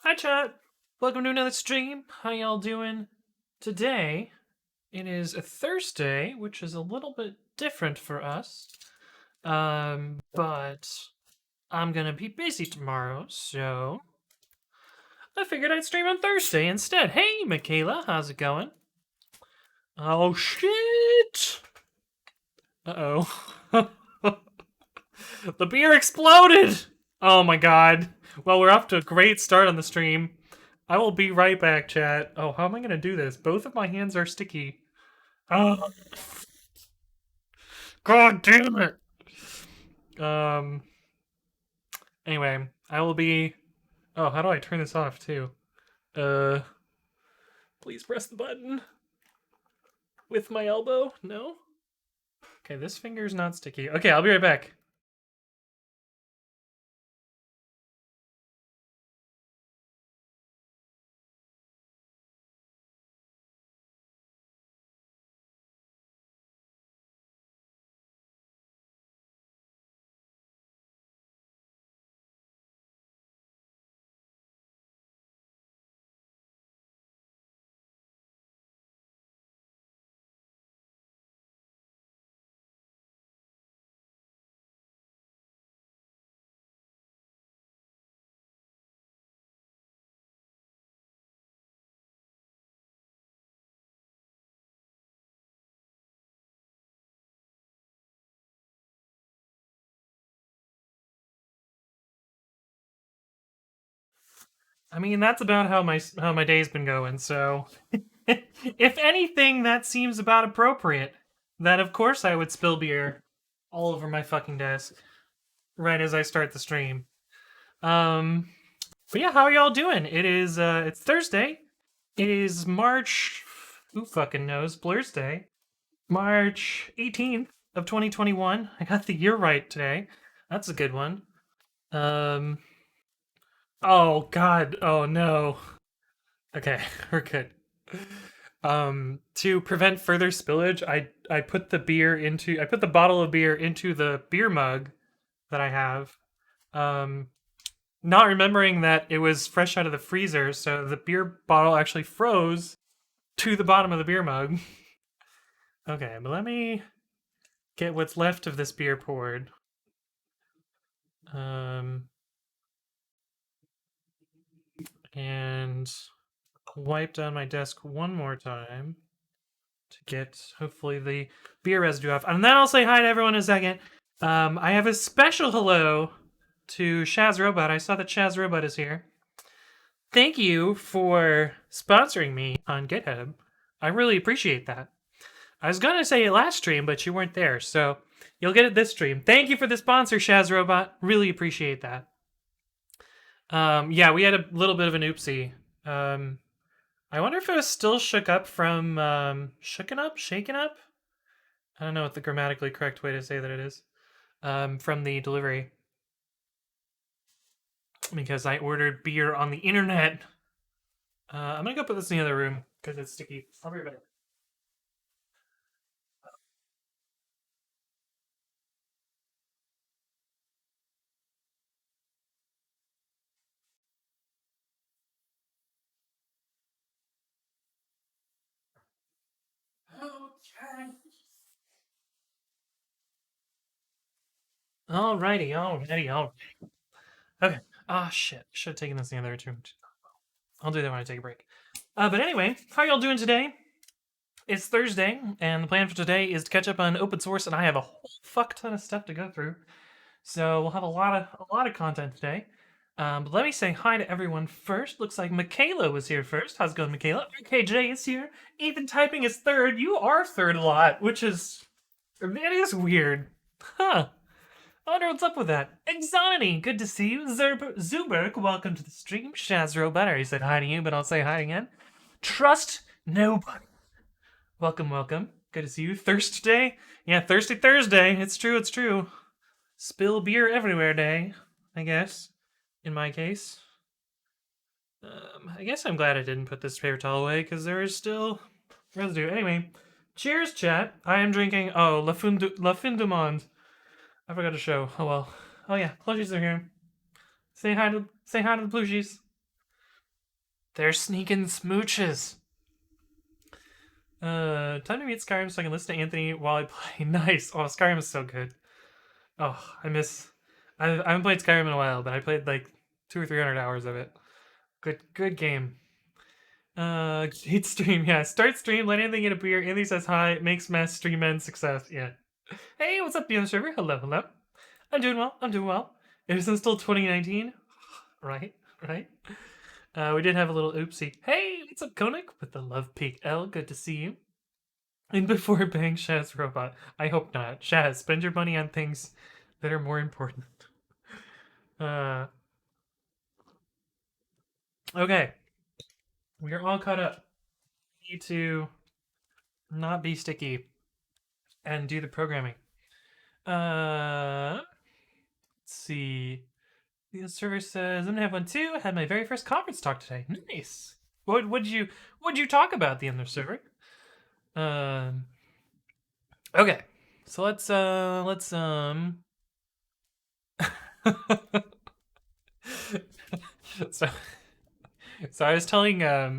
Hi, chat. Welcome to another stream. How y'all doing today? It is a Thursday, which is a little bit different for us. But I'm gonna be busy tomorrow, so I figured I'd stream on Thursday instead. Hey, Michaela, how's it going? Oh shit! Uh-oh. The beer exploded! Oh my god. Well, we're off to a great start on the stream. I will be right back, chat. Oh, how am I gonna do this? Both of my hands are sticky. Oh, god damn it! Um. Anyway, I will be. Oh, how do I turn this off too? Uh. Please press the button. With my elbow? No? Okay, this finger's not sticky. Okay, I'll be right back. I mean, that's about how my day's been going. So, if anything, that seems about appropriate. That of course I would spill beer all over my fucking desk right as I start the stream. Um, but yeah, how are y'all doing? It's Thursday. It is March. Who fucking knows? Blur's Day. March 18th of 2021. I got the year right today. That's a good one. Um. Oh God. Oh no. Okay, we're good. To prevent further spillage, I put the bottle of beer into the beer mug that I have. Um, Not remembering that it was fresh out of the freezer, so the beer bottle actually froze to the bottom of the beer mug. Okay, but let me get what's left of this beer poured. And wipe down my desk one more time to get hopefully the beer residue off. And then I'll say hi to everyone in a second. I have a special hello to Shaz Robot. I saw that Shaz Robot is here. Thank you for sponsoring me on GitHub. I really appreciate that. I was gonna say it last stream, but you weren't there, so you'll get it this stream. Thank you for the sponsor, Shaz Robot. Really appreciate that. Yeah, we had a little bit of an oopsie. I wonder if it was still shook up from shooken up, shaken up. I don't know what the grammatically correct way to say that it is. From the delivery, because I ordered beer on the internet. I'm gonna go put this in the other room because it's sticky. I'll be right back. Okay. Alrighty. Okay. Ah, shit. Should have taken this in the other room. I'll do that when I take a break. But anyway, how y'all doing today? It's Thursday, and the plan for today is to catch up on open source, and I have a whole fuck ton of stuff to go through. So we'll have a lot of content today. But let me say hi to everyone first. Looks like Michaela was here first. How's it going, Michaela? KJ is here. Ethan typing is third. You are third a lot, which is weird. Huh. I wonder what's up with that. Exonity, good to see you. Zuberg, welcome to the stream. Shaz Robot, I already said hi to you, but I'll say hi again. Trust nobody. Welcome. Good to see you. Thirst Day? Yeah, Thirsty Thursday. It's true. Spill beer everywhere day, I guess. In my case. I guess I'm glad I didn't put this paper towel away, because there is still residue. Anyway, cheers, chat. I am drinking, La Fin du Monde. I forgot to show. Oh well. Oh yeah, plushies are here. Say hi to the plushies. They're sneaking smooches. Time to meet Skyrim so I can listen to Anthony while I play. Nice. Oh, Skyrim is so good. Oh, I haven't played Skyrim in a while, but I played like 200 or 300 hours of it. Good game. Great stream. Yeah, start stream. Let Anthony get a beer. Anthony says hi. Makes mess. Stream ends. Success. Yeah. Hey, what's up, Beyond Server? Hello, hello. I'm doing well. I'm doing well. It isn't still 2019, right? Right. We did have a little oopsie. Hey, what's up, Konik? With the Love Peak L. Good to see you. And before bang Shaz robot. I hope not. Shaz, spend your money on things that are more important. Okay. We are all caught up. We need to not be sticky and do the programming. Let's see. The server says I'm gonna have one too. I had my very first conference talk today. Nice. What'd you talk about the other server? Okay. So let's so I was telling yeah,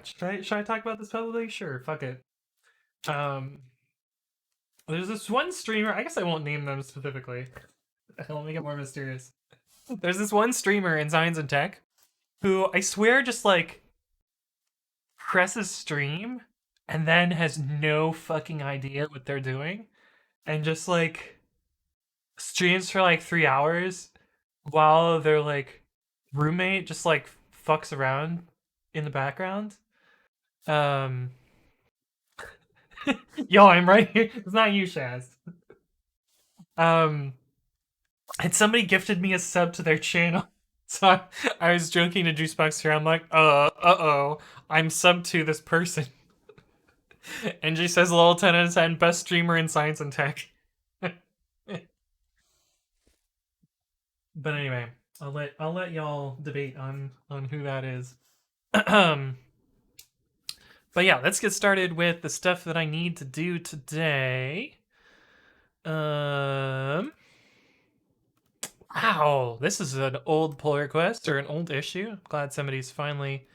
should I talk about this publicly? Sure, fuck it. There's this one streamer, I guess I won't name them specifically. I'll make it more mysterious. There's this one streamer in Science and Tech who I swear just like presses stream and then has no fucking idea what they're doing and just like streams for like 3 hours while their like roommate just like fucks around in the background. Um Yo, I'm right here. It's not you, Shaz. And somebody gifted me a sub to their channel. So I was joking to Juicebox here. I'm like, uh-oh, I'm subbed to this person. And she says, lol, 10 out of 10, best streamer in Science and Tech. But anyway, I'll let y'all debate on who that is. But yeah, let's get started with the stuff that I need to do today. Wow, this is an old pull request or an old issue. I'm glad somebody's finally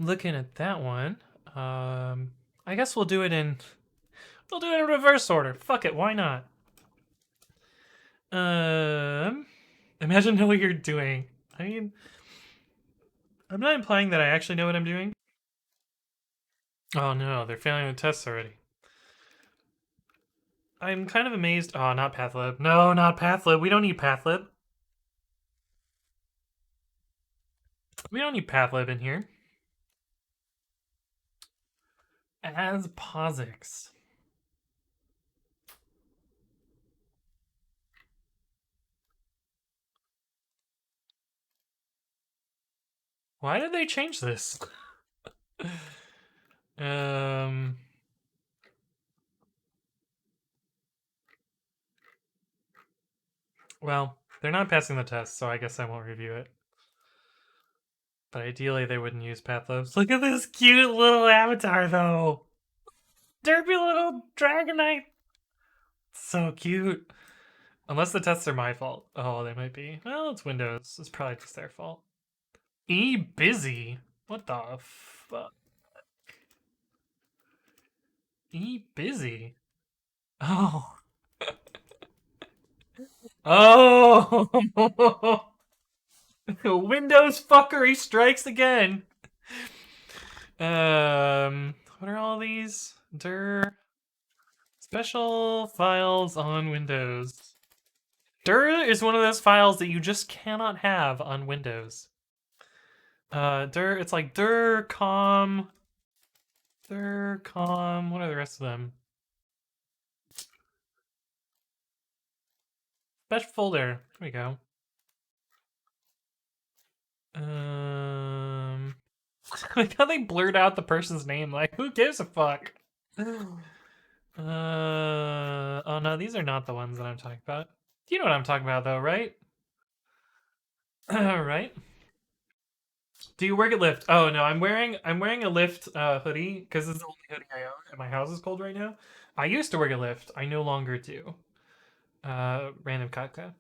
looking at that one. I guess we'll do it in reverse order. Fuck it, why not? Imagine know what you're doing. I mean, I'm not implying that I actually know what I'm doing. Oh no, they're failing the tests already. I'm kind of amazed. Oh, not Pathlib. No, not Pathlib. We don't need Pathlib. We don't need Pathlib in here. As POSIX. Why did they change this? Well, they're not passing the test, so I guess I won't review it. But ideally, they wouldn't use Pathlibs. Look at this cute little avatar, though. Derpy little Dragonite. So cute. Unless the tests are my fault. Oh, they might be. Well, it's Windows. It's probably just their fault. Busy. What the fuck? Busy. Oh. Oh. Windows fuckery strikes again. What are all these? Special files on Windows. Is one of those files that you just cannot have on Windows. It's like com. What are the rest of them? Special folder. There we go. Like how they blurred out the person's name. Like, who gives a fuck? Oh no, these are not the ones that I'm talking about. You know what I'm talking about, though, right? Right. Do you work at Lyft? Oh no, I'm wearing a Lyft hoodie because this is the only hoodie I own, and my house is cold right now. I used to work at Lyft. I no longer do. Random Katka.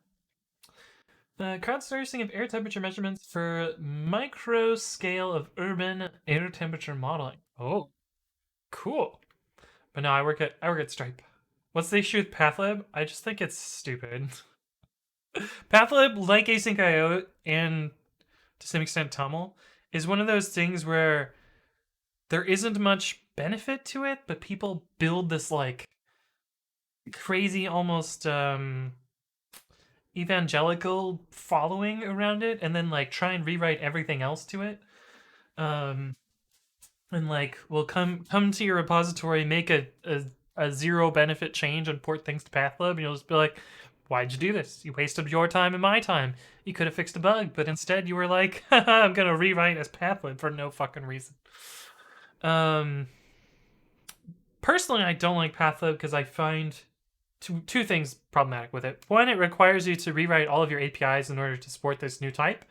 Crowdsourcing of air temperature measurements for micro scale of urban air temperature modeling. Oh, cool. But no, I work at Stripe. What's the issue with PathLab? I just think it's stupid. PathLab, like Async.io and to some extent Tummel, is one of those things where there isn't much benefit to it, but people build this like crazy, almost evangelical following around it, and then like try and rewrite everything else to it. Um, and like will come to your repository, make a zero benefit change and port things to PathLab, and you'll just be like, why'd you do this? You wasted your time and my time. You could have fixed a bug, but instead you were like, I'm gonna rewrite as PathLab for no fucking reason. Personally, I don't like PathLab because I find two things problematic with it. One, it requires you to rewrite all of your APIs in order to support this new type,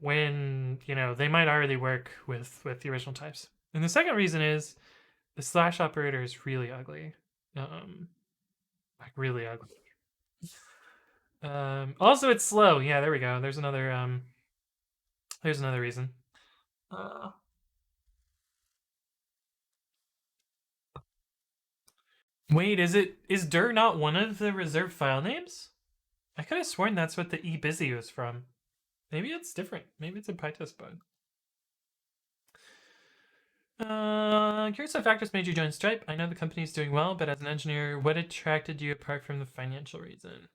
when they might already work with the original types. And the second reason is the slash operator is really ugly, like really ugly. Also, it's slow. Yeah, there we go. There's another reason. Wait, is dir not one of the reserved file names? I could have sworn that's what the ebusy was from. Maybe it's different. Maybe it's a PyTest bug. Curious what factors made you join Stripe? I know the company's doing well, but as an engineer, what attracted you apart from the financial reason?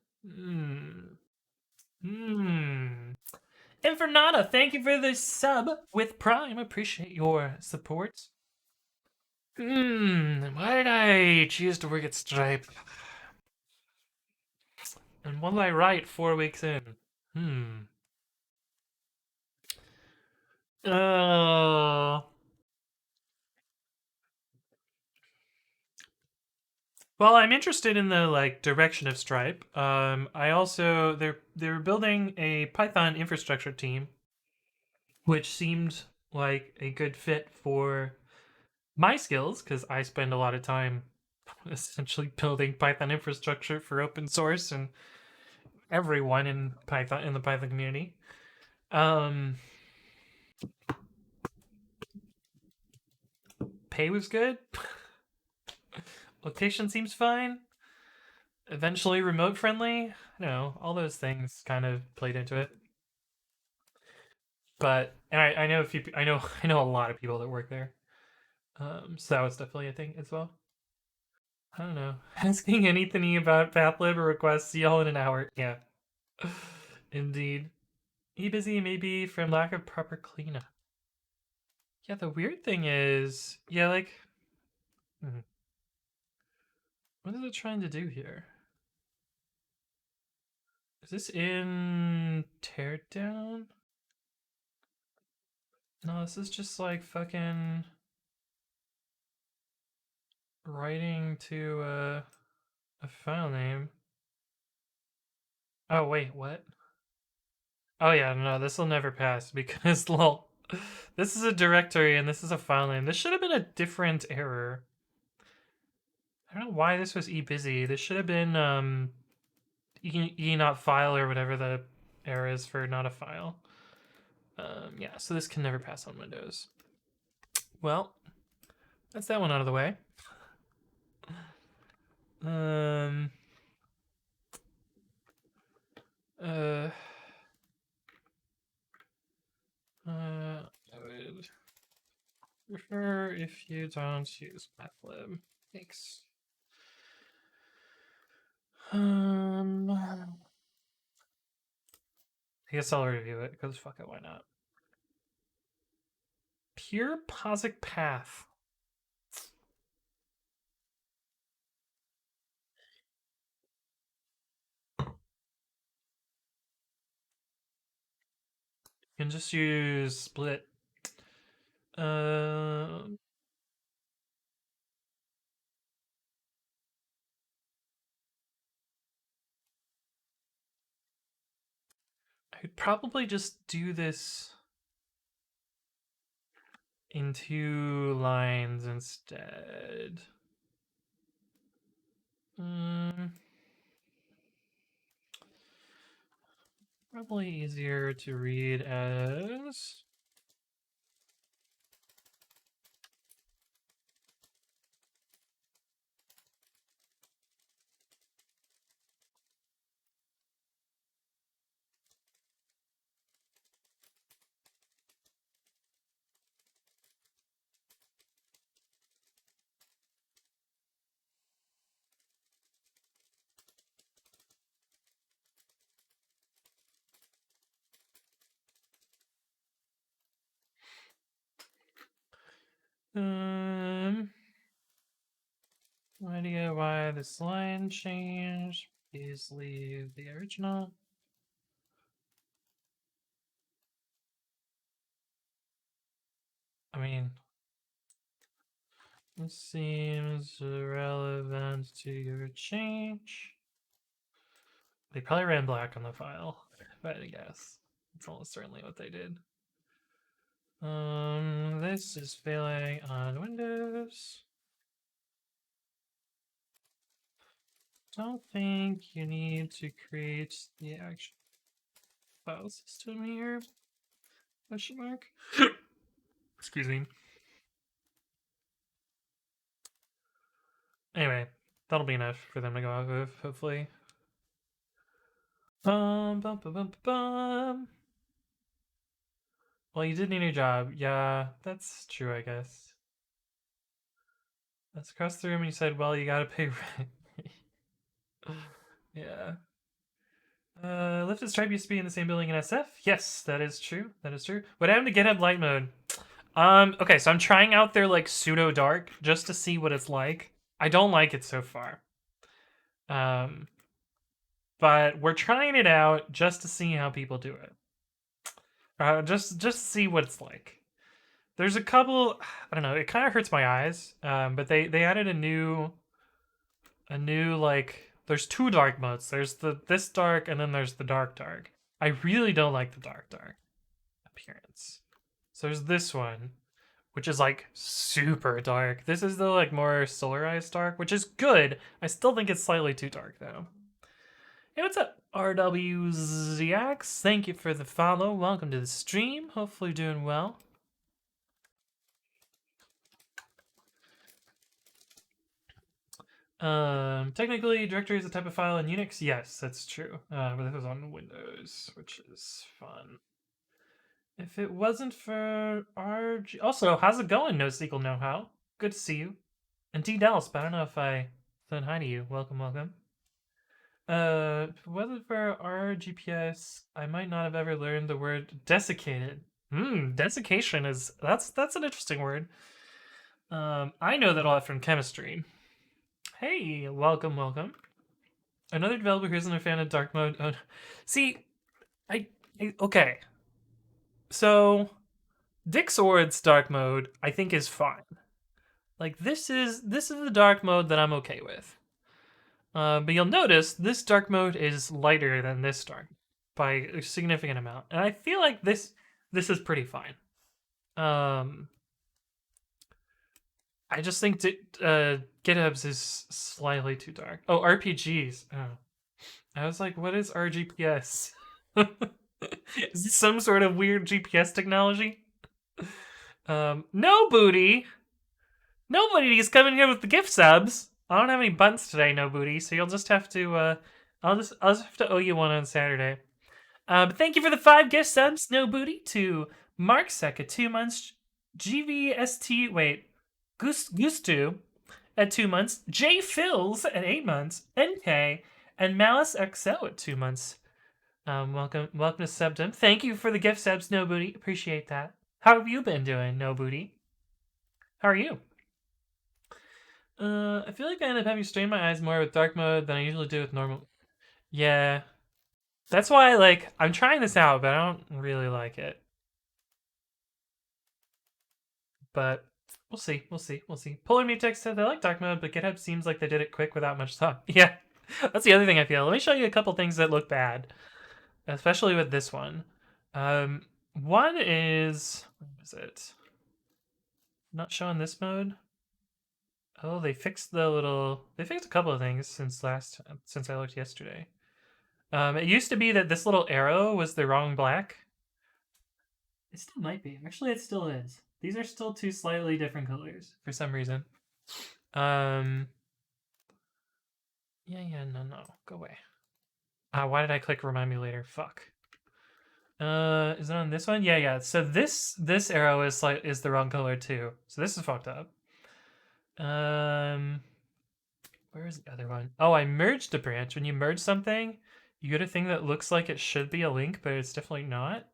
Infernata, thank you for the sub with Prime. Appreciate your support. Why did I choose to work at Stripe? And what did I write 4 weeks in? Well, I'm interested in the like direction of Stripe. I also they're building a Python infrastructure team, which seemed like a good fit for my skills because I spend a lot of time essentially building Python infrastructure for open source and everyone in the Python community. Pay was good. Location seems fine. Eventually remote friendly. All those things kind of played into it. But and I know I know a lot of people that work there. So that was definitely a thing as well. I don't know. Asking anything about pathlib or requests, see y'all in an hour. Yeah. Indeed. E-busy maybe from lack of proper cleanup. Yeah, the weird thing is, yeah, like, what is it trying to do here? Is this in teardown? No, this is just like fucking writing to a file name. Oh wait, what? Oh yeah, no, this will never pass because lol. This is a directory and this is a file name. This should have been a different error. I don't know why this was ebusy. This should have been e not file or whatever the error is for not a file. Yeah, so this can never pass on Windows. Well, that's that one out of the way. I would prefer if you don't use mathlib. Thanks. I guess I'll review it because fuck it, why not? Pure POSIX path. You can just use split. I'd probably just do this in 2 lines instead. probably easier to read as... idea why this line changed. Please leave the original. I mean, this seems irrelevant to your change. They probably ran black on the file, if I had to guess. It's almost certainly what they did. This is failing on Windows. Don't think you need to create the actual file system here. Question mark. Excuse me. Anyway, that'll be enough for them to go off of, hopefully. Bum, bum, bum, bum, bum. Well, you did need a job. Yeah, that's true, I guess. That's across the room and you said, well, you gotta pay rent. Yeah. Lifted Stripe used to be in the same building in SF? Yes, that is true. That is true. What happened to GitHub Light Mode? Okay, so I'm trying out their, like, pseudo-dark just to see what it's like. I don't like it so far. But we're trying it out just to see how people do it. Just see what it's like. There's a couple, I don't know, it kind of hurts my eyes, but they added a new, like, there's two dark modes. There's this dark, and then there's the dark. I really don't like the dark appearance. So there's this one, which is, like, super dark. This is the, like, more solarized dark, which is good. I still think it's slightly too dark, though. Hey, what's up, RWZX? Thank you for the follow. Welcome to the stream. Hopefully you're doing well. Technically, directory is a type of file in Unix. Yes, that's true. But this was on Windows, which is fun. If it wasn't for RG... Also, how's it going, NoSQL Know-How? Good to see you. And T. Dallas, but I don't know if I said hi to you. Welcome, welcome. If it wasn't for RGPS, I might not have ever learned the word desiccated. Desiccation is... That's an interesting word. I know that a lot from chemistry. Hey, welcome, welcome. Another developer who isn't a fan of dark mode. Oh, see, okay. So, Dixord's dark mode, I think, is fine. Like, this is the dark mode that I'm okay with. But you'll notice this dark mode is lighter than this dark by a significant amount, and I feel like this is pretty fine. I just think GitHub's is slightly too dark. Oh, RPGs. Oh. I was like, what is RGPS? Is this some sort of weird GPS technology? No booty. Nobody's coming here with the gift subs. I don't have any buttons today, no booty. So you'll just have to. I'll just have to owe you one on Saturday. But thank you for the 5 gift subs, no booty, to Mark Sek at 2 months, GVST. Wait. Gustu at 2 months, J Fills at 8 months, NK, and Malice XO at 2 months. Welcome to Subdom. Thank you for the gift subs, No Booty. Appreciate that. How have you been doing, No Booty? How are you? I feel like I end up having to strain my eyes more with dark mode than I usually do with normal. Yeah. That's why, like, I'm trying this out, but I don't really like it. But we'll see. Polar Mutex said they like dark mode, but GitHub seems like they did it quick without much thought. Yeah, that's the other thing I feel. Let me show you a couple things that look bad, especially with this one. One is, what is it? Not showing this mode. Oh, they fixed a couple of things since I looked yesterday. It used to be that this little arrow was the wrong black. It still might be. Actually, it still is. These are still two slightly different colors for some reason. Yeah, no. Go away. Why did I click remind me later? Fuck. Is it on this one? Yeah. So this arrow is the wrong color too. So this is fucked up. Where is the other one? Oh, I merged a branch. When you merge something, you get a thing that looks like it should be a link, but it's definitely not.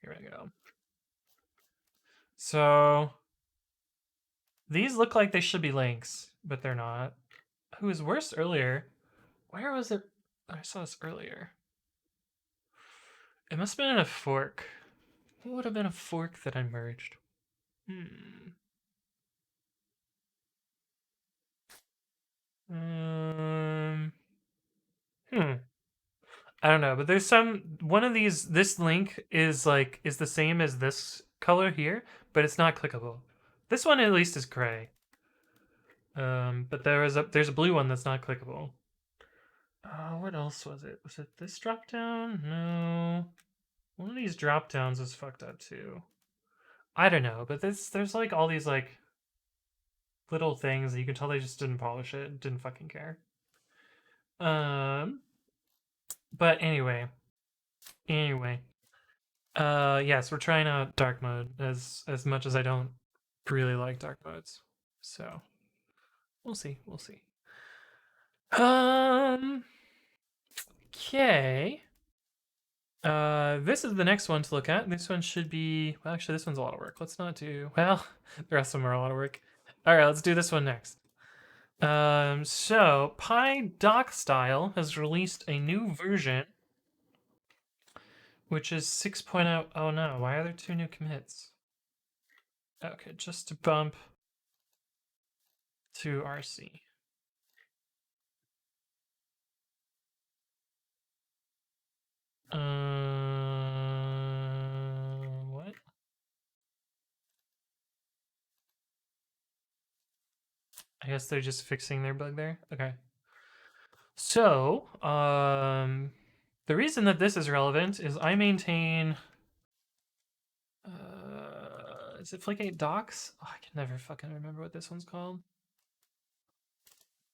Here we go. So these look like they should be links, but they're not. Who was worse earlier? Where was it? I saw this earlier. It must have been in a fork. What would have been a fork that I merged? I don't know, but there's one of these. This link is the same as this color here, but it's not clickable. This one at least is gray. But there's a blue one that's not clickable. What else was it? Was it this drop down? No. One of these drop downs is fucked up too. I don't know, but there's like all these like little things that you can tell they just didn't polish it, didn't fucking care. But anyway. Yes, we're trying out dark mode as much as I don't really like dark modes. So we'll see. Okay. This is the next one to look at. This one should be, well, actually, this one's a lot of work. Let's not do, well, the rest of them are a lot of work. All right, let's do this one next. So PyDocStyle has released a new version, which is 6.0. Oh no, why are there two new commits? Okay, just to bump to RC. What? I guess they're just fixing their bug there. Okay. So, the reason that this is relevant is I maintain. Is it Flake8 Docs? Oh, I can never fucking remember what this one's called.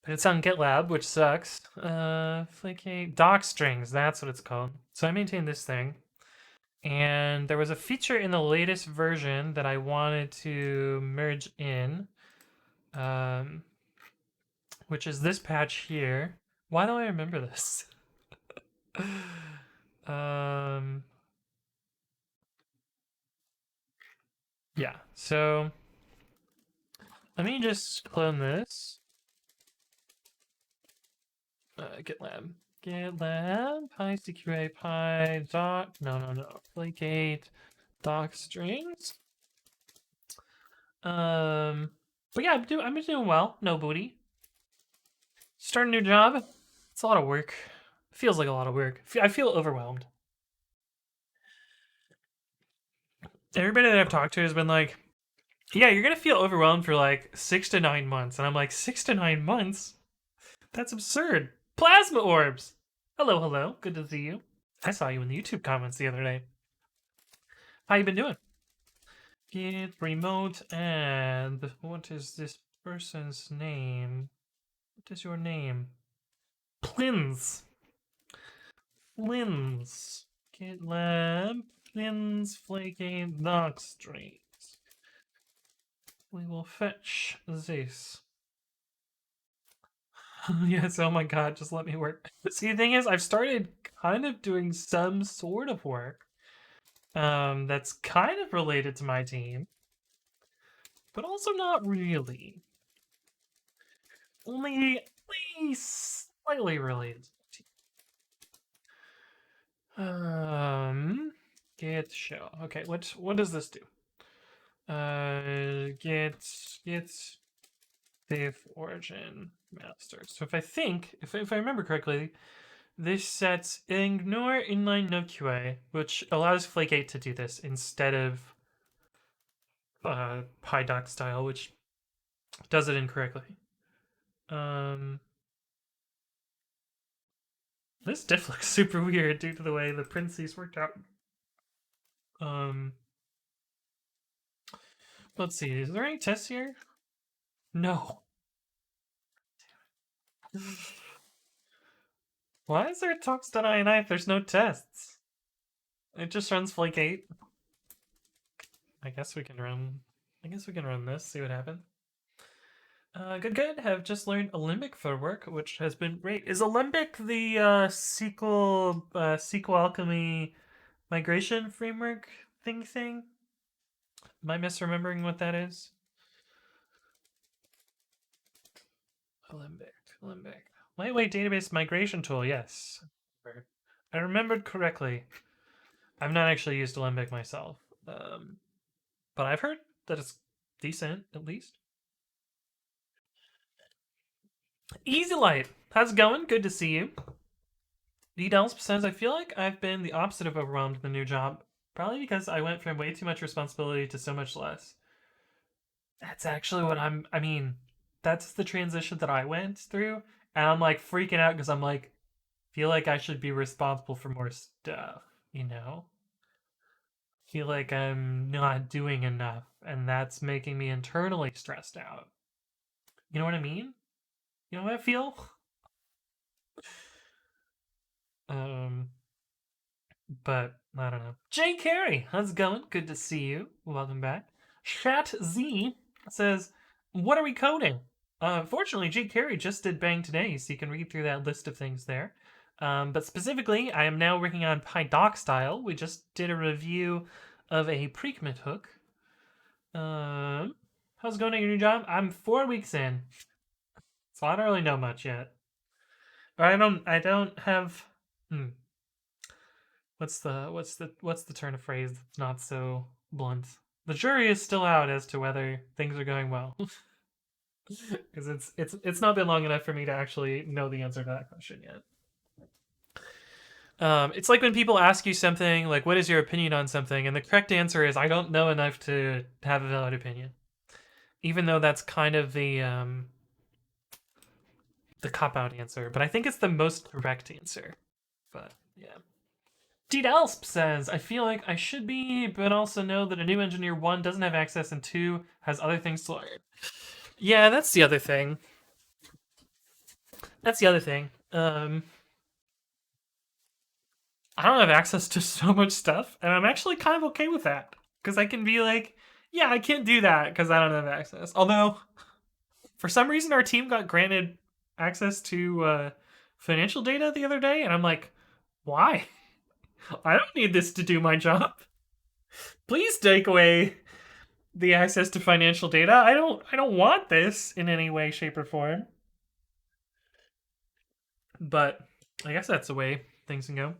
But it's on GitLab, which sucks. Flake8 Doc Strings, that's what it's called. So I maintain this thing. And there was a feature in the latest version that I wanted to merge in, which is this patch here. Why do I remember this? Yeah, so let me just clone this. GitLab, PyCQA, PyDoc, no, Flake8, doc strings. But yeah, I'm doing well. No booty. Start a new job. It's a lot of work. Feels like a lot of work. I feel overwhelmed. Everybody that I've talked to has been like, yeah, you're gonna feel overwhelmed for like 6 to 9 months. And I'm like, 6 to 9 months? That's absurd. Plasma orbs! Hello. Good to see you. I saw you in the YouTube comments the other day. How you been doing? Git remote and what is this person's name? What is your name? Plins. GitLab. Plins Flake8 doc strings. We will fetch this. Yes, oh my god, just let me work. See, the thing is, I've started kind of doing some sort of work that's kind of related to my team, but also not really. Only slightly related to my team. Git show. Okay, what does this do? Git diff origin master. So if I remember correctly, this sets ignore inline no QA, which allows Flake8 to do this instead of PyDocStyle, which does it incorrectly. This diff looks super weird due to the way the parentheses worked out. Let's see. Is there any tests here? No. Why is there talks.ini if there's no tests? It just runs Flake 8. I guess we can run this, see what happens. Good. Have just learned Alembic for work, which has been great. Is Alembic the SQL Alchemy migration framework thing? Am I misremembering what that is? Alembic. Lightweight database migration tool, yes. I remembered correctly. I've not actually used Alembic myself. But I've heard that it's decent, at least. Easy Light, how's it going? Good to see you. D-Delsp says, I feel like I've been the opposite of overwhelmed with the new job. Probably because I went from way too much responsibility to so much less. That's actually what I mean, that's the transition that I went through. And I'm like freaking out because I'm like, feel like I should be responsible for more stuff, you know? Feel like I'm not doing enough, and that's making me internally stressed out. You know what I mean? You know what I feel? But I don't know. Jay Carey, how's it going? Good to see you. Welcome back. Chat Z says, what are we coding? Fortunately, Jay Carey just did Bang today, so you can read through that list of things there. But specifically, I am now working on PyDoc style. We just did a review of a pre-commit hook. How's it going at your new job? I'm 4 weeks in, so I don't really know much yet. Or I don't have. What's the turn of phrase that's not so blunt? The jury is still out as to whether things are going well. Because it's not been long enough for me to actually know the answer to that question yet. It's like when people ask you something like, what is your opinion on something? And the correct answer is, I don't know enough to have a valid opinion. Even though that's kind of the cop-out answer. But I think it's the most correct answer. But, yeah. D-Delsp says, I feel like I should be, but also know that a new engineer, 1, doesn't have access, and 2, has other things to learn. Yeah, that's the other thing. I don't have access to so much stuff, and I'm actually kind of okay with that. Because I can be like, yeah, I can't do that because I don't have access. Although, for some reason, our team got granted access to financial data the other day, and I'm like, why? I don't need this to do my job. Please take away the access to financial data. I don't want this in any way, shape, or form. But I guess that's the way things can go.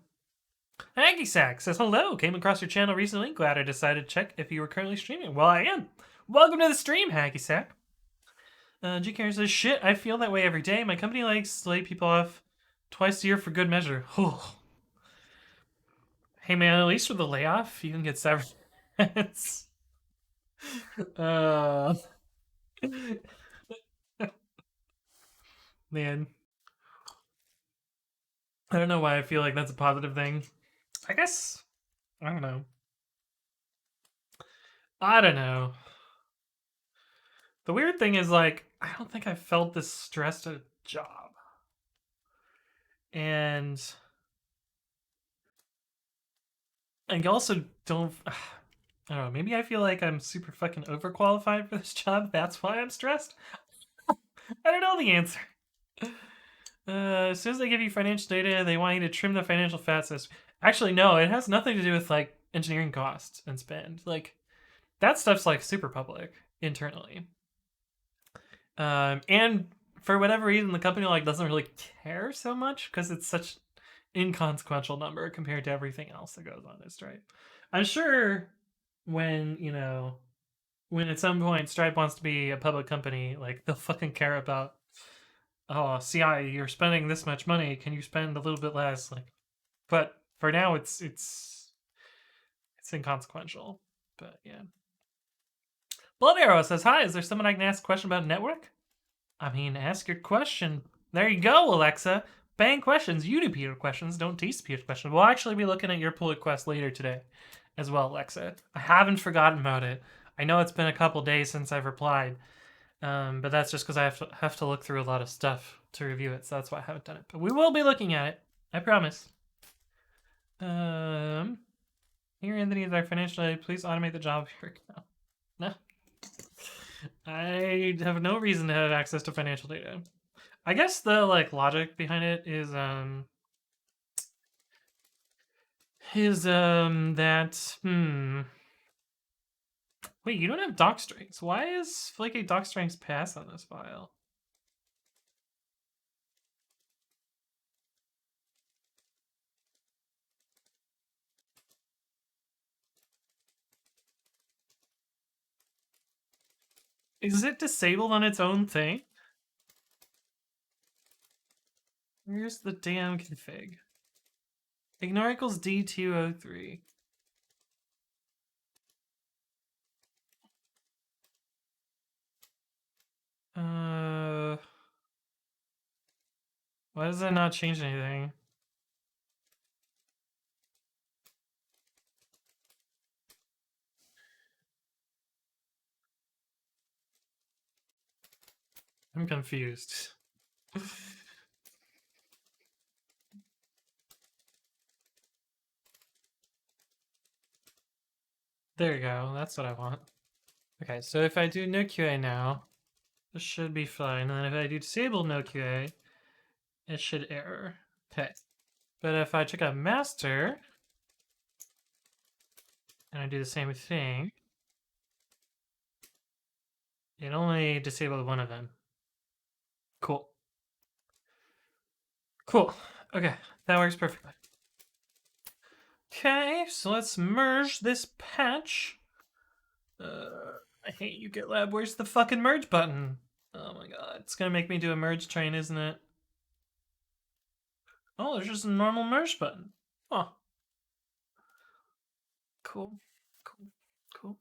Aggie Sack says, hello, came across your channel recently. Glad I decided to check if you were currently streaming. Well, I am. Welcome to the stream, Hacky Sack. GK says, shit, I feel that way every day. My company likes to lay people off twice a year for good measure. Hey, man, at least with the layoff, you can get severance. Man. I don't know why I feel like that's a positive thing. I guess, I don't know. The weird thing is, like, I don't think I felt this stressed at a job. And I also don't, I don't know, maybe I feel like I'm super fucking overqualified for this job. That's why I'm stressed. I don't know the answer. As soon as they give you financial data, they want you to trim the financial fat system. Actually, no, it has nothing to do with, like, engineering costs and spend. Like, that stuff's, like, super public internally. And for whatever reason, the company, like, doesn't really care so much because it's such inconsequential number compared to everything else that goes on at Stripe. I'm sure when, you know, when at some point Stripe wants to be a public company, like, they'll fucking care about, oh, CI, you're spending this much money. Can you spend a little bit less? Like, but for now, it's inconsequential. But yeah. Blood Arrow says, hi, is there someone I can ask a question about network? I mean, ask your question. There you go, Alexa. Bang questions. You do Peter questions. Don't tease Peter questions. We'll actually be looking at your pull request later today as well, Alexa. I haven't forgotten about it. I know it's been a couple days since I've replied, but that's just because I have to look through a lot of stuff to review it, so that's why I haven't done it. But we will be looking at it. I promise. Here, Anthony is our financial aid. Please automate the job here. No. I have no reason to have access to financial data. I guess the logic behind it is that wait, you don't have doc strings. Why is flaky doc strings pass on this file? Is it disabled on its own thing? Where's the damn config? Ignore equals D203. Why does that not change anything? I'm confused. There you go. That's what I want. Okay, so if I do no QA now, this should be fine. And then if I do disable no QA, it should error. Okay. But if I check out master, and I do the same thing, it only disabled one of them. Cool. Cool. Okay, that works perfectly. Okay, so let's merge this patch. I hate you, GitLab. Where's the fucking merge button? Oh my god, it's gonna make me do a merge train, isn't it? Oh, there's just a normal merge button. Oh. Cool. Cool. Cool.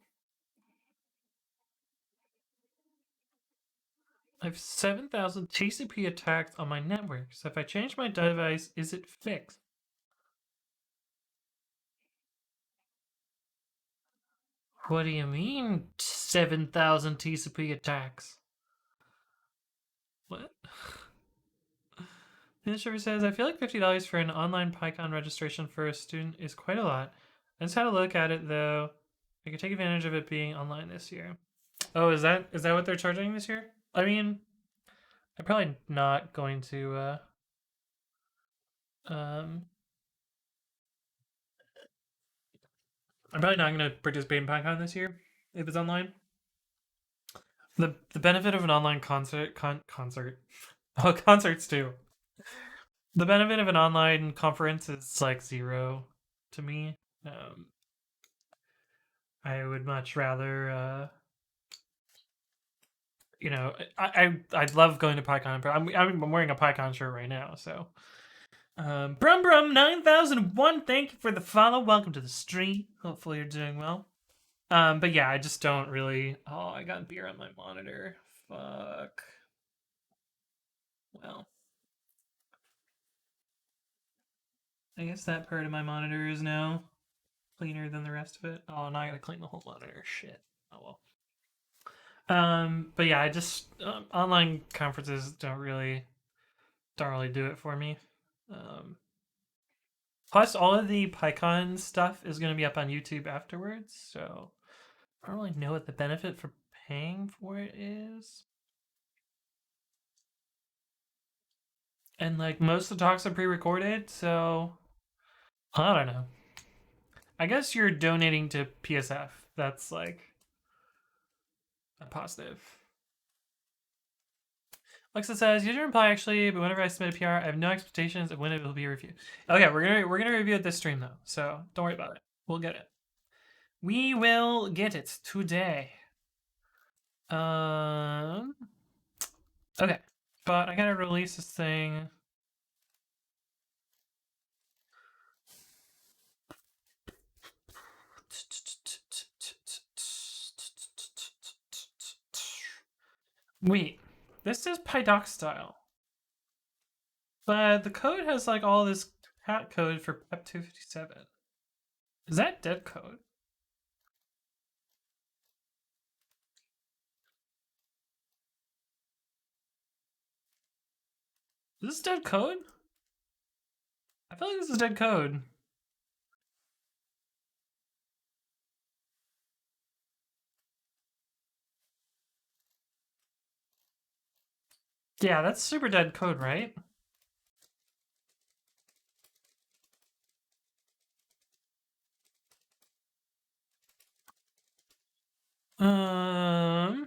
I have 7,000 TCP attacks on my network, so if I change my device, is it fixed? What do you mean, 7,000 TCP attacks? What? The server says, I feel like $50 for an online PyCon registration for a student is quite a lot. I just had a look at it, though. I could take advantage of it being online this year. Oh, is that what they're charging this year? I mean, I'm probably not going to, I'm probably not going to participate in PyCon this year if it's online. The benefit of an online concert. Oh, concerts too. The benefit of an online conference is like zero to me. I would much rather, you know, I love going to PyCon, but I'm wearing a PyCon shirt right now, so. Brum Brum 9001, thank you for the follow. Welcome to the stream. Hopefully you're doing well. But yeah, I just don't really. Oh, I got beer on my monitor. Fuck. Well, I guess that part of my monitor is now cleaner than the rest of it. Oh, now I gotta clean the whole monitor. Shit. Oh well. But yeah, I just online conferences don't really do it for me. Plus, all of the PyCon stuff is going to be up on YouTube afterwards, so I don't really know what the benefit for paying for it is. And like most of the talks are pre-recorded, so I don't know. I guess you're donating to PSF. That's like a positive. Alexa says, you didn't reply actually, but whenever I submit a PR, I have no expectations of when it will be reviewed. Okay, we're gonna review it this stream though, so don't worry about it. We'll get it. We will get it today. Okay, but I gotta release this thing. Wait, this is PyDoc style. But the code has like all this hat code for PEP 257. Is that dead code? Is this dead code? I feel like this is dead code. Yeah, that's super dead code, right? Um,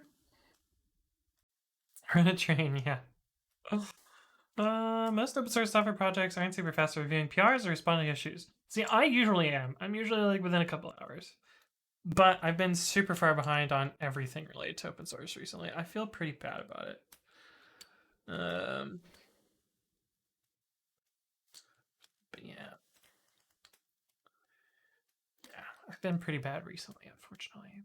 Run a train, yeah. Most open source software projects aren't super fast at reviewing PRs or responding to issues. See, I usually am. I'm usually like within a couple hours. But I've been super far behind on everything related to open source recently. I feel pretty bad about it. But yeah. Yeah, I've been pretty bad recently, unfortunately.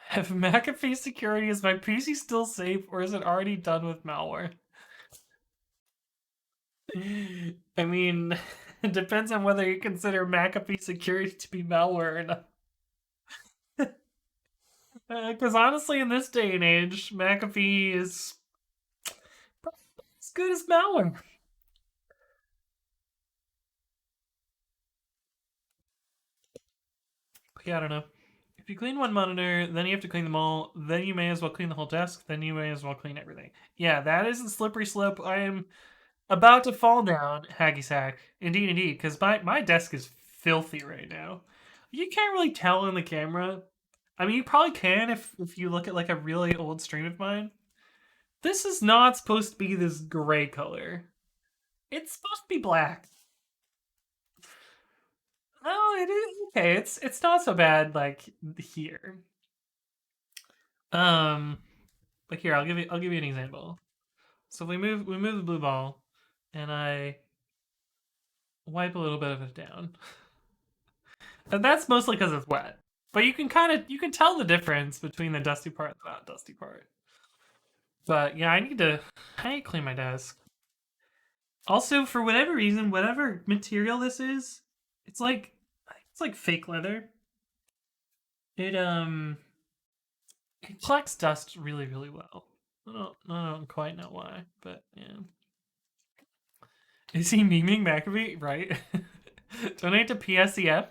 Have McAfee security, is my PC still safe or is it already done with malware? I mean, it depends on whether you consider McAfee security to be malware or not. Because honestly, in this day and age, McAfee is as good as malware. But yeah, I don't know. If you clean one monitor, then you have to clean them all. Then you may as well clean the whole desk. Then you may as well clean everything. Yeah, that is the slippery slope I am about to fall down, Haggy Sack. Indeed, indeed. Because my desk is filthy right now. You can't really tell in the camera. I mean, you probably can if you look at like a really old stream of mine. This is not supposed to be this gray color. It's supposed to be black. Oh, it is okay. It's not so bad like here. Um, but here I'll give you an example. So we move the blue ball, and I wipe a little bit of it down, and that's mostly because it's wet. But you can tell the difference between the dusty part and the not dusty part. But yeah, I need to clean my desk. Also, for whatever reason, whatever material this is, it's like it's like fake leather. It it collects dust really really well. I don't quite know why, but yeah. Is he memeing McAfee? Right. Donate to PSCF.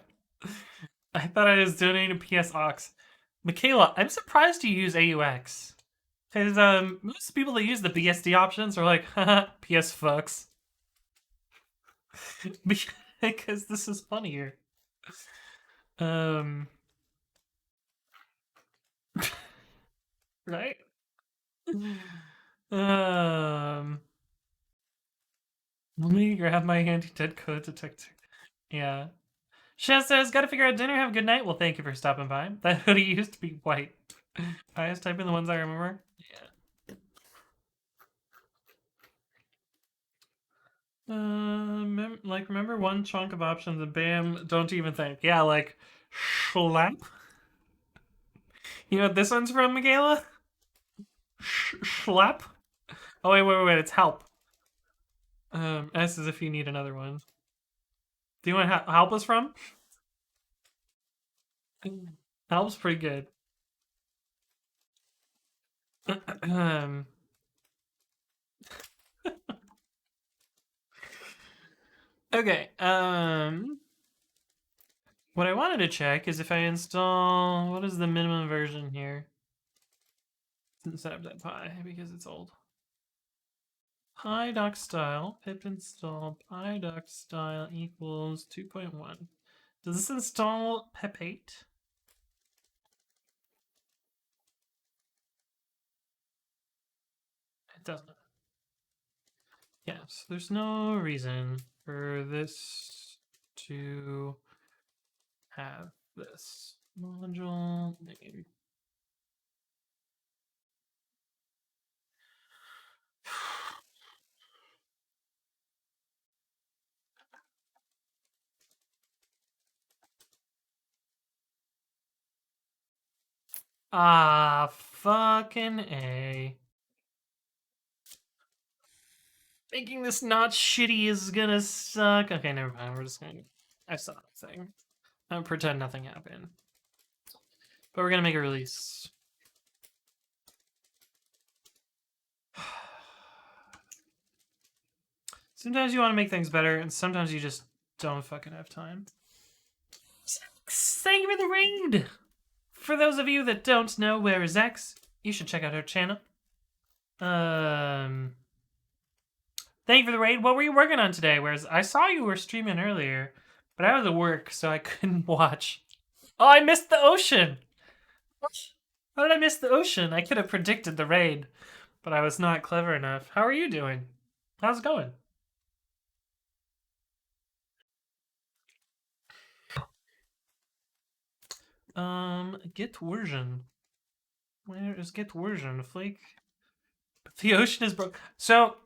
I thought I was donating to PS Aux. Michaela, I'm surprised you use AUX. Because most people that use the BSD options are like, haha, PS fucks. Because this is funnier. Um, right? Um, Let me grab my anti-dead code detector. Yeah. Chef says, gotta figure out dinner. Have a good night. Well, thank you for stopping by. That hoodie used to be white. I just type in the ones I remember. Yeah. Like remember one chunk of options and bam, don't even think. Yeah, like schlap. You know what this one's from, Michaela? Schlap. Oh wait, it's help. S is if you need another one. Do you want help us from? Help's pretty good. um, okay. What I wanted to check is if I install, what is the minimum version here? Didn't set up that Pi because it's old. PyDoc style pip install PyDoc style equals 2.1. Does this install pip 8? It doesn't. Yes, there's no reason for this to have this module name. Ah, Fucking A. Making this not shitty is gonna suck. Okay, never mind. We're just gonna. I saw nothing. I'm gonna pretend nothing happened. But we're gonna make a release. Sometimes you want to make things better, and sometimes you just don't fucking have time. Thank you for the raid! For those of you that don't know where is X, you should check out her channel. Thank you for the raid. What were you working on today? Whereas I saw you were streaming earlier, but I was at work, so I couldn't watch. Oh, I missed the ocean! How did I miss the ocean? I could have predicted the raid, but I was not clever enough. How are you doing? How's it going? Get version. Where is get version, Flake? But the ocean is broke. So,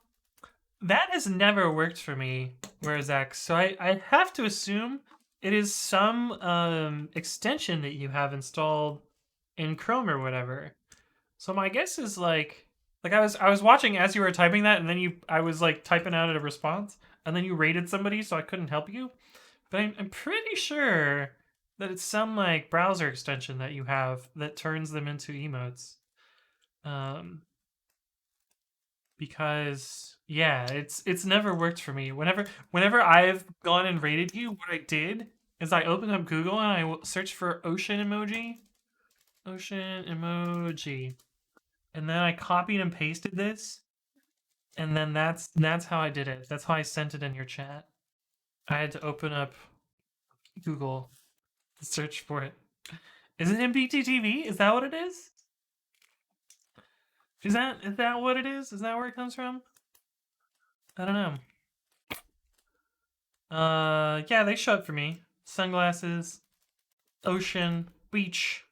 that has never worked for me, whereas X. So I have to assume it is some extension that you have installed in Chrome or whatever. So my guess is like I was watching as you were typing that, and then I was like typing out a response, and then you rated somebody, so I couldn't help you. But I'm pretty sure that it's some like browser extension that you have that turns them into emotes. Because yeah, it's never worked for me. Whenever I've gone and rated you, what I did is I opened up Google and I searched for ocean emoji, and then I copied and pasted this, and then that's how I did it. That's how I sent it in your chat. I had to open up Google to search for it. Is it MPTTV? Is that what it is? Is that what it is? Is that where it comes from? I don't know. Yeah, they show up for me. Sunglasses, ocean, beach,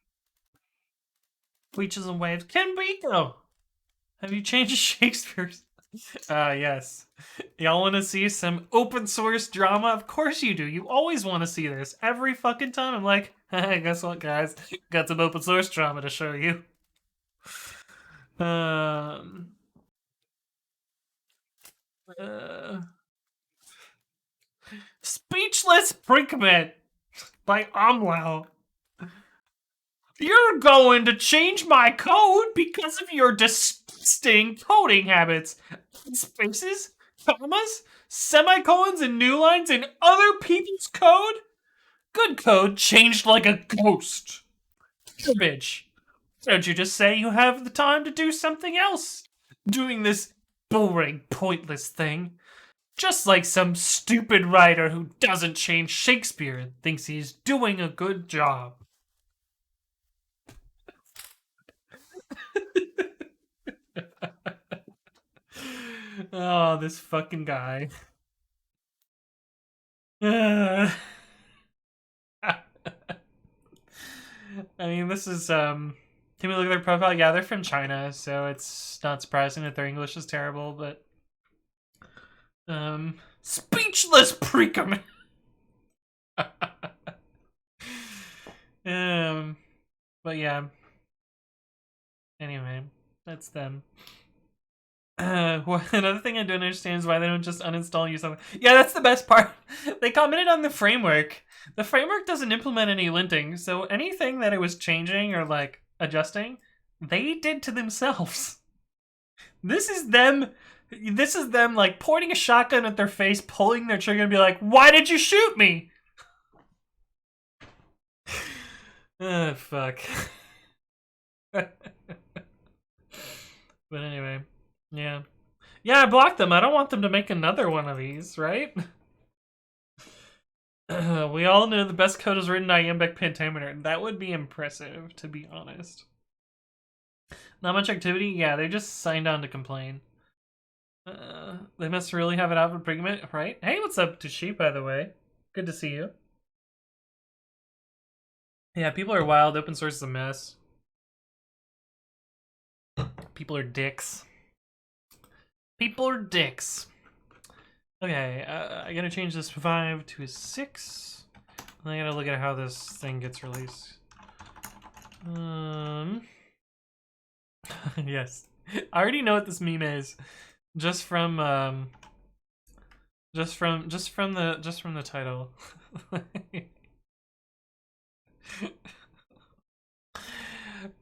beaches and waves. Ken Biko! Have you changed Shakespeare's? Yes. Y'all want to see some open source drama? Of course you do. You always want to see this. Every fucking time I'm like, hey, guess what, guys? Got some open source drama to show you. Speechless Brinkman by Omlau. You're going to change my code because of your disgusting coding habits. Spaces, commas, semicolons, and new lines in other people's code? Good code changed like a ghost. Garbage. Don't you just say you have the time to do something else? Doing this boring, pointless thing. Just like some stupid writer who doesn't change Shakespeare and thinks he's doing a good job. Oh, this fucking guy. I mean, this is, can we look at their profile? Yeah, they're from China, so it's not surprising that their English is terrible, but... Speechless Precum! But yeah. Anyway, that's them. Another thing I don't understand is why they don't just uninstall you something. Yeah, that's the best part. They commented on the framework. The framework doesn't implement any linting, so anything that it was changing or like adjusting, they did to themselves. This is them like pointing a shotgun at their face, pulling their trigger and be like, "Why did you shoot me?" Fuck. But anyway. Yeah. Yeah, I blocked them. I don't want them to make another one of these, right? We all know the best code is written iambic pentameter. That would be impressive, to be honest. Not much activity? Yeah, they just signed on to complain. They must really have it out for predicament, right? Hey, what's up, Tushi, by the way? Good to see you. Yeah, people are wild. Open source is a mess. People are dicks. People are dicks. Okay, I gotta change this 5 to a 6. And I gotta look at how this thing gets released. Yes. I already know what this meme is. Just from the title.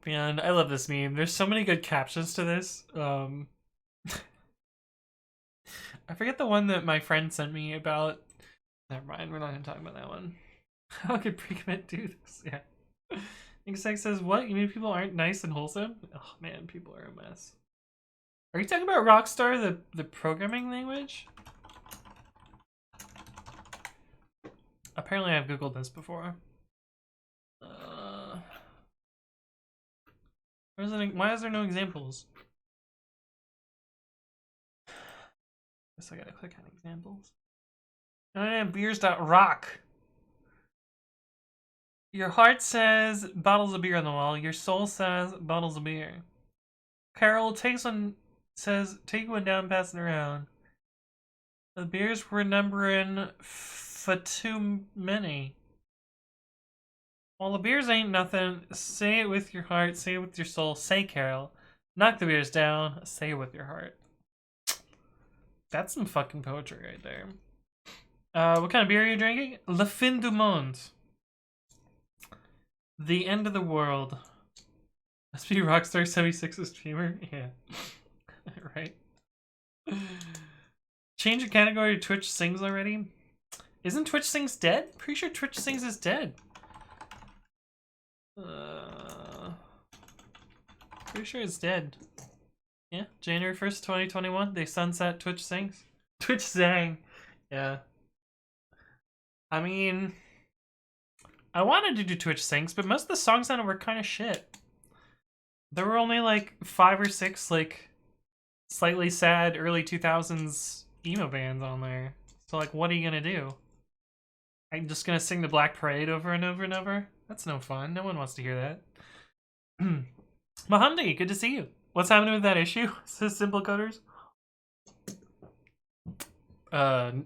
Man, I love this meme. There's so many good captions to this. I forget the one that my friend sent me about. Never mind, we're not gonna talk about that one. How could pre-commit do this? Yeah. Xx says, what? You mean people aren't nice and wholesome? Oh man, people are a mess. Are you talking about Rockstar, the programming language? Apparently I've googled this before. Why is there no examples? Guess I gotta click on examples. Beers.rock. Your heart says bottles of beer on the wall. Your soul says bottles of beer. Carol takes one, says take one down, pass it around. The beers were numbering for too many. Well, the beers ain't nothing. Say it with your heart. Say it with your soul. Say, Carol. Knock the beers down. Say it with your heart. That's some fucking poetry right there. What kind of beer are you drinking? Le Fin du Monde. The end of the world. Must be Rockstar 76's streamer? Yeah. Right. Change your category to Twitch Sings already? Isn't Twitch Sings dead? Pretty sure Twitch Sings is dead. Pretty sure it's dead. Yeah, January 1st, 2021, they sunset Twitch Sings. Twitch sang. Yeah. I mean, I wanted to do Twitch Sings, but most of the songs on it were kind of shit. There were only like 5 or 6 like slightly sad early 2000s emo bands on there. So like, what are you gonna do? I'm just gonna sing the Black Parade over and over and over? That's no fun. No one wants to hear that. Mahamdi, good to see you. What's happening with that issue? Says Simple Coders.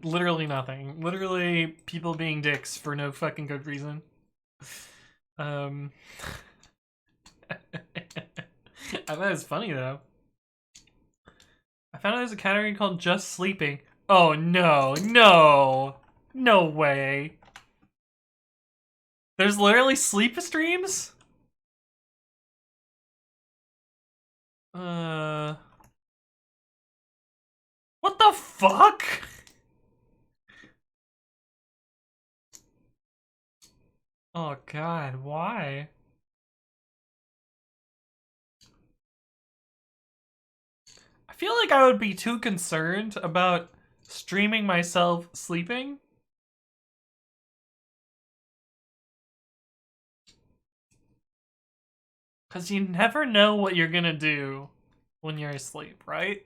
Literally nothing. Literally people being dicks for no fucking good reason. I thought it was funny though. I found out there's a category called Just Sleeping. Oh no, no, no way. There's literally sleep streams? What the fuck? Oh god, why? I feel like I would be too concerned about streaming myself sleeping. Because you never know what you're gonna do when you're asleep, right?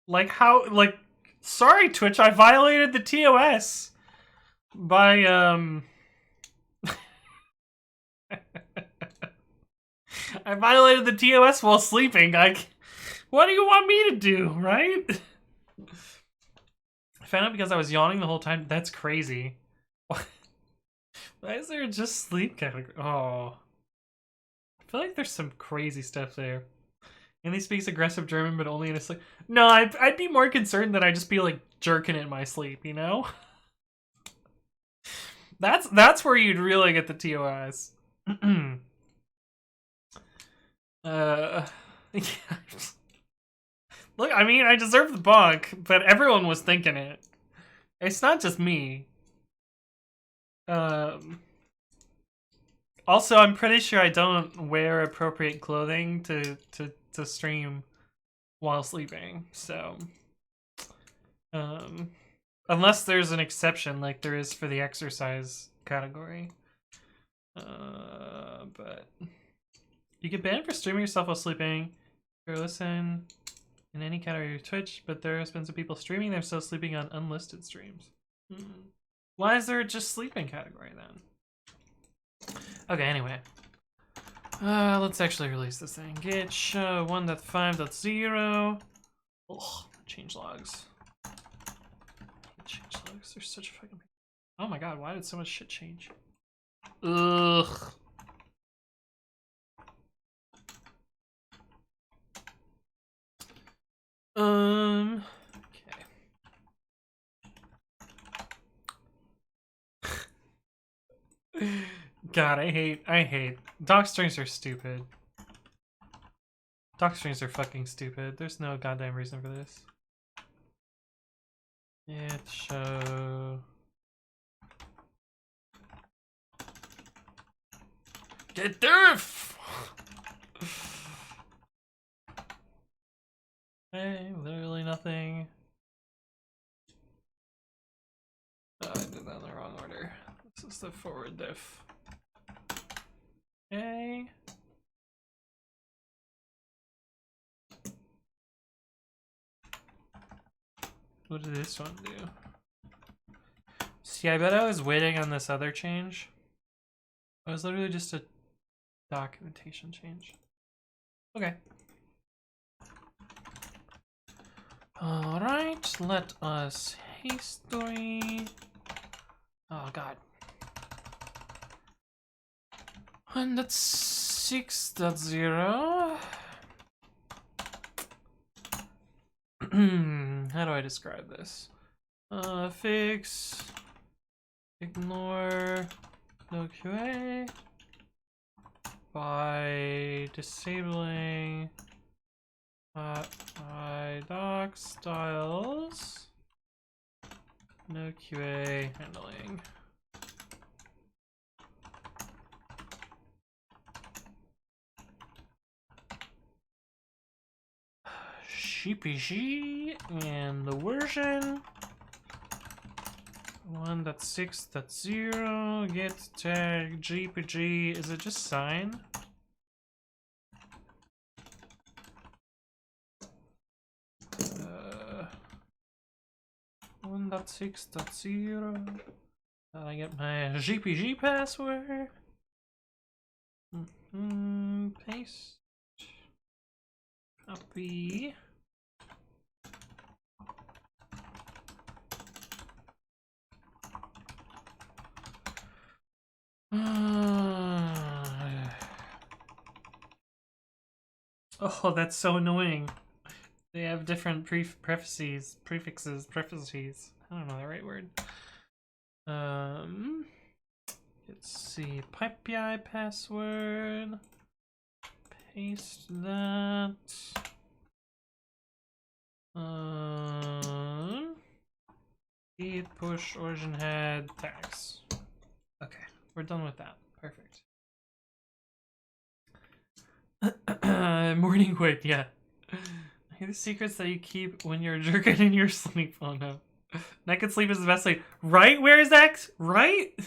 Like how, like, sorry Twitch, I violated the TOS by, I violated the TOS while sleeping. What do you want me to do, right? I found out because I was yawning the whole time. That's crazy. Why is there just sleep category? Oh. I feel like there's some crazy stuff there. And he speaks aggressive German, but only in his sleep. No, I'd be more concerned that I'd just be like jerking in my sleep, you know? That's where you'd really get the TOS. Yeah. Look, I mean, I deserve the bunk, but everyone was thinking it. It's not just me. Also, I'm pretty sure I don't wear appropriate clothing to stream while sleeping, so unless there's an exception like there is for the exercise category. But you get banned for streaming yourself while sleeping or listen in any category of Twitch, but there has been some people streaming themselves sleeping on unlisted streams. Why is there just sleeping category then? Okay, anyway. Let's actually release this thing. Git show 1.5.0. Ugh, change logs. Change logs, they're such a fucking... Oh my god, why did so much shit change? Ugh. God, I hate. Doc strings are stupid. Doc strings are fucking stupid. There's no goddamn reason for this. It show. Get diff! Hey, literally nothing. Oh, I did that in the wrong order. This is the forward diff. Okay. What did this one do? See, I bet I was waiting on this other change. It was literally just a documentation change. Okay. Alright, let us history. Oh god. 106.0. How do I describe this? Fix, ignore, no QA by disabling doc styles, no QA handling. GPG and the version 1.6.0 get tag GPG. Is it just sign? Uh, 1.6.0. I get my GPG password. Paste. Copy. Oh, that's so annoying. They have different prefixes. I don't know the right word. Let's see. PipePI password. Paste that. Git push origin head tags. Okay, we're done with that. Perfect. Morning wood, yeah. The secrets that you keep when you're jerking in your sleep. Oh no. Naked sleep is the best sleep. Right? Where is that? Right?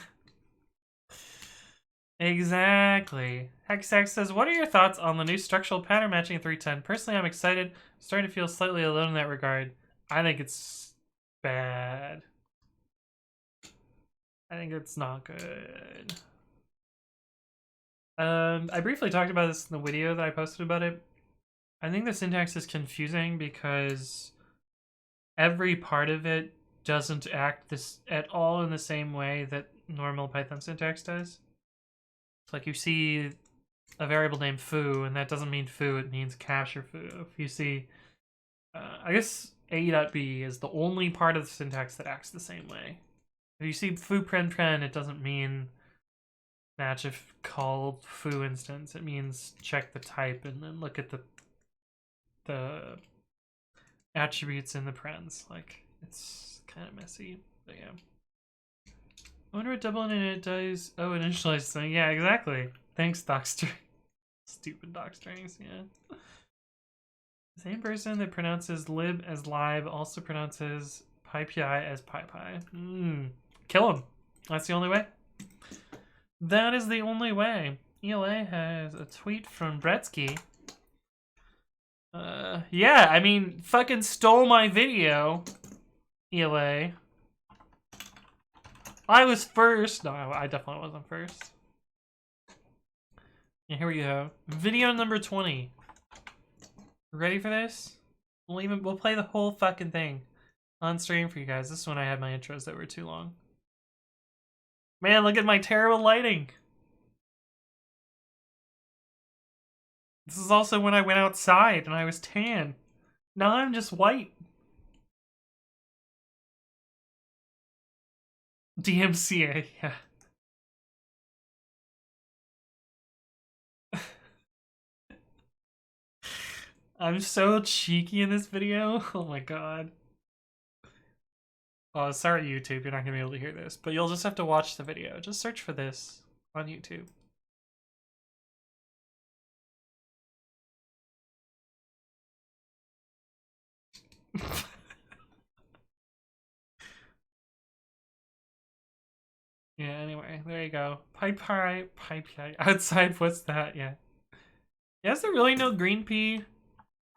Exactly. Hexax says, what are your thoughts on the new structural pattern matching in 310? Personally, I'm excited. I'm starting to feel slightly alone in that regard. I think it's bad. I think it's not good. I briefly talked about this in the video that I posted about it. I think the syntax is confusing because every part of it doesn't act this at all in the same way that normal Python syntax does. It's like you see a variable named foo, and that doesn't mean foo, it means capture foo. If you see, I guess a.b is the only part of the syntax that acts the same way. If you see foo pren, it doesn't mean match if called foo instance. It means check the type and then look at the attributes in the parens. Like, it's kind of messy, but yeah. I wonder what double init does. Oh, it initializes something. Yeah, exactly. Thanks, docstring. Stupid docstrings, yeah. The same person that pronounces lib as live also pronounces PyPI as PyPy. Kill him. That's the only way. That is the only way. ELA has a tweet from Bretsky. Yeah, I mean, fucking stole my video, ELA. I was first. No, I definitely wasn't first. Yeah, here we go. Video number 20. Ready for this? We'll play the whole fucking thing on stream for you guys. This is when I had my intros that were too long. Man, look at my terrible lighting. This is also when I went outside and I was tan. Now I'm just white. DMCA, yeah. I'm so cheeky in this video. Oh my god. Oh, sorry YouTube, you're not gonna be able to hear this, but you'll just have to watch the video. Just search for this on YouTube. Yeah, anyway, there you go. Pipe outside, what's that? Yeah. Yeah, is there really no green pea?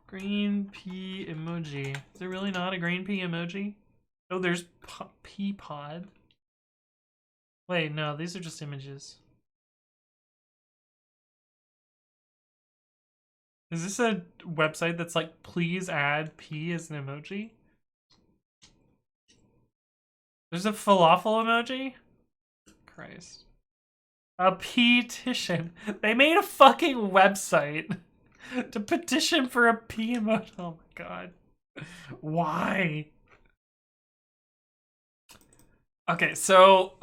Green pea emoji. Is there really not a green pea emoji? Oh, there's pea pod. Wait, no, these are just images. Is this a website that's like, please add pea as an emoji? There's a falafel emoji? Christ. A petition. They made a fucking website to petition for a pea emoji. Oh my god. Why? Okay, so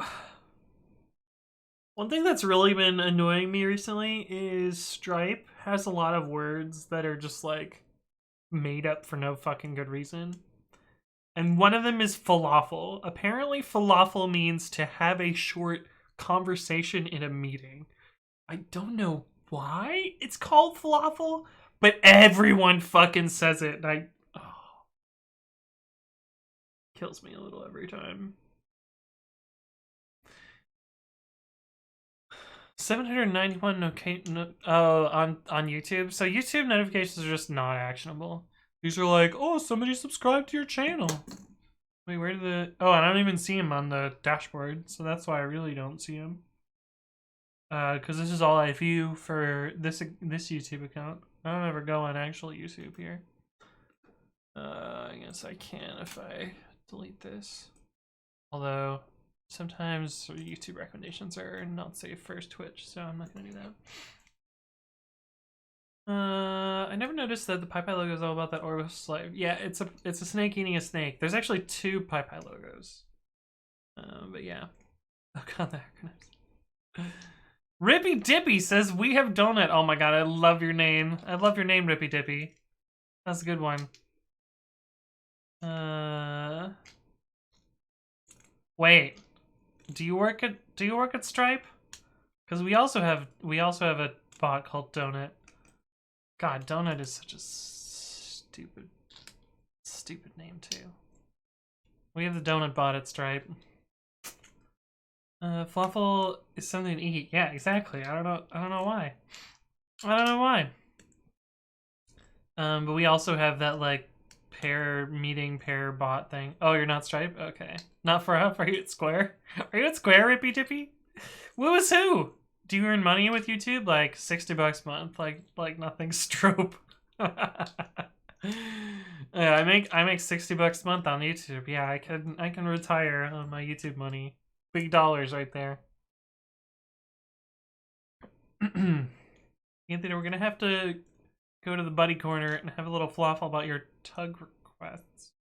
one thing that's really been annoying me recently is Stripe has a lot of words that are just like made up for no fucking good reason. And one of them is falafel. Apparently falafel means to have a short conversation in a meeting. I don't know why it's called falafel, but everyone fucking says it, and kills me a little every time. 791 on YouTube. So YouTube notifications are just not actionable. These are like, oh, somebody subscribed to your channel. Wait, where did the... Oh, I don't even see him on the dashboard, so that's why I really don't see him. Because this is all I view for this YouTube account. I don't ever go on actual YouTube here. I guess I can if I delete this. Although, sometimes YouTube recommendations are not safe for Twitch, so I'm not gonna do that. I never noticed that the PyPy logo is all about that Orbital slave. Yeah, it's a snake eating a snake. There's actually 2 PyPy logos. But yeah. Oh god, the acronyms. Rippy Dippy says, we have donut. Oh my god, I love your name. I love your name, Rippy Dippy. That's a good one. Wait. Do you work at Stripe? Because we also have a bot called Donut. God, Donut is such a stupid name too. We have the Donut bot at Stripe. Falafel is something to eat. Yeah, exactly. I don't know why. But we also have that like pair bot thing. Oh, you're not Stripe? Okay. Not for up. Are you at Square? Are you at Square, Rippy Dippy? Woo is who? Do you earn money with YouTube? Like $60 a month? Like nothing strobe. Yeah, I make $60 a month on YouTube. Yeah, I can retire on my YouTube money. Big dollars right there. Anthony, we're gonna have to go to the buddy corner and have a little fluff about your tug requests.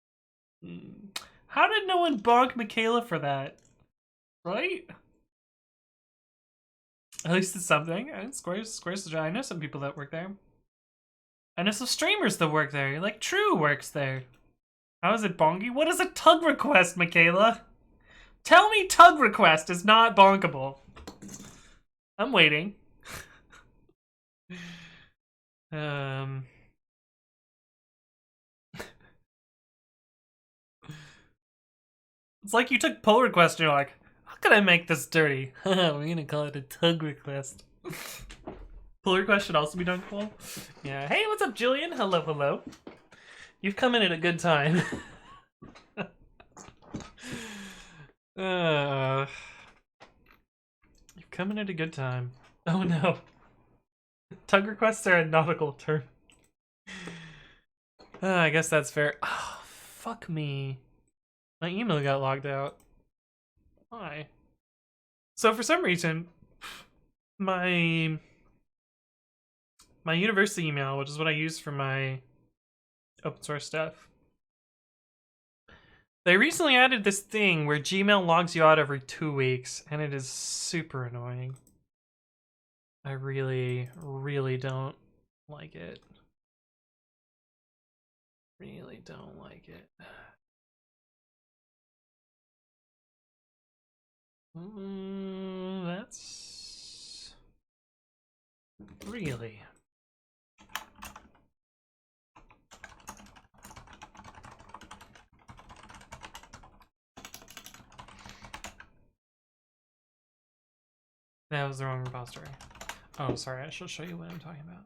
How did no one bonk Michaela for that? Right? At least it's something. And Square's I know some people that work there. I know some streamers that work there. Like True works there. How is it bonky? What is a tug request, Michaela? Tell me tug request is not bonkable. I'm waiting. It's like you took pull request and you're like, how can I make this dirty? We're gonna call it a tug request. Pull request should also be dunkable. Yeah. Hey, what's up, Jillian? Hello, hello. You've come in at a good time. You've come in at a good time. Oh no. Tug requests are a nautical term. I guess that's fair. Oh, fuck me. My email got logged out. Why? So for some reason, my university email, which is what I use for my open source stuff, they recently added this thing where Gmail logs you out every 2 weeks, and it is super annoying. I really, really don't like it. Really don't like it. That's really. That was the wrong repository. Oh, sorry. I should show you what I'm talking about.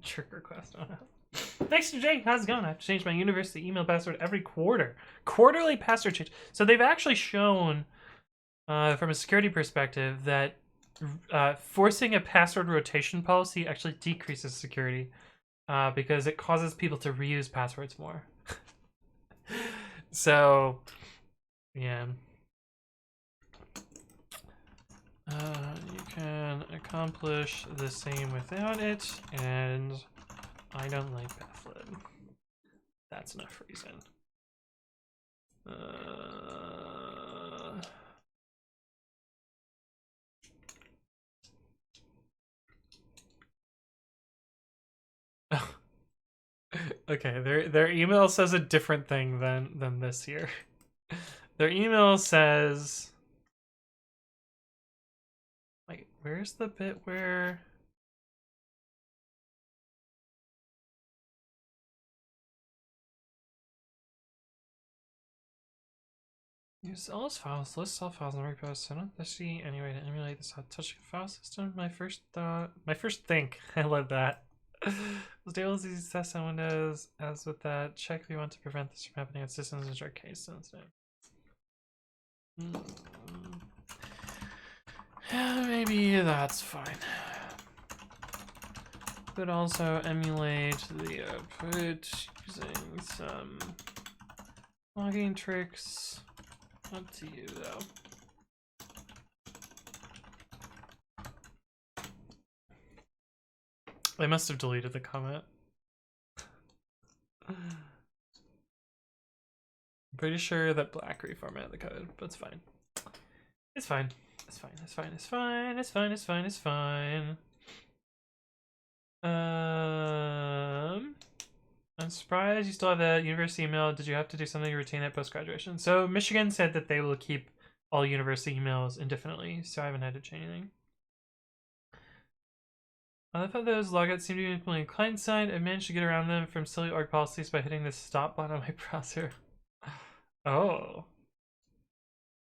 Trick request. Thanks to Jay. How's it going? I have to change my university email password every quarter. Quarterly password change. So they've actually shown, from a security perspective, that forcing a password rotation policy actually decreases security because it causes people to reuse passwords more. So, yeah. You can accomplish the same without it, and I don't like Pathlib. That's enough reason. Okay, their email says a different thing than this here. Their email says, wait, where's the bit where? Use LS files, list all files and repos. So I don't see any way to emulate this hot touch file system. My first think. I love that. Stable these tests on Windows. As with that, check if you want to prevent this from happening on systems which are case sensitive. Yeah, maybe that's fine. Could also emulate the output using some logging tricks. Up to you, though. I must have deleted the comment. I'm pretty sure that Black reformatted the code, but it's fine. It's fine. It's fine. It's fine. It's fine. It's fine. It's fine. It's fine. I'm surprised you still have that university email. Did you have to do something to retain that post-graduation? So Michigan said that they will keep all university emails indefinitely, so I haven't had to change anything. I thought those logouts seem to be implementing client-side. I managed to get around them from silly org policies by hitting the stop button on my browser. Oh.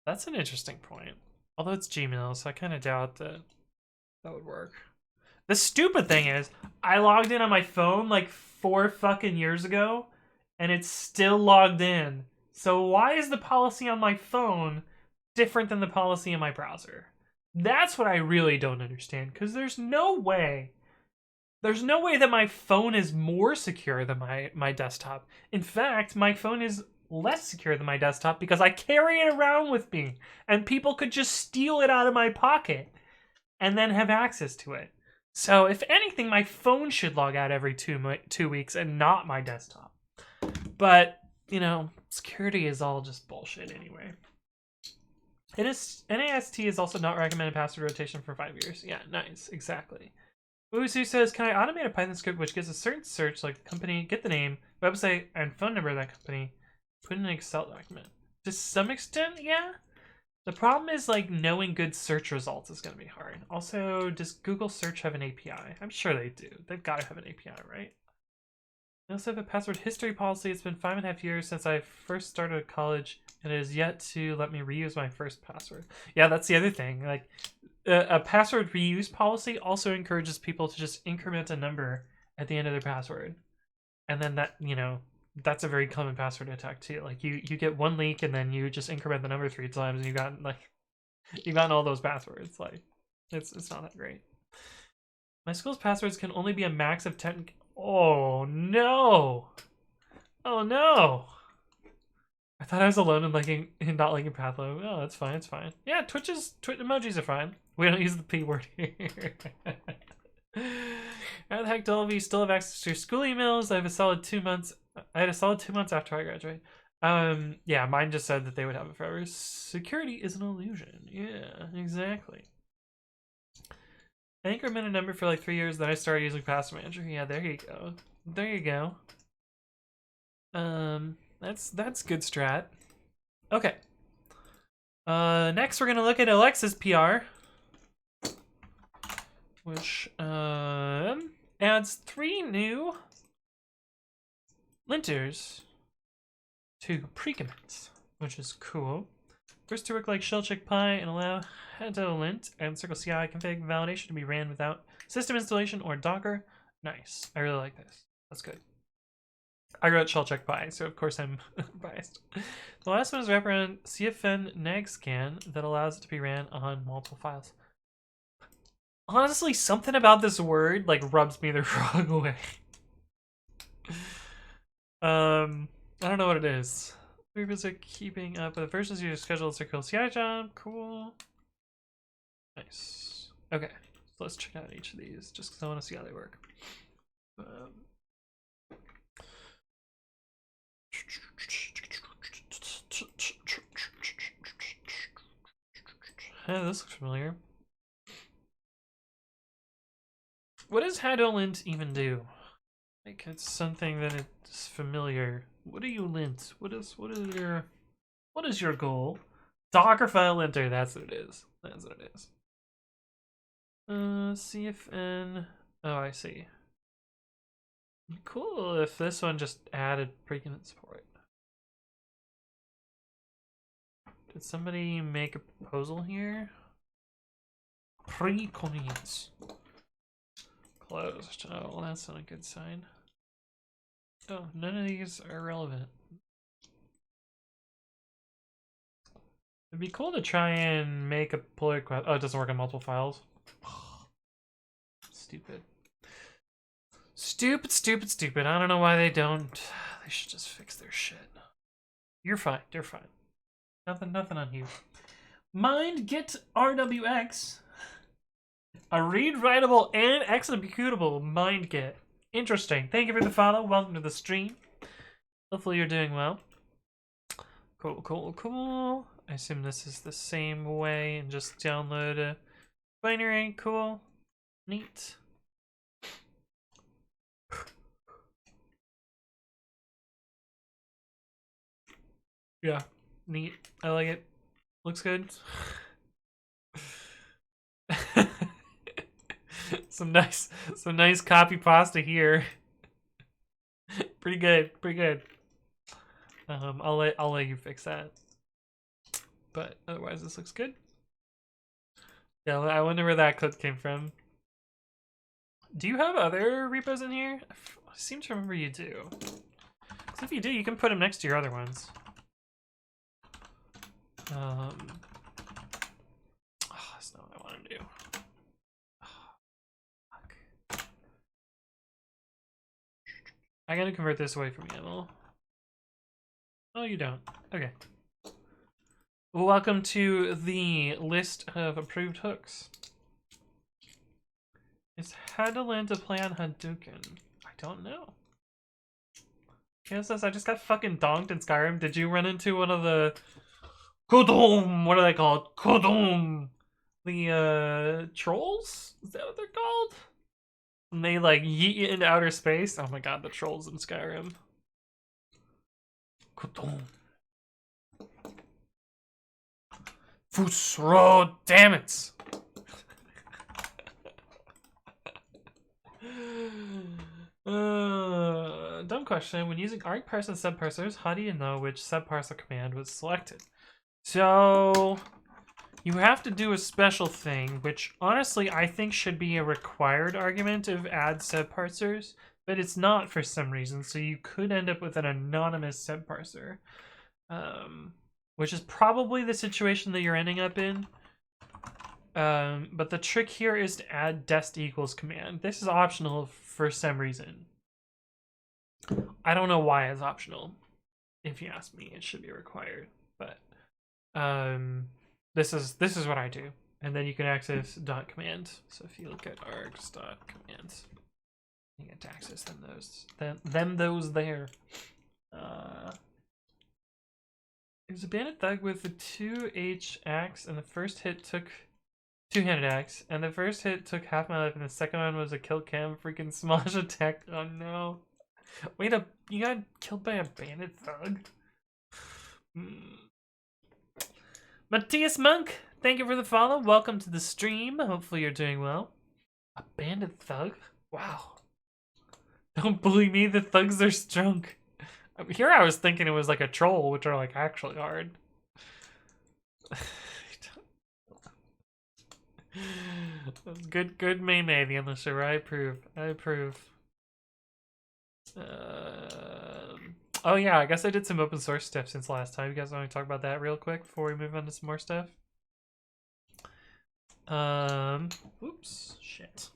That's an interesting point. Although it's Gmail, so I kind of doubt that would work. The stupid thing is, I logged in on my phone like 4 fucking years ago, and it's still logged in. So why is the policy on my phone different than the policy in my browser? That's what I really don't understand, because there's no way that my phone is more secure than my desktop. In fact, my phone is less secure than my desktop because I carry it around with me, and people could just steal it out of my pocket and then have access to it. So if anything, my phone should log out every 2 weeks and not my desktop. But, you know, security is all just bullshit anyway. NAST is also not recommended password rotation for 5 years. Yeah, nice, exactly. Usu says, can I automate a Python script which gives a certain search, like company, get the name, website, and phone number of that company, put in an Excel document? To some extent, yeah. The problem is, like, knowing good search results is going to be hard. Also, does Google Search have an API? I'm sure they do. They've got to have an API, right? I also have a password history policy. It's been 5.5 years since I first started college, and it has yet to let me reuse my first password. Yeah, that's the other thing. Like, a password reuse policy also encourages people to just increment a number at the end of their password. And then that, you know, that's a very common password attack too. Like you get one leak and then you just increment the number 3 times and you've gotten all those passwords. Like it's not that great. My school's passwords can only be a max of 10. Oh no. Oh no. I thought I was alone in not liking Pathlib. Oh, that's fine, it's fine. Yeah, Twitch emojis are fine. We don't use the P word here. How the heck do all of you still have access to your school emails? I had a solid 2 months after I graduate. Yeah, mine just said that they would have it forever. Security is an illusion. Yeah, exactly. I think I remained a number for like 3 years, then I started using Password Manager. Yeah, there you go. There you go. That's good strat. Okay. Next we're gonna look at Alexa's PR, which adds 3 new linters to pre-commits, which is cool. First to work like shell check pi and allow header lint and circle CI config validation to be ran without system installation or Docker. Nice. I really like this. That's good. I wrote shell check pi, so of course I'm biased. The last one is wraparound CFN nag scan that allows it to be ran on multiple files. Honestly, something about this word like rubs me the wrong way. I don't know what it is. Revisit keeping up with the versions you scheduled circle CI job. Cool. Nice. Okay, so let's check out each of these just because I want to see how they work. This looks familiar. What does HadOLint even do? Like, it's something that is familiar. What do you lint? What is your goal? Docker file linter, that's what it is. That's what it is. CFN. Oh, I see. Cool if this one just added pre-commit support. Did somebody make a proposal here? Pre-commits. Closed. Oh, well, that's not a good sign. Oh, none of these are relevant. It'd be cool to try and make a pull request. Oh, it doesn't work on multiple files. Stupid. Stupid. I don't know why they don't. They should just fix their shit. You're fine. You're fine. Nothing on you. Mind get RWX. A read-writable and executable mind get. Interesting. Thank you for the follow. Welcome to the stream. Hopefully you're doing well. Cool. I assume this is the same way and just download a binary. Cool. Neat. Yeah. Neat. I like it. Looks good. some nice copy pasta here. Pretty good. I'll let you fix that. But otherwise this looks good. Yeah, I wonder where that code came from. Do you have other repos in here? I seem to remember you do. So if you do, you can put them next to your other ones. Oh, that's not what I want to do. Fuck. I gotta convert this away from YAML. Oh, you don't. Okay. Welcome to the list of approved hooks. Is HadOLint to play on Hadouken? I don't know. KSS, I just got fucking donked in Skyrim. Did you run into one of the Kodom? What are they called? Kodom! The trolls? Is that what they're called? And they like yeet you into outer space. Oh my god, the trolls in Skyrim. Kodom. Fusro, damn it! Dumb question. When using argparse and subparsers, how do you know which subparser command was selected? So you have to do a special thing, which honestly I think should be a required argument of add subparsers, but it's not for some reason. So you could end up with an anonymous subparser, which is probably the situation that you're ending up in. But the trick here is to add dest equals command. This is optional for some reason. I don't know why it's optional. If you ask me, it should be required. But this is what I do, and then you can access .command. So if you look at args.command, you get to access those there. It was a bandit thug with the 2H axe, and the first hit took Two-handed axe, and the first hit took half my life, and the second one was a kill cam freaking smash attack. Oh no! Wait up! You got killed by a bandit thug. Matthias Monk, thank you for the follow. Welcome to the stream. Hopefully you're doing well. A bandit thug? Wow. Don't believe me, the thugs are strong. Here I was thinking it was like a troll, which are like actually hard. Good main the Unleasher. I approve. Oh yeah, I guess I did some open source stuff since last time. You guys want to talk about that real quick before we move on to some more stuff? Oops, shit.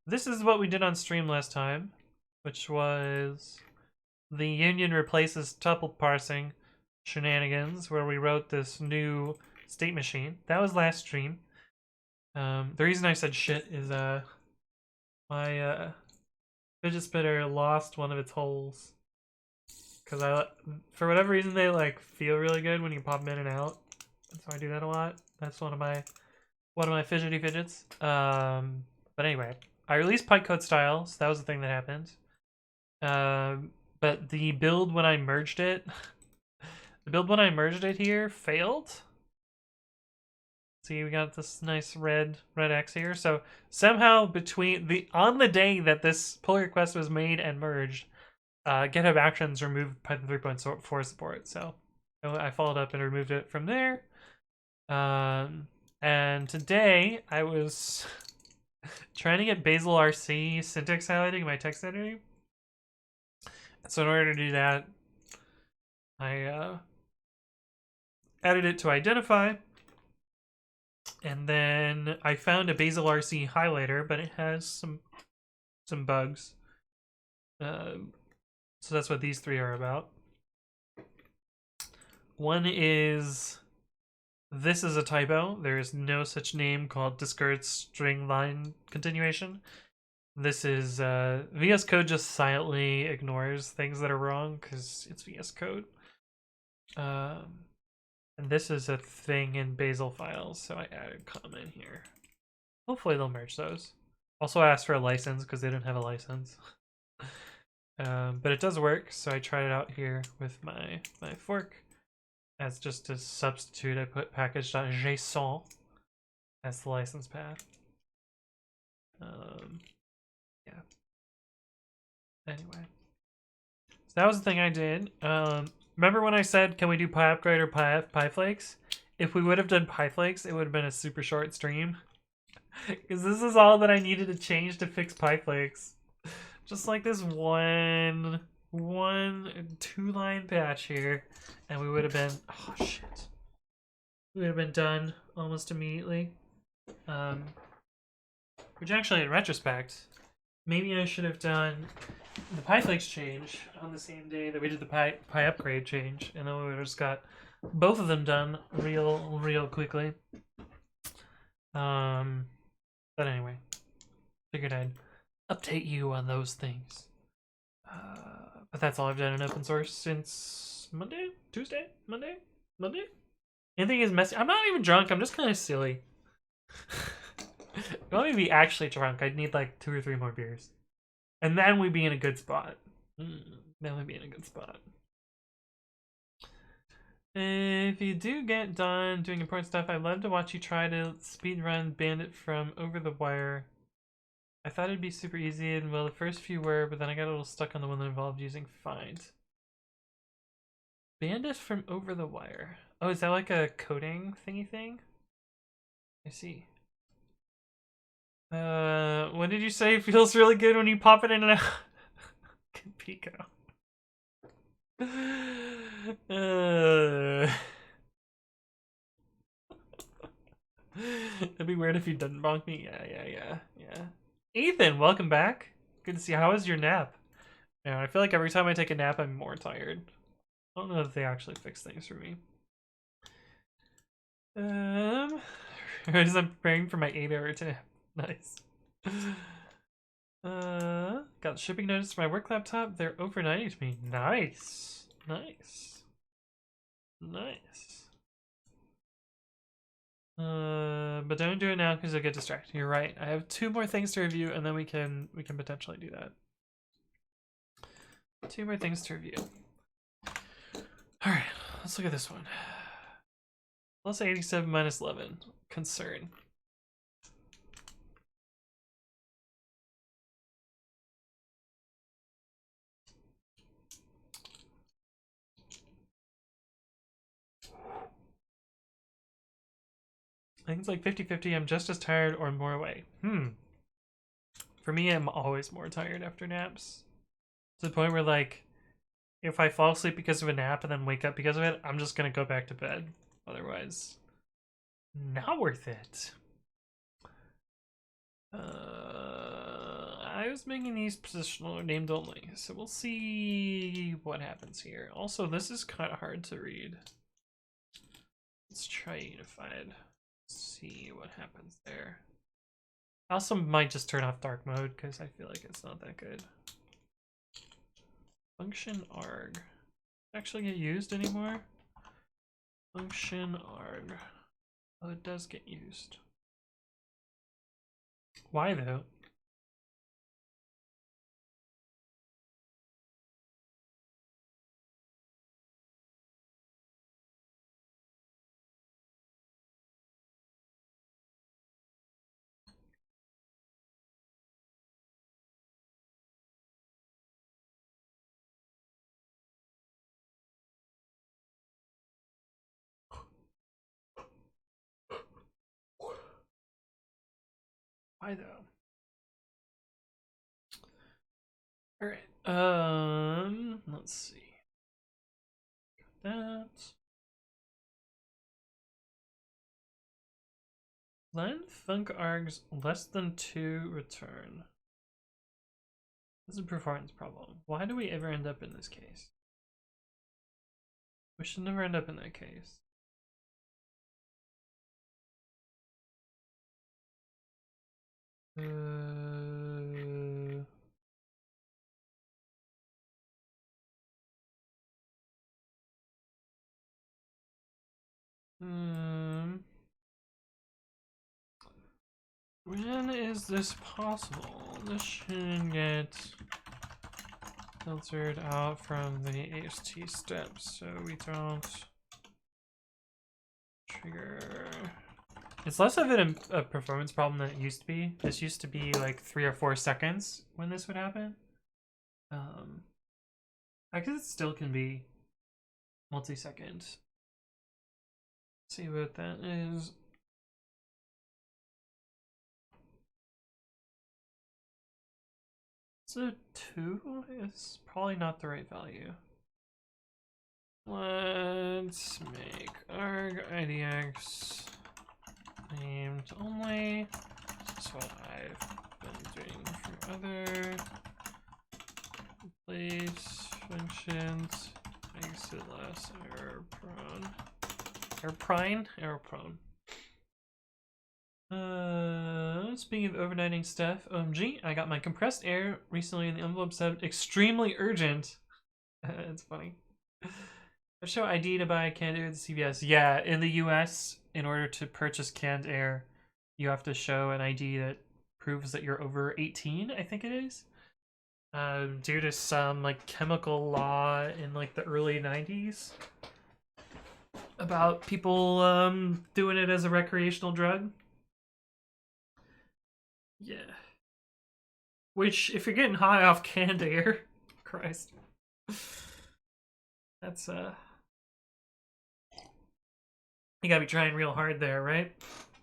This is what we did on stream last time, which was the union replaces tuple parsing shenanigans, where we wrote this new state machine. That was last stream. The reason I said shit is my fidget spinner lost one of its holes, because for whatever reason they like feel really good when you pop them in and out, and so I do that a lot. That's one of my fidgety fidgets. But anyway, I released Pipe style, so that was the thing that happened. But the build when I merged it, here failed. See, we got this nice red X here. So somehow on the day that this pull request was made and merged, GitHub Actions removed Python 3.4 support. So I followed up and removed it from there. And today I was trying to get Bazel RC syntax highlighting in my text editor. So in order to do that, I added it to identify, and then I found a Bazel RC highlighter, but it has some bugs. So that's what these three are about. One is, this is a typo. There is no such name called discard string line continuation. This is VS Code just silently ignores things that are wrong because it's VS Code. And this is a thing in Bazel files, so I added comment here. Hopefully they'll merge those. Also I asked for a license because they didn't have a license. But it does work, so I tried it out here with my fork. As just a substitute, I put package.json as the license path. Yeah. Anyway, so that was the thing I did. Remember when I said, can we do pie upgrade or pie flakes? If we would have done pie flakes, it would have been a super short stream. Because this is all that I needed to change to fix pie flakes. Just like this one 2-line patch here, and we would have been, oh shit, we would have been done almost immediately. Which actually, in retrospect, maybe I should have done the pie flakes change on the same day that we did the pie upgrade change, and then we would have just got both of them done real quickly. But anyway, figured I'd update you on those things. But that's all I've done in open source since Monday? Anything is messy. I'm not even drunk, I'm just kind of silly. If you want me to be actually drunk, I'd need like 2 or 3 more beers. And then we'd be in a good spot. If you do get done doing important stuff, I'd love to watch you try to speedrun Bandit from Over the Wire. I thought it'd be super easy, and well, the first few were, but then I got a little stuck on the one that involved using find. Bandit from Over the Wire. Oh, is that like a coding thingy thing? I see. What did you say? Feels really good when you pop it in and out. Good Pico. It'd be weird if you didn't bonk me. Yeah. Ethan, welcome back. Good to see you. How was your nap? Yeah, I feel like every time I take a nap, I'm more tired. I don't know if they actually fix things for me. As I'm preparing for my 8-hour nap. Nice. Got shipping notice for my work laptop. They're overnighting to me. Nice. But don't do it now because you'll get distracted. You're right. I have 2 more things to review, and then we can potentially do that. 2 more things to review. All right, let's look at this one. Plus 87 minus 11. Concern. I think it's like 50-50. I'm just as tired or more away. For me, I'm always more tired after naps. To the point where, like, if I fall asleep because of a nap and then wake up because of it, I'm just gonna go back to bed. Otherwise, not worth it. I was making these positional or named only, so we'll see what happens here. Also, this is kind of hard to read. Let's try unified. See what happens there. I also might just turn off dark mode because I feel like it's not that good. Function arg. Actually get used anymore? Function arg. Oh, it does get used. Why though? Why though? All right. Let's see. That. Len func args less than 2 return. This is a performance problem. Why do we ever end up in this case? We should never end up in that case. When is this possible? This shouldn't get filtered out from the AST steps, so we don't trigger. It's less of a performance problem than it used to be. This used to be like 3 or 4 seconds when this would happen. I guess it still can be multi-second. See what that is. So 2 is probably not the right value. Let's make arg IDX named only. This is what I've been doing for other place functions. Makes it less error prone. Error prone. Speaking of overnighting stuff, OMG, I got my compressed air recently and the envelope said extremely urgent. It's funny. I show ID to buy canned air at the CVS. Yeah, in the US, in order to purchase canned air, you have to show an ID that proves that you're over 18, I think it is. Due to some like chemical law in like the early 90s about people doing it as a recreational drug. Yeah. Which, if you're getting high off canned air, Christ. That's, you gotta be trying real hard there, right?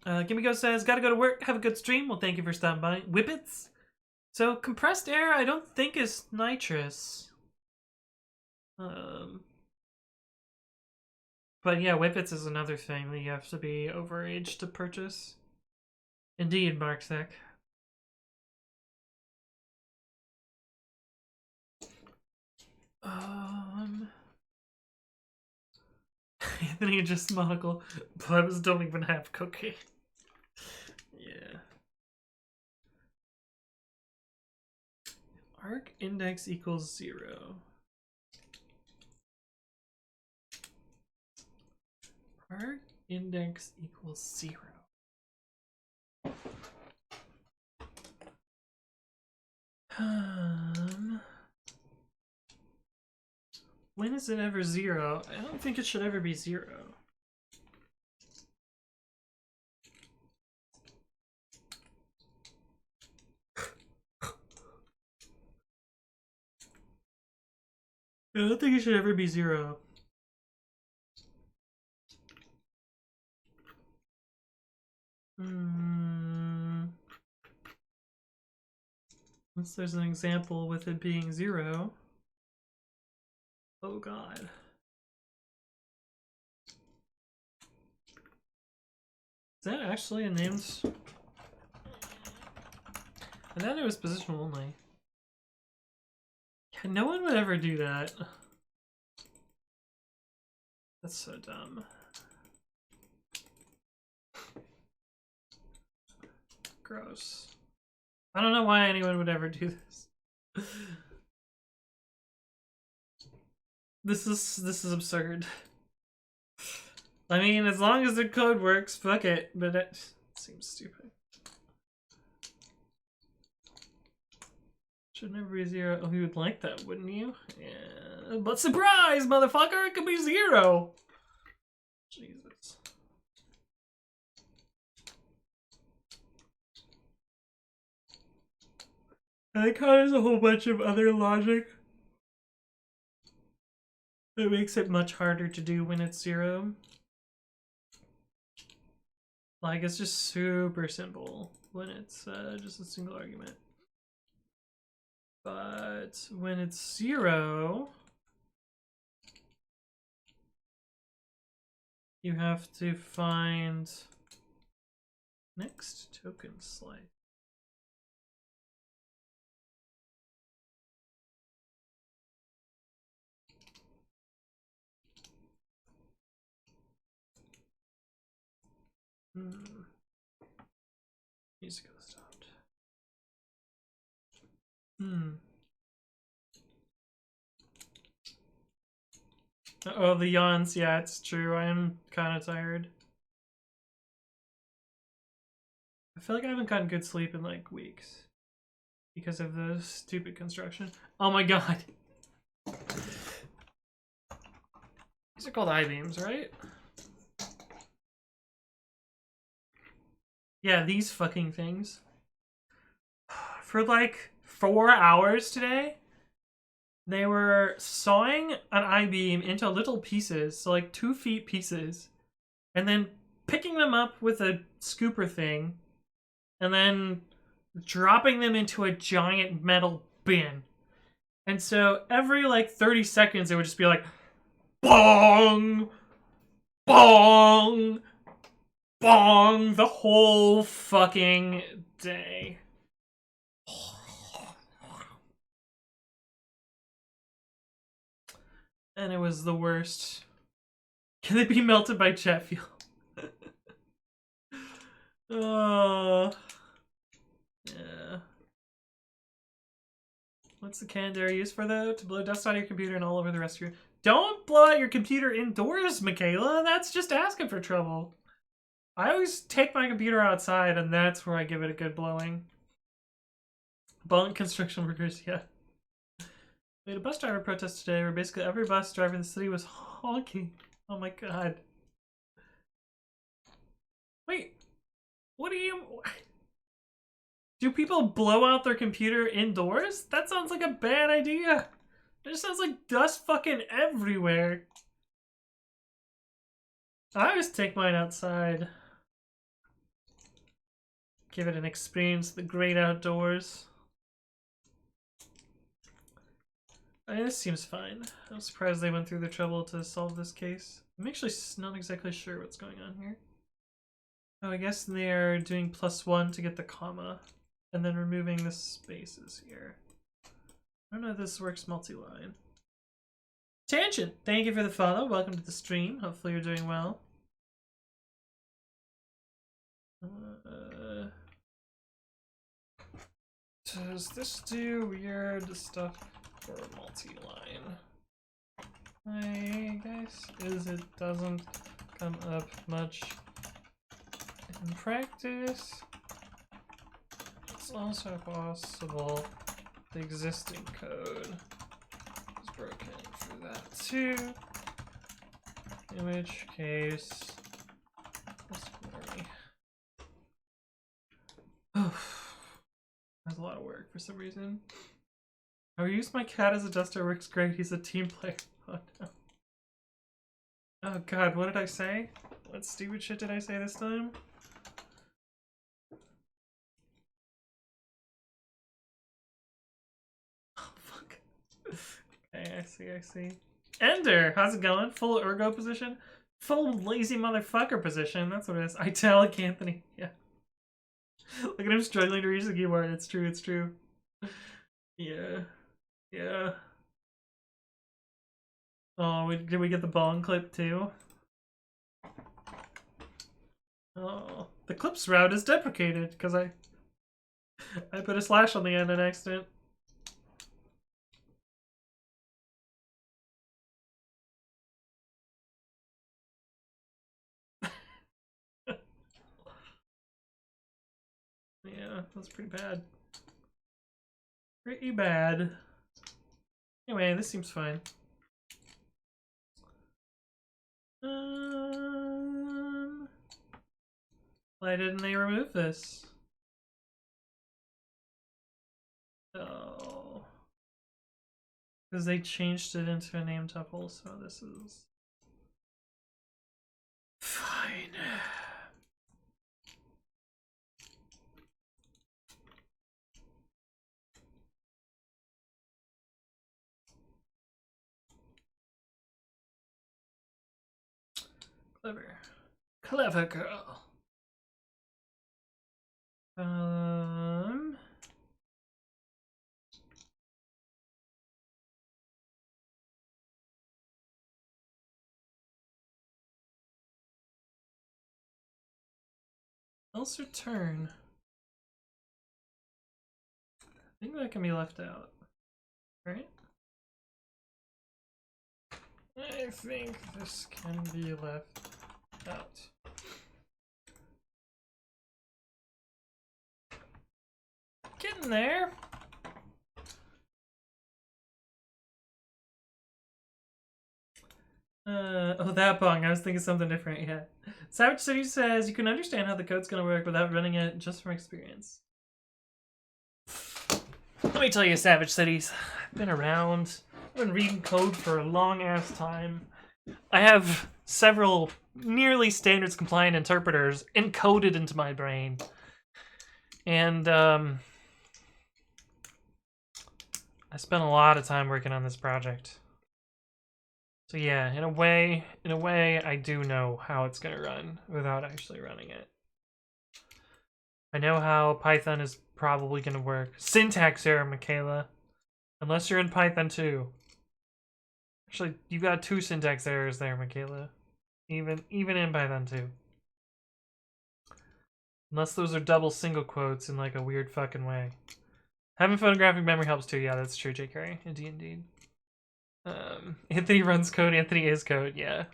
Kimiko says, gotta go to work, have a good stream. Well, thank you for stopping by. Whippets? So, compressed air, I don't think is nitrous. But yeah, Whippets is another thing that you have to be overage to purchase. Indeed, Marksec. Anthony just monocle. Plebs don't even have cocaine. Yeah. Arc index equals 0. Arc index equals 0. When is it ever 0? I don't think it should ever be 0. I don't think it should ever be 0. Unless there's an example with it being 0. Oh god. Is that actually a named? I thought it was position only. Yeah, no one would ever do that. That's so dumb. Gross. I don't know why anyone would ever do this. This is absurd. I mean, as long as the code works, fuck it, but it seems stupid. Should never be 0. Oh, you would like that, wouldn't you? Yeah. But surprise, motherfucker! It could be 0! Jesus. I think there's a whole bunch of other logic that makes it much harder to do when it's 0. Like, it's just super simple when it's just a single argument. But when it's 0, you have to find next token slice. Music stopped. Oh, the yawns. Yeah, it's true. I am kind of tired. I feel like I haven't gotten good sleep in like weeks because of the stupid construction. Oh my god. These are called I-beams, right? Yeah, these fucking things. For like 4 hours today, they were sawing an I-beam into little pieces, so like 2 feet pieces, and then picking them up with a scooper thing, and then dropping them into a giant metal bin. And so every like 30 seconds, it would just be like, bong, bong, bong, the whole fucking day. And it was the worst. Can it be melted by jet fuel? Oh. Yeah. What's the Canadair used for, though? To blow dust out of your computer and all over the rest of your... Don't blow out your computer indoors, Michaela! That's just asking for trouble. I always take my computer outside, and that's where I give it a good blowing. Blunt construction workers, yeah. We had a bus driver protest today where basically every bus driver in the city was honking. Oh my god. Wait. What do you... Do people blow out their computer indoors? That sounds like a bad idea. It just sounds like dust fucking everywhere. I always take mine outside. Give it an experience of the great outdoors. I mean, this seems fine. I'm surprised they went through the trouble to solve this case. I'm actually not exactly sure what's going on here. Oh, I guess they're doing +1 to get the comma, and then removing the spaces here. I don't know if this works multi-line. Tangent! Thank you for the follow. Welcome to the stream. Hopefully you're doing well. Does this do weird stuff for multi-line? I guess it doesn't come up much in practice. It's also possible the existing code is broken for that too. In which case, that's a lot of work for some reason. I used my cat as a duster, works great. He's a team player. Oh no. Oh god, what did I say? What stupid shit did I say this time? Oh fuck. Okay, I see. Ender, how's it going? Full ergo position? Full lazy motherfucker position, that's what it is. Italic Anthony, yeah. Look at him struggling to reach the keyboard. It's true. Yeah. Oh, did we get the bong clip too? Oh, the clips route is deprecated because I put a slash on the end in accident. Yeah, that's pretty bad. Pretty bad. Anyway, this seems fine. Why didn't they remove this? Oh. Because they changed it into a name tuple, so this is... fine. Clever girl. Else return. I think that can be left out, right? I think this can be left out. Getting there. Oh, that bong. I was thinking something different, yeah. Savage City says you can understand how the code's gonna work without running it just from experience. Let me tell you, Savage Cities. I've been around. I've been reading code for a long ass time. I have several nearly standards compliant interpreters encoded into my brain. And I spent a lot of time working on this project. So yeah, in a way, I do know how it's gonna run without actually running it. I know how Python is probably gonna work. Syntax error, Michaela. Unless you're in Python 2. Actually, you got 2 syntax errors there, Michaela. Even in Python 2. Unless those are double single quotes in like a weird fucking way. Having photographic memory helps too. Yeah, that's true, J.K. Indeed. Anthony runs code, Anthony is code. Yeah.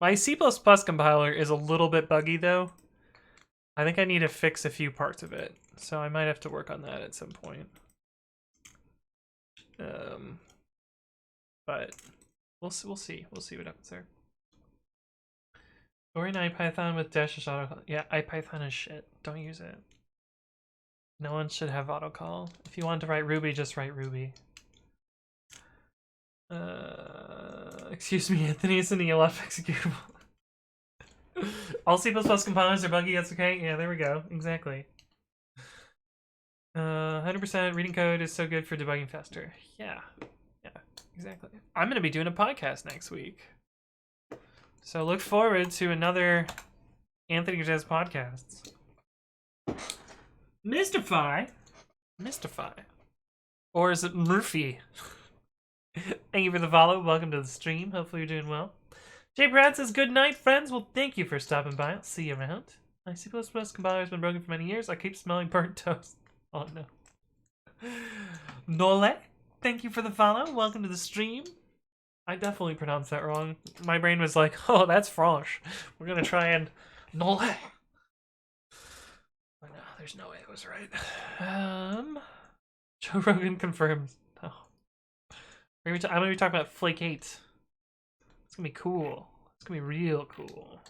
My C++ compiler is a little bit buggy though. I think I need to fix a few parts of it. So I might have to work on that at some point. But we'll see. We'll see what happens there. Or in IPython with dash autocall. Yeah, IPython is shit. Don't use it. No one should have autocall. If you want to write Ruby, just write Ruby. Excuse me, Anthony, it's an ELF executable. All C++ compilers are buggy, that's okay? Yeah, there we go. Exactly. 100% reading code is so good for debugging faster. Yeah, exactly. I'm going to be doing a podcast next week. So look forward to another Anthony Jazz podcasts. Mystify? Or is it Murphy? Thank you for the follow. Welcome to the stream. Hopefully you're doing well. Jay Pratt says, good night, friends. Well, thank you for stopping by. I'll see you around. My C++ compiler has been broken for many years. I keep smelling burnt toast. Oh, no. Nole, thank you for the follow. Welcome to the stream. I definitely pronounced that wrong. My brain was like, oh, that's French. We're gonna try and no. But no, there's no way it was right. Joe Rogan confirms. No. I'm gonna be talking about Flake 8. It's gonna be cool. It's gonna be real cool.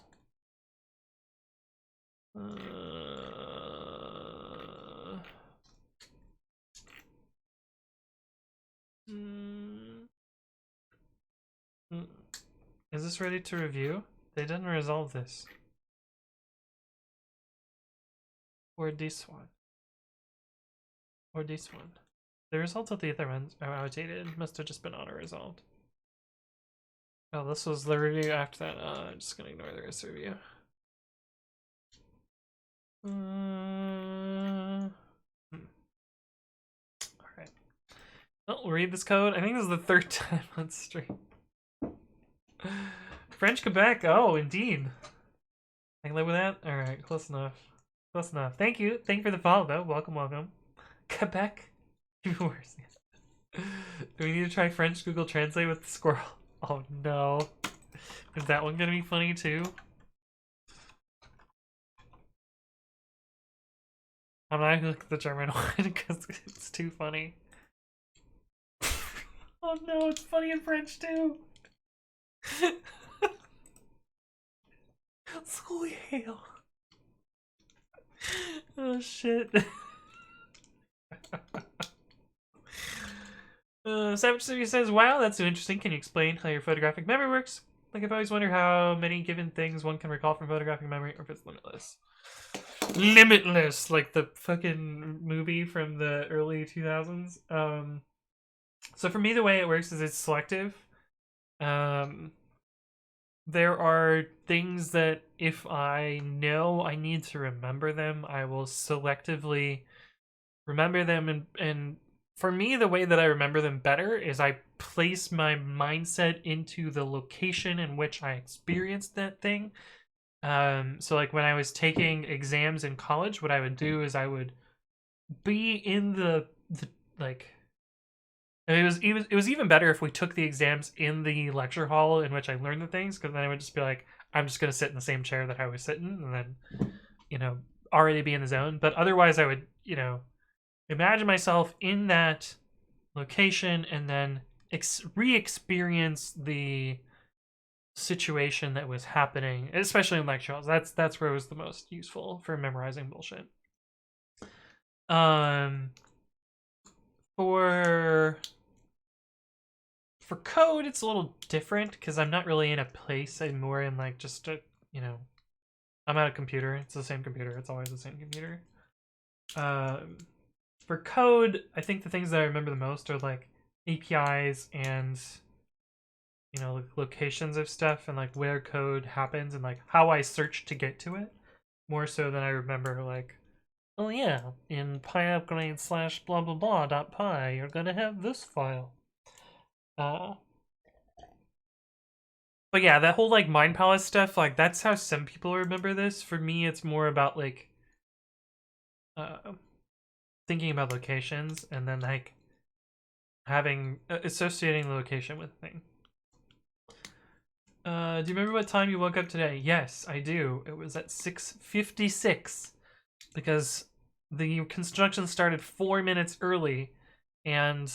Is this ready to review? They didn't resolve this. Or this one. Or this one. The results of the other ones are outdated. Must have just been auto-resolved. Oh, this was the review after that. I'm just gonna ignore the rest of the review. Alright. Well, we'll read this code. I think this is the third time on stream. French Quebec. Oh, indeed. I can live with that? Alright, close enough. Close enough. Thank you. Thank you for the follow, though. Welcome, welcome. Quebec? Even worse. Do we need to try French Google Translate with the squirrel? Oh, no. Is that one gonna be funny, too? I'm not gonna look at the German one because it's too funny. Oh no, it's funny in French too. Holy hell. Oh shit. Savage City says, wow, that's so interesting. Can you explain how your photographic memory works? Like, I've always wondered how many given things one can recall from photographic memory, or if it's limitless. Limitless, like the fucking movie from the early 2000s. So for me, the way it works is it's selective. There are things that if I know I need to remember them, I will selectively remember them. And for me, the way that I remember them better is I place my mindset into the location in which I experienced that thing. So like when I was taking exams in college, what I would do is I would be in the like, and it was even better if we took the exams in the lecture hall in which I learned the things, because then I would just be like, I'm just gonna sit in the same chair that I was sitting, and then, you know, already be in the zone. But otherwise, I would, you know, imagine myself in that location and then re-experience the situation that was happening, especially in lecture halls. That's where it was the most useful for memorizing bullshit. For code, it's a little different because I'm not really in a place. I'm more in like just a, you know, I'm at a computer. It's the same computer. It's always the same computer. For code, I think the things that I remember the most are like APIs and, you know, locations of stuff and like where code happens and like how I search to get to it, more so than I remember like, oh yeah, in pyupgrade / blah blah blah .py, you're gonna have this file. But yeah, that whole like mind palace stuff, like that's how some people remember this. For me, it's more about like thinking about locations and then like having associating the location with the thing. Do you remember what time you woke up today? Yes, I do. It was at 6:56 because the construction started 4 minutes early, and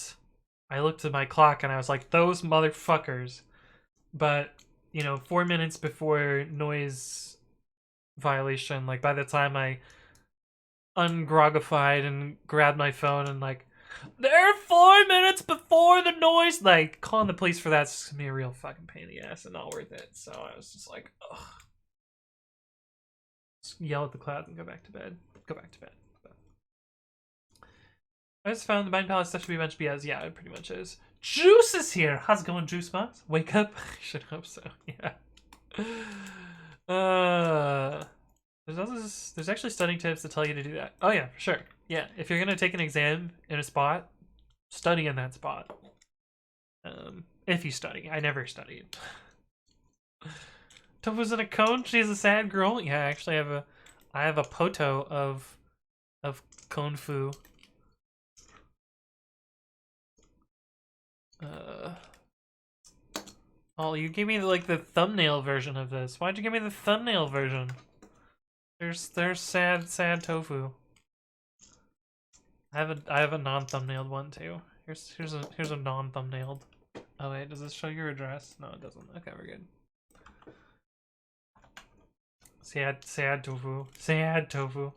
I looked at my clock and I was like, those motherfuckers. But, you know, 4 minutes before noise violation, like by the time I ungrogified and grabbed my phone and like, they're 4 minutes before the noise, like calling the police for that's gonna be a real fucking pain in the ass and not worth it. So I was just like, ugh. Just yell at the clouds and go back to bed. Go back to bed. I just found the Mind Palace stuff to be a bunch of BS. Yeah, it pretty much is. Juice is here. How's it going, Juice Box? Wake up. I should hope so. Yeah. There's actually studying tips that tell you to do that. Oh yeah, for sure. Yeah, if you're gonna take an exam in a spot, study in that spot. If you study, I never studied. Tofu's in a cone. She's a sad girl. Yeah, actually, I have a poto of cone fu. Oh, you gave me like the thumbnail version of this. Why'd you give me the thumbnail version? There's sad tofu. I have a non-thumbnailed one too. Here's a non-thumbnailed. Oh wait, does this show your address? No, it doesn't. Okay, we're good. Sad tofu. Sad tofu.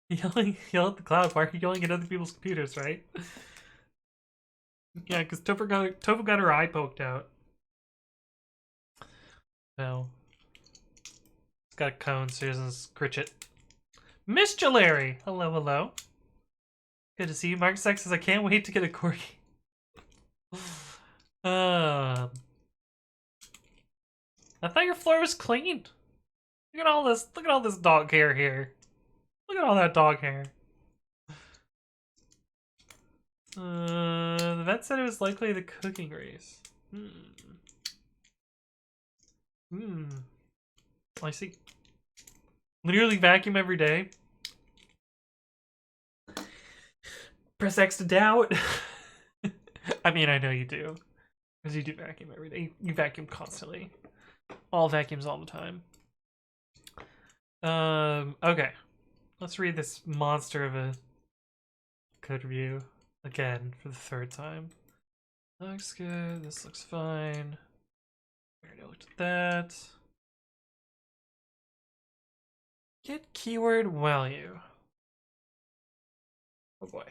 Yell at the cloud. Why are you yelling at other people's computers, right? Yeah, because Tofu got her eye poked out. No. It's got a cone, so he doesn't scritch it. Miss Larry! Hello, hello. Good to see you. Mark Sex says, I can't wait to get a corgi. I thought your floor was clean. Look at all this dog hair here. Look at all that dog hair. The vet said it was likely the cooking race. I see. Literally vacuum every day. Press X to doubt. I mean, I know you do. Because you do vacuum every day. You vacuum constantly. All vacuums all the time. Okay. Let's read this monster of a code review again for the third time. Looks good. This looks fine. I already looked at that. Get keyword value. Oh boy.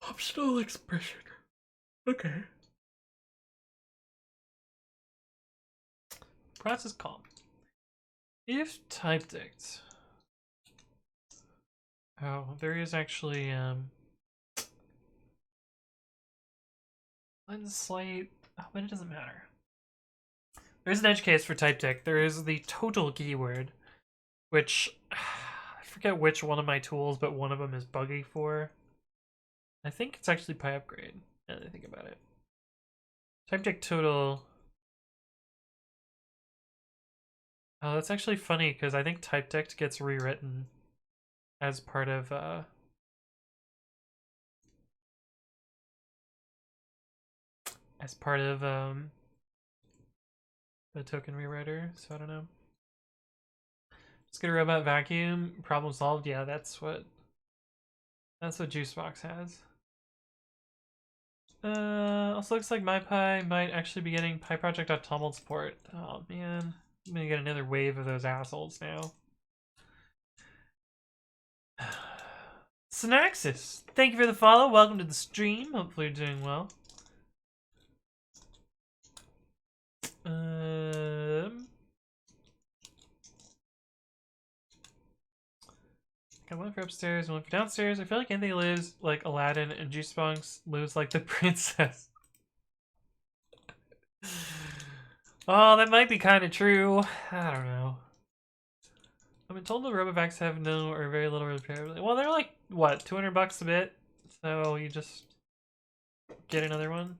Optional expression. Okay. Process calm. If typedict. Oh, there is actually lens slate. Oh, but it doesn't matter. There's an edge case for typedict. There is the total keyword, which I forget which one of my tools, but one of them is buggy for. I think it's actually Pi upgrade. Now that I think about it. Typedict total. Oh, that's actually funny because I think typedict gets rewritten as part of the token rewriter, so I don't know. Just get a robot vacuum, problem solved. Yeah, that's what Juicebox has. Also looks like MyPi might actually be getting PyProject.toml support. Oh man, I'm gonna get another wave of those assholes now. Synaxis, thank you for the follow. Welcome to the stream. Hopefully you're doing well. Got one for upstairs, one for downstairs. I feel like Anthony lives like Aladdin and Juicebox lives like the princess. Oh, that might be kind of true. I don't know. I've been told the Robovacs have no or very little repair. Well, they're like, what, 200 bucks a bit? So you just get another one.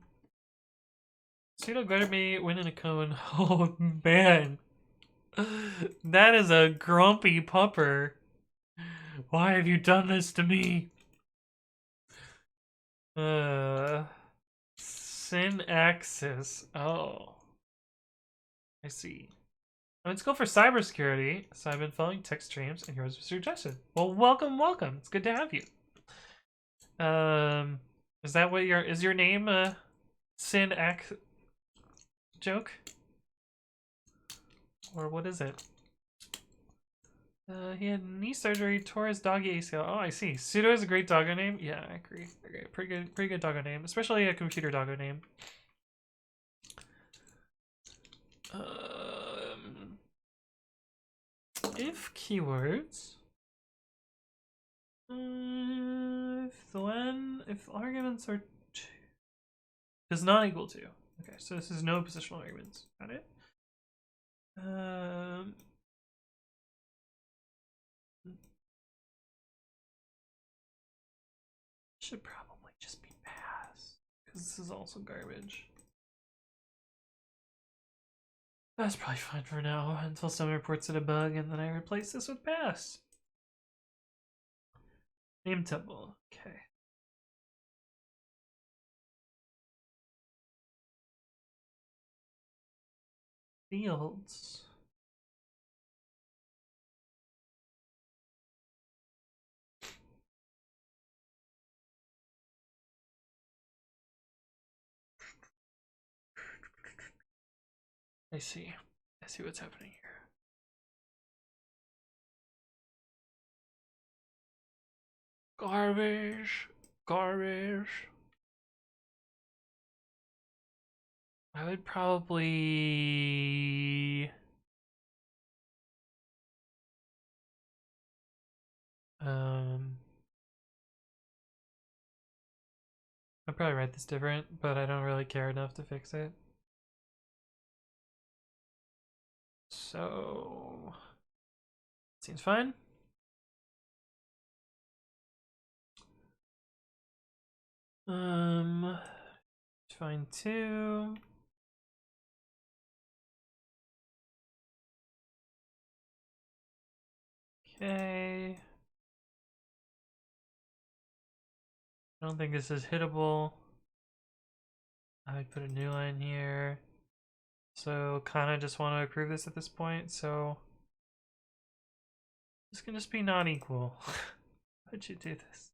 Pseudo guarded me, win in a cone. Oh, man. That is a grumpy pupper. Why have you done this to me? Synaxis. Oh. I see. Let's go for cybersecurity. So I've been following tech streams and yours was suggested. Well, welcome, welcome. It's good to have you. Is that what is your name Synax joke? Or what is it? He had knee surgery, tore his doggy ACL. Oh, I see. Pseudo is a great doggo name. Yeah, I agree. Pretty good doggo name, especially a computer doggo name. If keywords, if arguments are 2 does not equal 2. Okay, so this is no positional arguments. Got it. Should probably just be pass because this is also garbage. That's probably fine for now until someone reports it a bug and then I replace this with pass. Name tuple. Okay. Fields. I see. I see what's happening here. Garbage. Garbage. I would probably... I'd probably write this different, but I don't really care enough to fix it. So... Seems fine. Fine too. Okay. I don't think this is hittable. I would put a new line here. So kind of just want to approve this at this point. So this can just be not equal. Why'd you do this?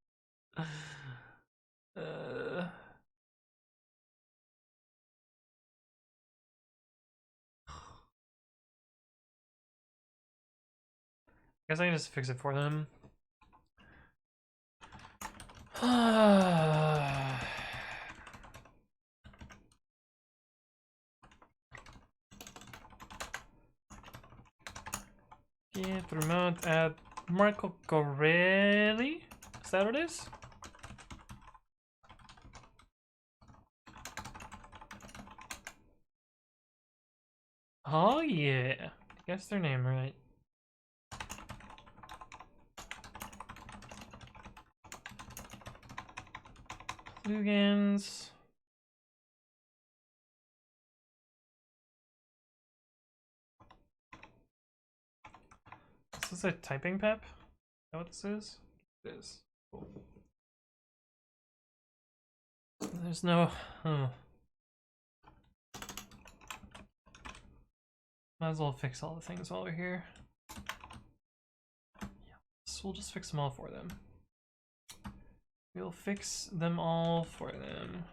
I guess I can just fix it for them. Get remote at Marco Corelli. Is that what it is? Oh yeah. Guess their name right. Plugins. Is this a typing pep? Is that what this is? It is. Cool. There's no... Might as well fix all the things while we're here. Yeah, so we'll just fix them all for them. We'll fix them all for them.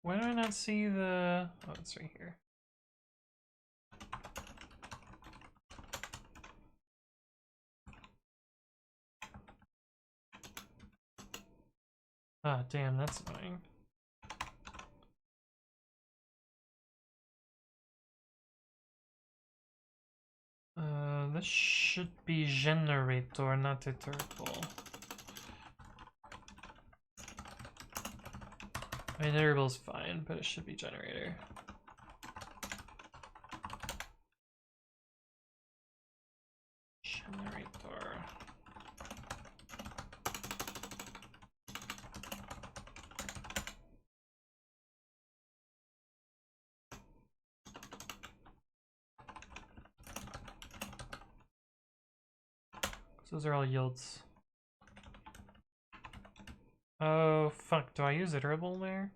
Why do I not see the... Oh, it's right here. Ah, damn, that's annoying. This should be generator, not a turtle. I mean, variable's fine, but it should be generator. Generator. Those are all yields. Oh, fuck. Do I use iterable there?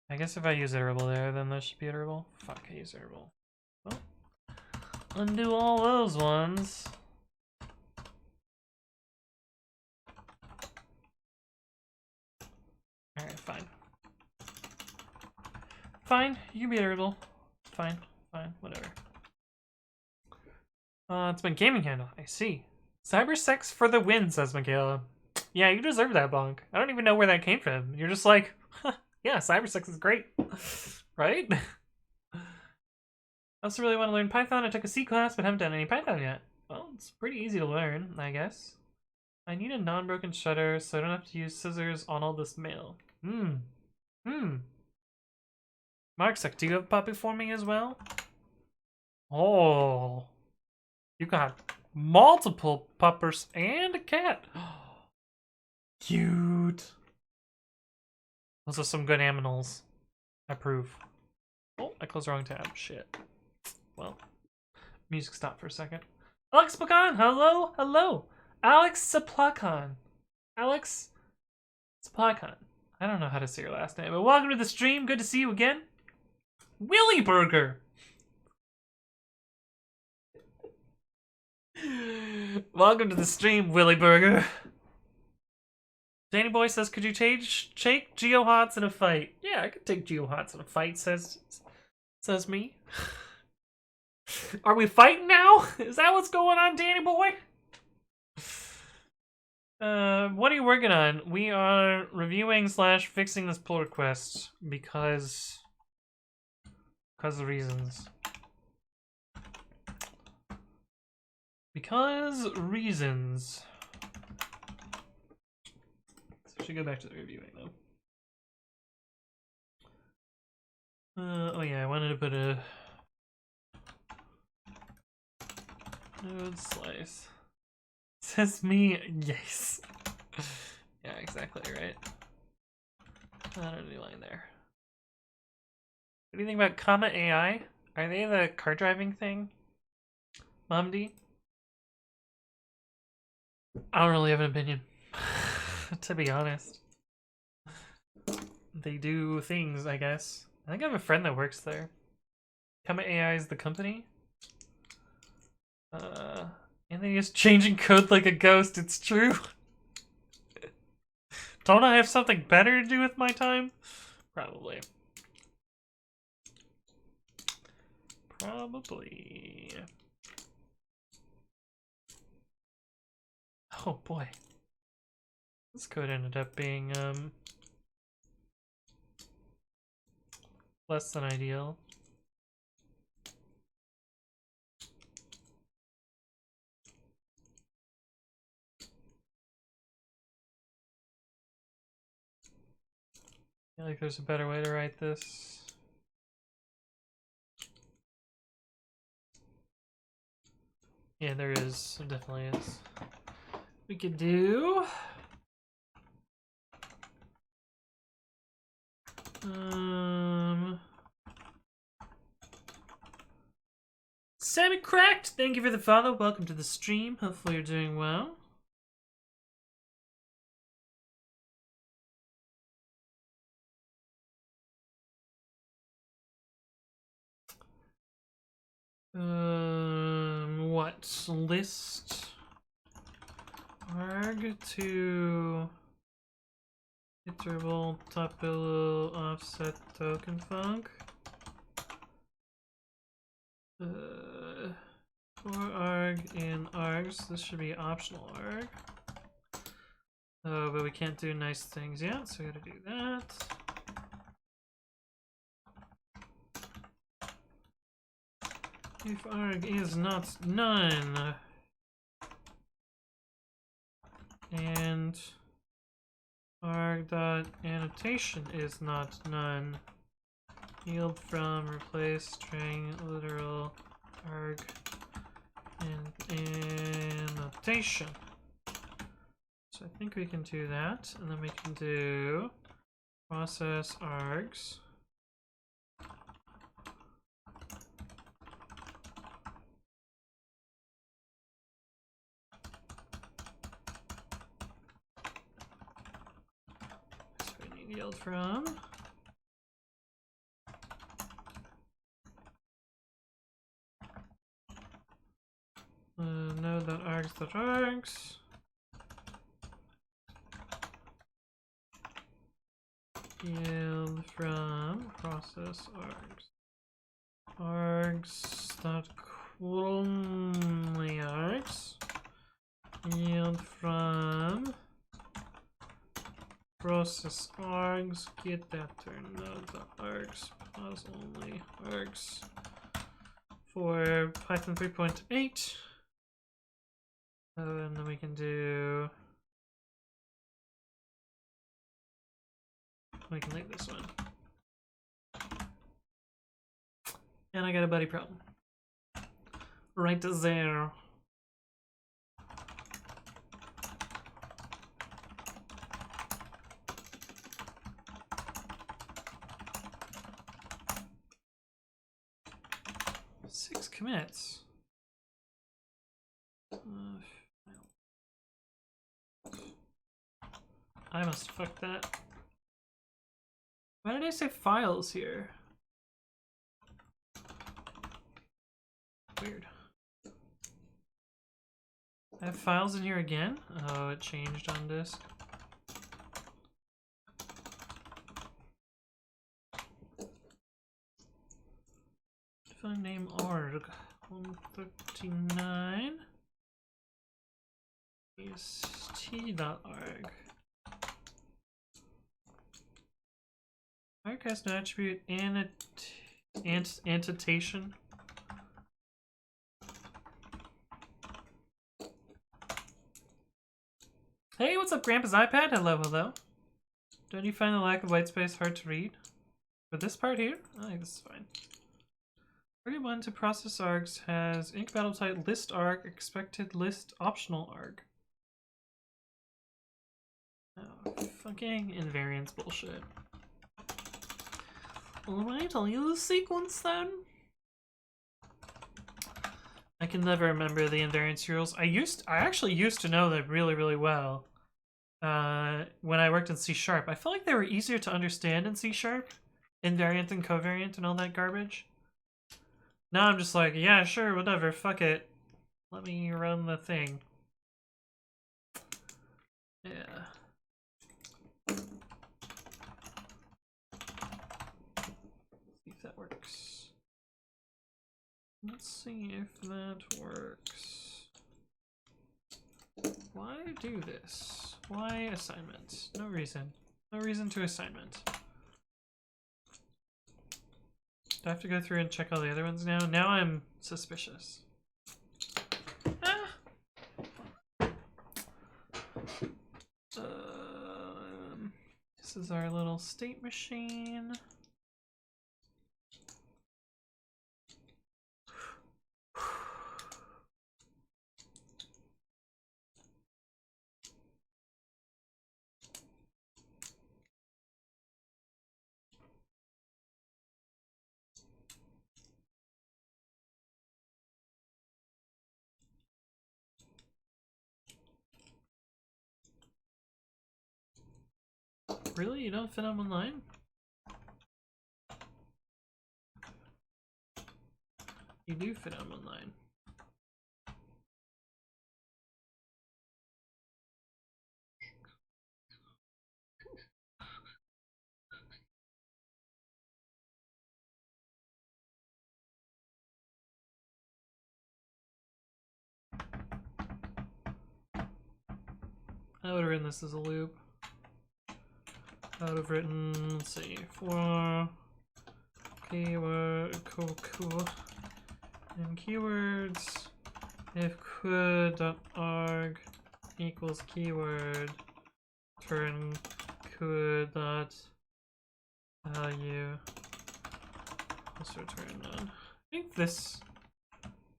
I guess if I use iterable there, then that should be iterable. Fuck, I use iterable. Well, undo all those ones. Alright, fine. Fine, you can be iterable. Fine, fine, whatever. It's my gaming handle, I see. Cybersex for the win, says Michaela. Yeah, you deserve that, Bonk. I don't even know where that came from. You're just like, huh, yeah, cybersex is great. Right? I also really want to learn Python. I took a C class, but haven't done any Python yet. Well, it's pretty easy to learn, I guess. I need a non-broken shutter, so I don't have to use scissors on all this mail. Marksec, do you have a puppy for me as well? Oh, you got multiple puppers and a cat. Cute. Those are some good aminals. I approve. Oh, I closed the wrong tab. Shit. Well, music stopped for a second. Alex Pacan, hello, hello. Alex Saplakan. Alex Saplakan. I don't know how to say your last name, but welcome to the stream. Good to see you again. Willy Burger. Welcome to the stream, Willy Burger. Danny Boy says, could you take Geohots in a fight? Yeah, I could take Geohots in a fight, says me. Are we fighting now? Is that what's going on, Danny Boy? What are you working on? We are reviewing / fixing this pull request because of reasons. Because reasons. So we should go back to the reviewing though. Oh yeah, I wanted to put a node slice. Says me, yes. Yeah, exactly right. Not a new line there. What do you think about Comet AI? Are they the car driving thing? Mumdy? I don't really have an opinion, to be honest. They do things, I guess. I think I have a friend that works there. Comet AI is the company. And they just changing code like a ghost, it's true. Don't I have something better to do with my time? Probably. Probably. Oh boy. This code ended up being, less than ideal. I feel like there's a better way to write this. Yeah, there is. There definitely is. We could do... Sammy Cracked! Thank you for the follow. Welcome to the stream. Hopefully you're doing well. What? List arg to iterable tuple offset token func. For arg in args, this should be optional arg. Oh, but we can't do nice things yet, so we gotta do that. If arg is not none, and arg.annotation is not none, yield from replace string literal arg and annotation. So I think we can do that, and then we can do process args. So we need yield from. Node.args.args. Yield from process args. Args.only args. Yield from process args. Get that turn node.args. Pause only args. For Python 3.8. And then we can do. We can leave this one. And I got a buddy problem. Right there. Six commits. I must fuck that. Why did I say files here? Weird. I have files in here again? Oh, it changed on disk. Define name org 139 est.org. Org has no attribute annotation. Hey, what's up, Grandpa's iPad? Hello, hello. Don't you find the lack of white space hard to read? For this part here? I think this is fine. 31 to process args has incompatible type list arg, expected list optional arg. Oh, fucking invariance bullshit. Alright, I'll use sequence then. I can never remember the invariance rules. I actually used to know them really, really well. When I worked in C#. I felt like they were easier to understand in C#. Invariant and covariant and all that garbage. Now I'm just like, yeah, sure, whatever, fuck it. Let me run the thing. Yeah. See if that works. Let's see if that works. Why do this? Why assignment? No reason. No reason to assignment. Do I have to go through and check all the other ones now? Now I'm suspicious. Ah. This is our little state machine. Really? You don't fit them online? You do fit them online. I would have written this as a loop. I would have written, let's see, for keyword, cool. And keywords, if could.arg equals keyword, turn could.value, let's return none. I think this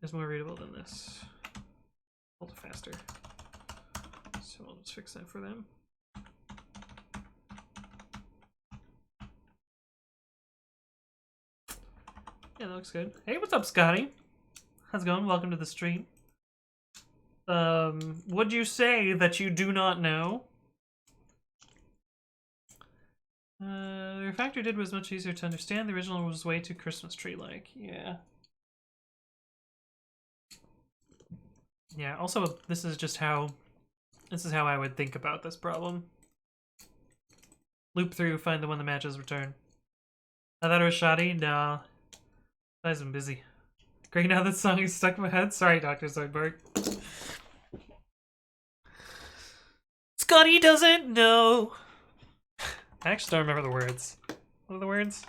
is more readable than this. A little faster. So I'll just fix that for them. Yeah, that looks good. Hey, what's up, Scotty? How's it going? Welcome to the stream. Would you say that you do not know? The refactor did was much easier to understand. The original was way too Christmas tree-like. Yeah. Yeah, also, this is how I would think about this problem. Loop through, find the one that matches, return. I thought it was shoddy? No. I've been busy. Great, now that song is stuck in my head. Sorry, Dr. Zoidberg. Scotty doesn't know. I actually don't remember the words. What are the words?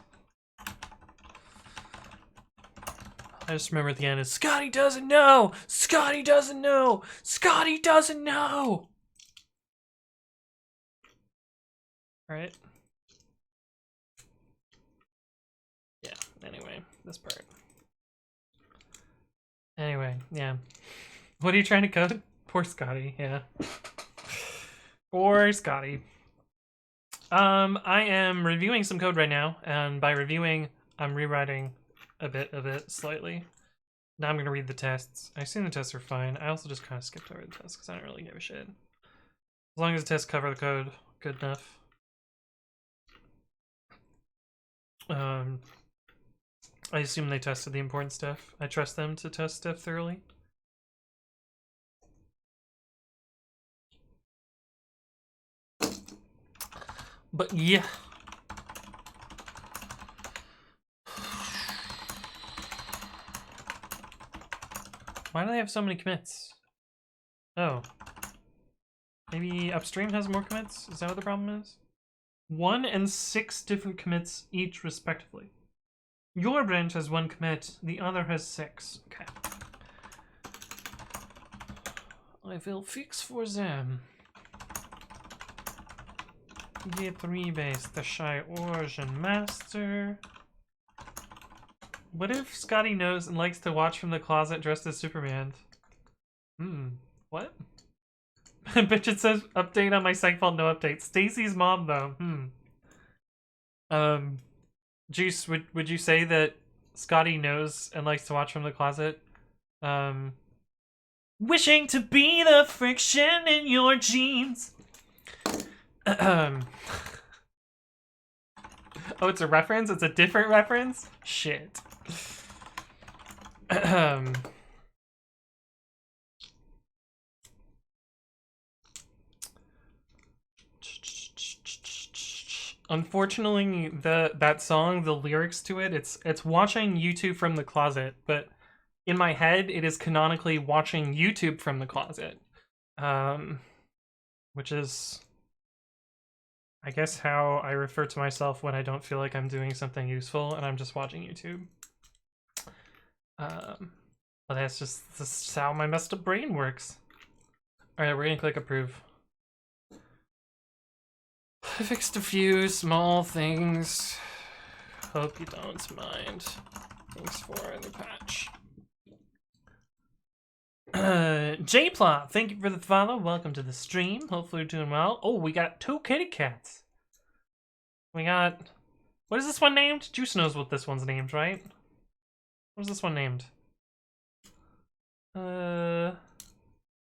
I just remember at the end is Scotty doesn't know! Scotty doesn't know! Scotty doesn't know! Right? Yeah, anyway, this part. Anyway, yeah. What are you trying to code? Poor Scotty, yeah. Poor Scotty. I am reviewing some code right now, and by reviewing, I'm rewriting a bit of it slightly. Now I'm gonna read the tests. I assume the tests are fine. I also just kind of skipped over the tests because I don't really give a shit. As long as the tests cover the code, good enough. I assume they tested the important stuff. I trust them to test stuff thoroughly. But yeah. Why do they have so many commits? Oh. Maybe upstream has more commits? Is that what the problem is? 1 and 6 different commits each respectively. Your branch has 1 commit, the other has 6. Okay. I will fix for them. Get rebase the shy origin master. What if Scotty knows and likes to watch from the closet dressed as Superman? What? Bitch, it says update on my site file, no update. Stacy's mom though. Juice, would you say that Scotty knows and likes to watch from the closet? Wishing to be the friction in your jeans. Oh, it's a reference? It's a different reference? Shit. Unfortunately, that song, the lyrics to it, it's watching YouTube from the closet, but in my head, it is canonically watching YouTube from the closet. Which is, I guess, how I refer to myself when I don't feel like I'm doing something useful and I'm just watching YouTube. But that's just how my messed up brain works. Alright, we're gonna click approve. I fixed a few small things. Hope you don't mind. Thanks for the patch. Jplot, thank you for the follow. Welcome to the stream. Hopefully you're doing well. Oh, we got 2 kitty cats. We got... What is this one named? Juice knows what this one's named, right? What is this one named? R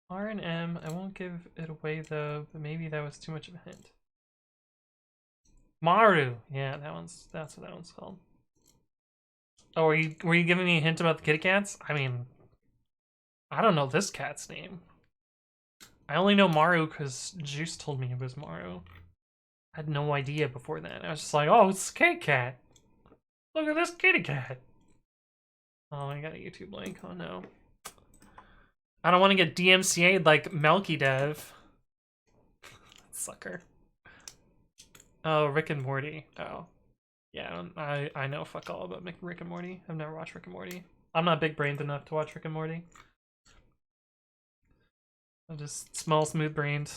and M. I won't give it away though, but maybe that was too much of a hint. Maru. Yeah, that's what that one's called. Oh, were you giving me a hint about the kitty cats? I mean, I don't know this cat's name. I only know Maru because Juice told me it was Maru. I had no idea before that. I was just like, oh, it's a kitty cat. Look at this kitty cat. Oh, I got a YouTube link. Oh no. I don't want to get DMCA'd like Melky Dev. Sucker. Oh, Rick and Morty. Oh. Yeah, I know fuck all about Rick and Morty. I've never watched Rick and Morty. I'm not big-brained enough to watch Rick and Morty. I'm just small, smooth-brained.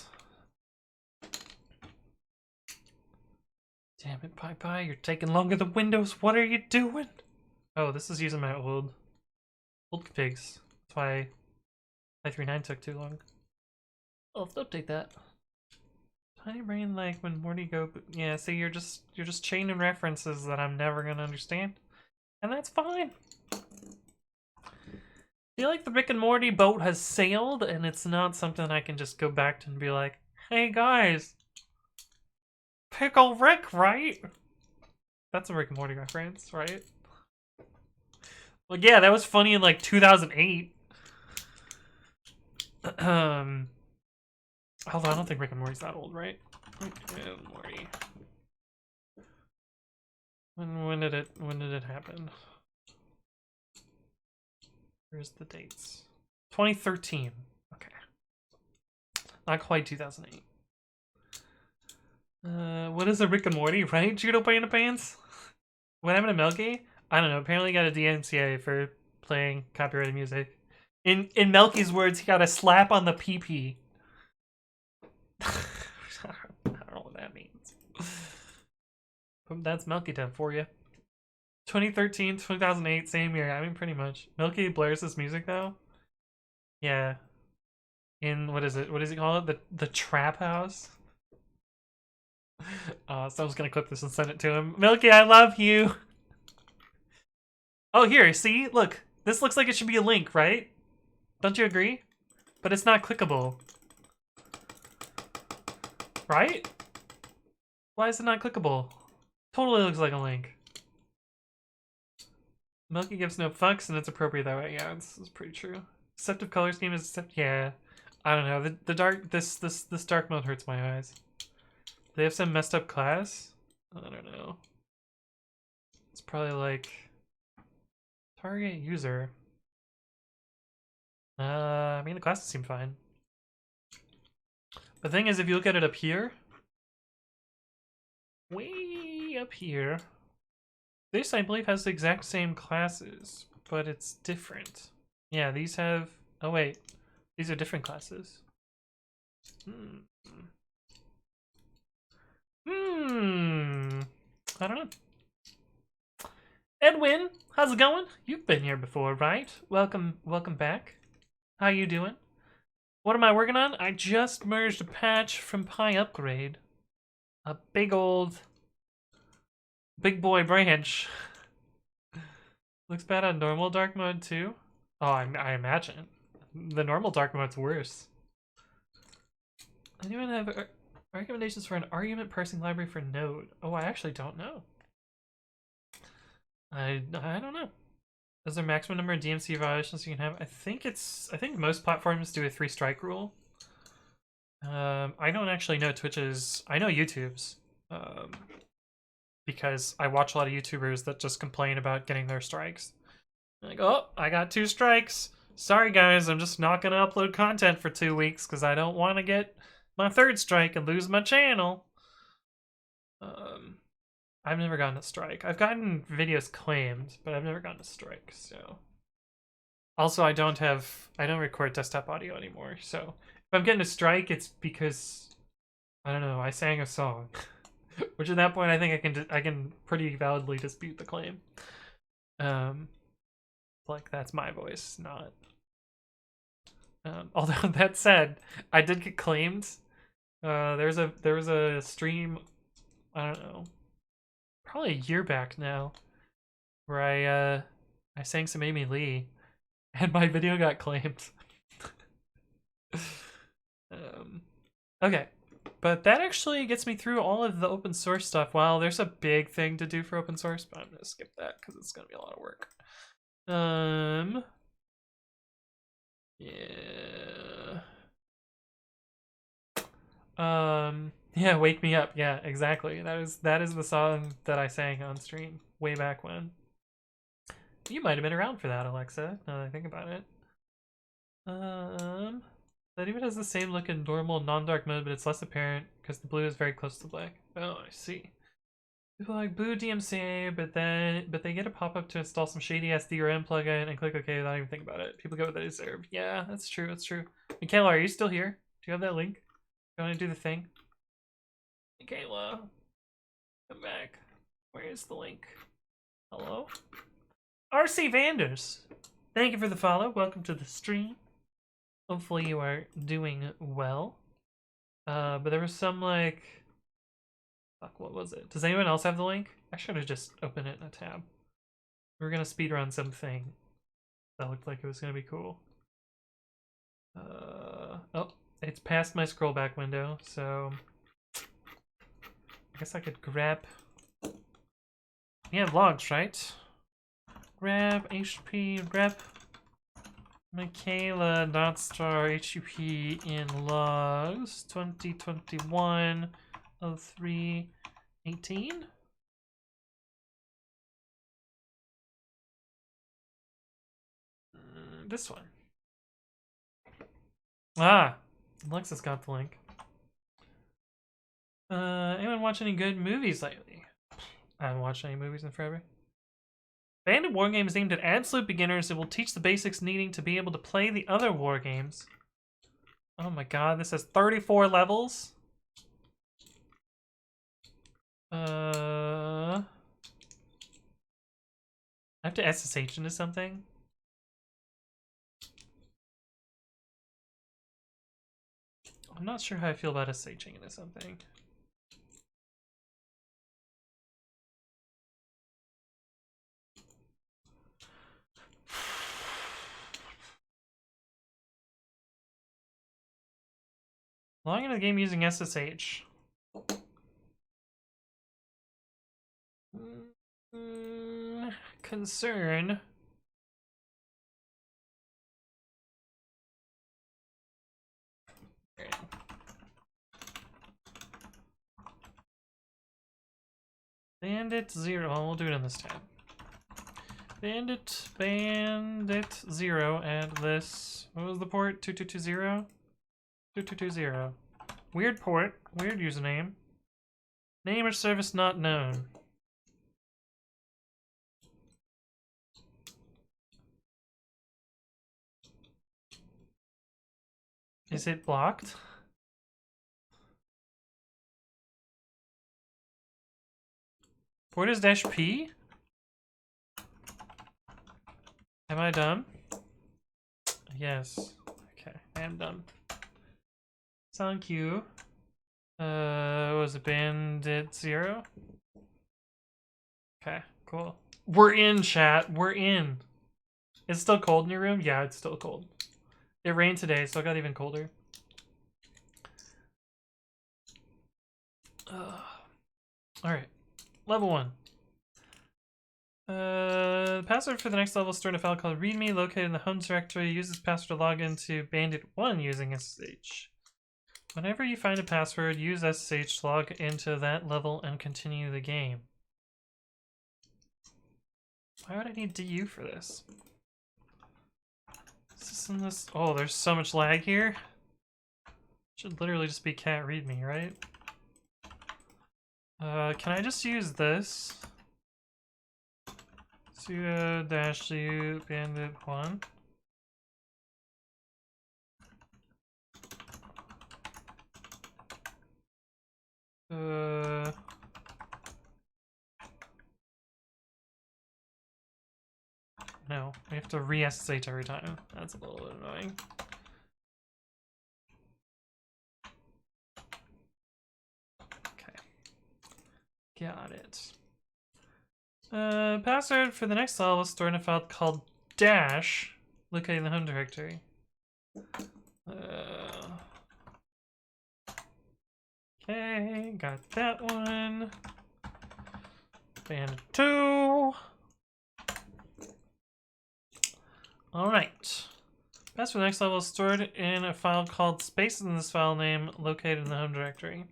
Damn it, Pie, you're taking longer than Windows. What are you doing? Oh, this is using my old configs. That's why 539 took too long. I'll have to update that. Tiny brain, like when Morty go, yeah. See, you're just chaining references that I'm never gonna understand, and that's fine. I feel like the Rick and Morty boat has sailed, and it's not something I can just go back to and be like, "Hey guys, Pickle Rick, right?" That's a Rick and Morty reference, right? Well, yeah, that was funny in like 2008. Although I don't think Rick and Morty's that old, right? Rick and Morty. When did it happen? Where's the dates? 2013. Okay. Not quite 2008. What is a Rick and Morty, right? Judo Panda Pants? What happened to Melky? I don't know. Apparently he got a DMCA for playing copyrighted music. In Melky's words, he got a slap on the pee-pee. I don't know what that means. That's Melky Dev for you. 2013, 2008, same year. I mean, pretty much. Milky blares this music though. Yeah. In what is it? What does he call it? The trap house. Someone's gonna clip this and send it to him. Milky, I love you. Oh, here, see? Look. This looks like it should be a link, right? Don't you agree? But it's not clickable. Right? Why is it not clickable? Totally looks like a link. Milky gives no fucks, and it's appropriate that way. Yeah, this is pretty true. Deceptive color scheme is yeah. I don't know. The dark this dark mode hurts my eyes. They have some messed up class? I don't know. It's probably like target user. I mean the classes seem fine. The thing is, if you look at it up here, way up here, this I believe has the exact same classes, but it's different. Yeah, these have. Oh wait, these are different classes. I don't know. Edwin, how's it going? You've been here before, right? Welcome back. How you doing? What am I working on? I just merged a patch from Pi Upgrade. A big boy branch. Looks bad on normal dark mode too. Oh, I imagine. The normal dark mode's worse. Anyone have recommendations for an argument parsing library for Node? Oh, I actually don't know. I don't know. Is there a maximum number of DMC violations you can have? I think most platforms do a 3-strike rule. I don't actually know Twitch's. I know YouTube's. Because I watch a lot of YouTubers that just complain about getting their strikes. Like, oh, I got 2 strikes. Sorry guys, I'm just not gonna upload content for 2 weeks because I don't want to get my 3rd strike and lose my channel. I've never gotten a strike. I've gotten videos claimed, but I've never gotten a strike, so. Also, I don't record desktop audio anymore, so if I'm getting a strike, it's because, I don't know, I sang a song. Which at that point, I think I can pretty validly dispute the claim. Like, that's my voice, not. Although, that said, I did get claimed. There was a stream, I don't know, probably a year back now, where I sang some Amy Lee, and my video got claimed. Okay, but that actually gets me through all of the open source stuff. Well, there's a big thing to do for open source, but I'm gonna skip that because it's gonna be a lot of work. Yeah, Wake Me Up. Yeah, exactly. That is the song that I sang on stream way back when. You might have been around for that, Alexa, now that I think about it. That even has the same look in normal non-dark mode, but it's less apparent because the blue is very close to black. Oh, I see. People like blue DMCA, but they get a pop-up to install some shady ass DRM plugin and click OK without even thinking about it. People get what they deserve. Yeah, that's true, that's true. Michaela, are you still here? Do you have that link? Do you want to do the thing? Michaela, come back. Where is the link? Hello? RC Vanders, thank you for the follow. Welcome to the stream. Hopefully you are doing well. But there was some like... Fuck, what was it? Does anyone else have the link? I should have just opened it in a tab. We were gonna speedrun something that looked like it was gonna be cool. Oh, it's past my scroll back window, so... I guess I could grab... We have logs, right? Grab HP, grab Michaela .star HTTP in logs 2021 03 18. This one. Ah, Alexa's got the link. Anyone watch any good movies lately? I haven't watched any movies in forever. Bandit war game is aimed at absolute beginners. It will teach the basics needing to be able to play the other war games. Oh my god, this has 34 levels. I have to SSH into something? I'm not sure how I feel about SSHing into something. Logging into the game using SSH. Concern. Bandit 0. Oh, we'll do it in this tab. Bandit 0. Add this. What was the port? 2220? 2220. Weird port. Weird username. Name or service not known. Is it blocked? Port is -P? Am I dumb? Yes. Okay, I am dumb. Thank you. Was it Bandit 0? Okay, cool. We're in, chat. We're in. It's still cold in your room? Yeah, it's still cold. It rained today, so it got even colder. Alright. Level 1. The password for the next level is stored in a file called readme located in the home directory. Use this password to log into Bandit 1 using SSH. Whenever you find a password, use SSH to log into that level and continue the game. Why would I need DU for this? Is this in this? Oh, there's so much lag here. Should literally just be cat readme, right? Can I just use this? Sudo -u bandit 1. No, we have to re-SSH every time. That's a little bit annoying. Okay. Got it. Password for the next level is stored in a file called dash, located in the home directory. Okay, got that one. Bandit 2. Alright. Password for the next level is stored in a file called space in this file name, located in the home directory.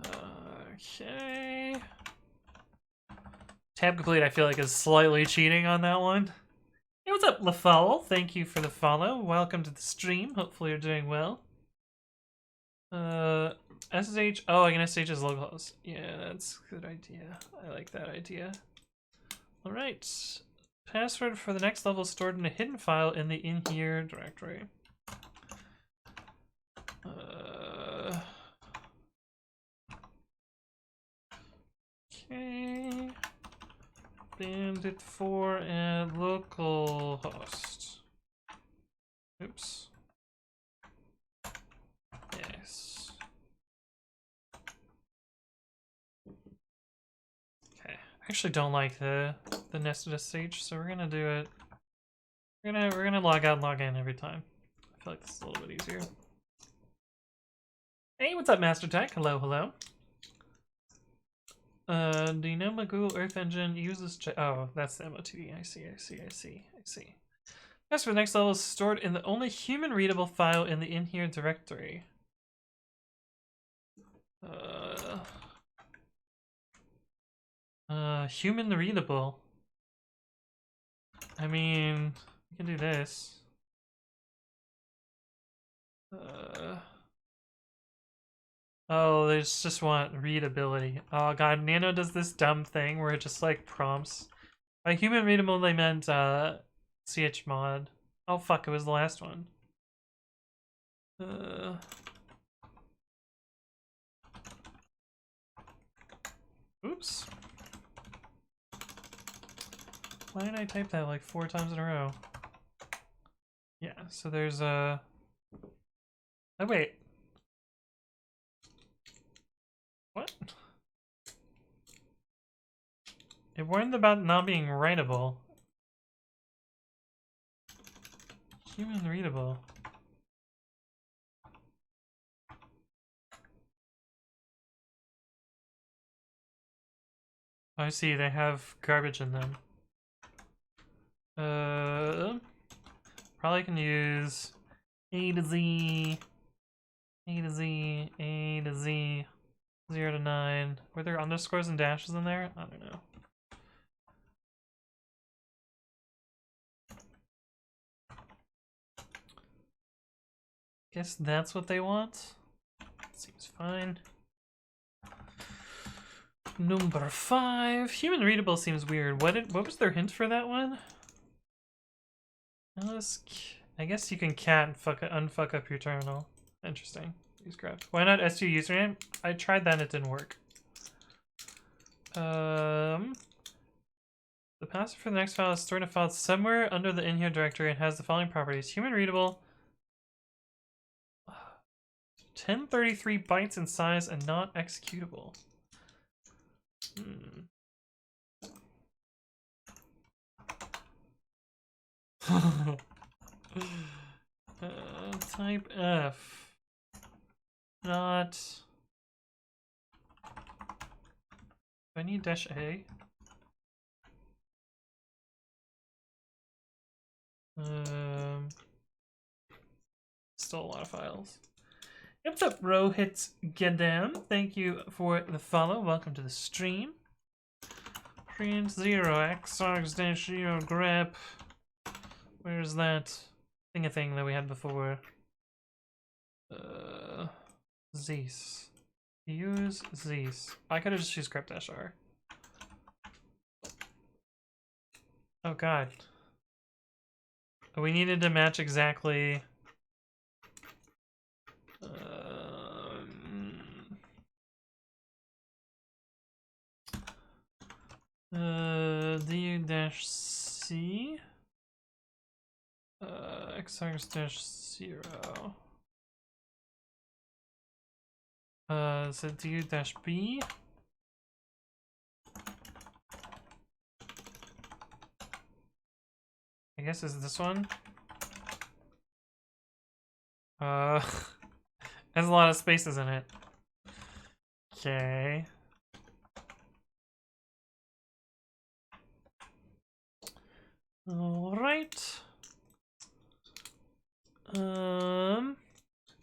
Okay. Tab complete, I feel like, is slightly cheating on that one. Hey, what's up, LaFowl? Thank you for the follow. Welcome to the stream. Hopefully you're doing well. SSH. Oh, I can SSH as localhost. Yeah, that's a good idea. I like that idea. Alright. Password for the next level is stored in a hidden file in the in here directory. Okay. Bandit 4 and localhost. Oops. Yes. Okay. I actually don't like the nested SSH, so we're gonna do it. We're gonna log out and log in every time. I feel like this is a little bit easier. Hey, what's up, Master Tech? Hello, hello. Do you know my Google Earth Engine uses oh, that's the MOTD. I see. As for the next level is stored in the only human readable file in the in here directory. Human readable. I mean, we can do this. Oh, they just want readability. Oh god, Nano does this dumb thing where it just like prompts. By human readable, they meant chmod. Oh fuck, it was the last one. Oops. Why did I type that like 4 times in a row? Yeah, so there's a... Oh, wait. What? It warned about not being writable. Human readable. I see, they have garbage in them. Probably can use A to Z, A to Z, A to Z, 0 to 9. Were there underscores and dashes in there? I don't know. Guess that's what they want. Seems fine. Number 5. Human readable seems weird. What was their hint for that one? I guess you can cat unfuck up your terminal. Interesting. Use grep. Why not S2 username? I tried that and it didn't work. The password for the next file is stored in a file somewhere under the in here directory and has the following properties: human readable, 1033 bytes in size, and not executable. Type F. Not. Do I need -A? Still a lot of files. What's up, Rohit Gadam? Thank you for the follow. Welcome to the stream. Print 0x args-0 grep. Where's that thing that we had before? Zeus. Use Zeus. I could have just used grep-r. Oh god. We needed to match exactly. Du-c xargs-0 is it du-b? I guess is this one. Has a lot of spaces in it. Okay. All right.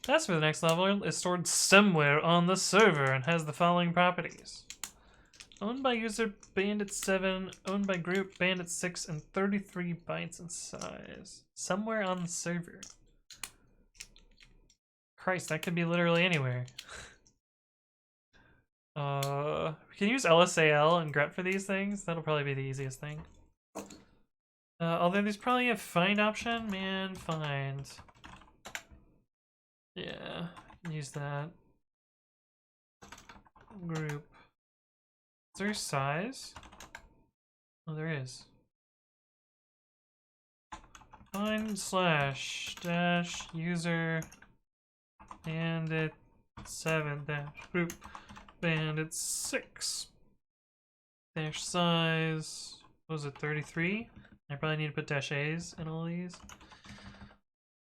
That's for the next level is stored somewhere on the server and has the following properties: owned by user bandit 7, owned by group bandit 6, and 33 bytes in size. Somewhere on the server. Christ, that could be literally anywhere. We can use LSAL and grep for these things. That'll probably be the easiest thing. Although there's probably a find option. Man, find. Yeah, use that. Group. Is there a size? Oh, there is. Find slash dash user bandit 7 dash group bandit 6 dash size. What was it, 33? I probably need to put dash A's in all these.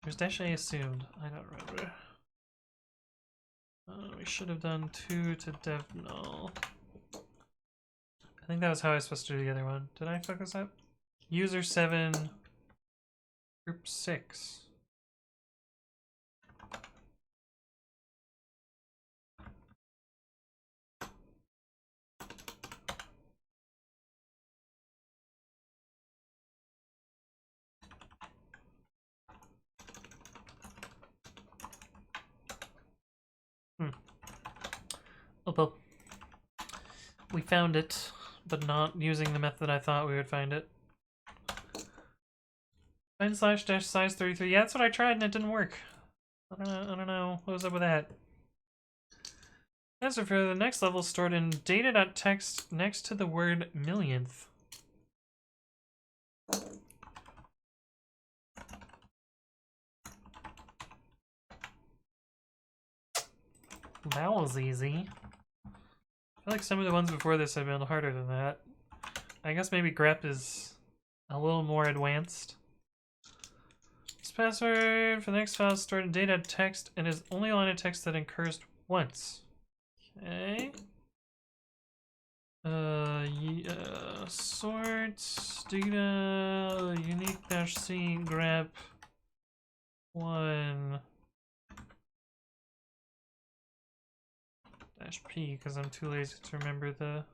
There's dash A assumed. I don't remember. We should have done 2 to dev null. I think that was how I was supposed to do the other one. Did I fuck this up? User 7, group 6. Oh well. We found it, but not using the method I thought we would find it. Find slash dash size 33. Yeah, that's what I tried and it didn't work. I don't know. What was up with that? Answer for the next level stored in data.txt next to the word millionth. That was easy. I feel like some of the ones before this have been harder than that. I guess maybe grep is a little more advanced. This password for the next file is stored in data text and is only a line of text that occurs once. Okay. Sort data unique -c grep 1 -p because I'm too lazy to remember the.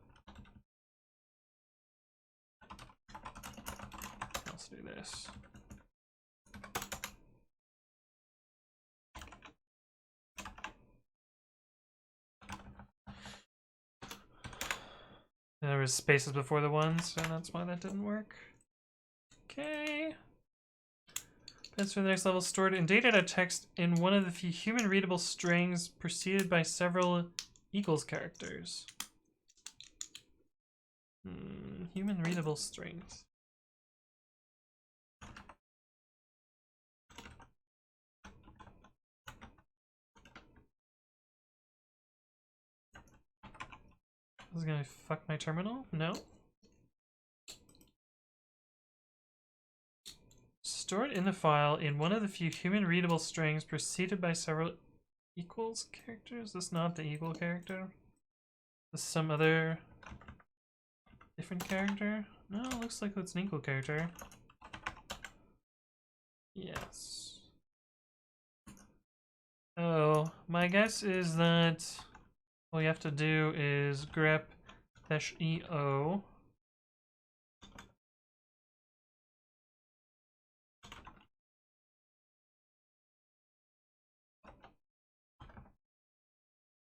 Let's do this. There was spaces before the ones, so that's why that didn't work. Okay. That's for the next level, stored in data text in one of the few human-readable strings preceded by several equals characters. Human-readable strings. This is gonna fuck my terminal? No. Stored in the file in one of the few human-readable strings preceded by several equals characters? Is this not the equal character? Is this some other different character? No, it looks like it's an equal character. Yes. Oh, my guess is that all you have to do is grep-eo.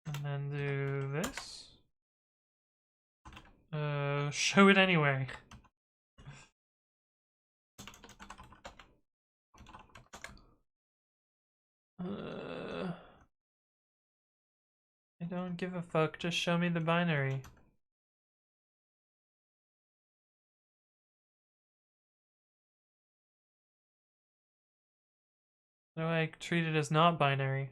And then do this. Show it anyway. I don't give a fuck, just show me the binary. No, I treat it as not binary.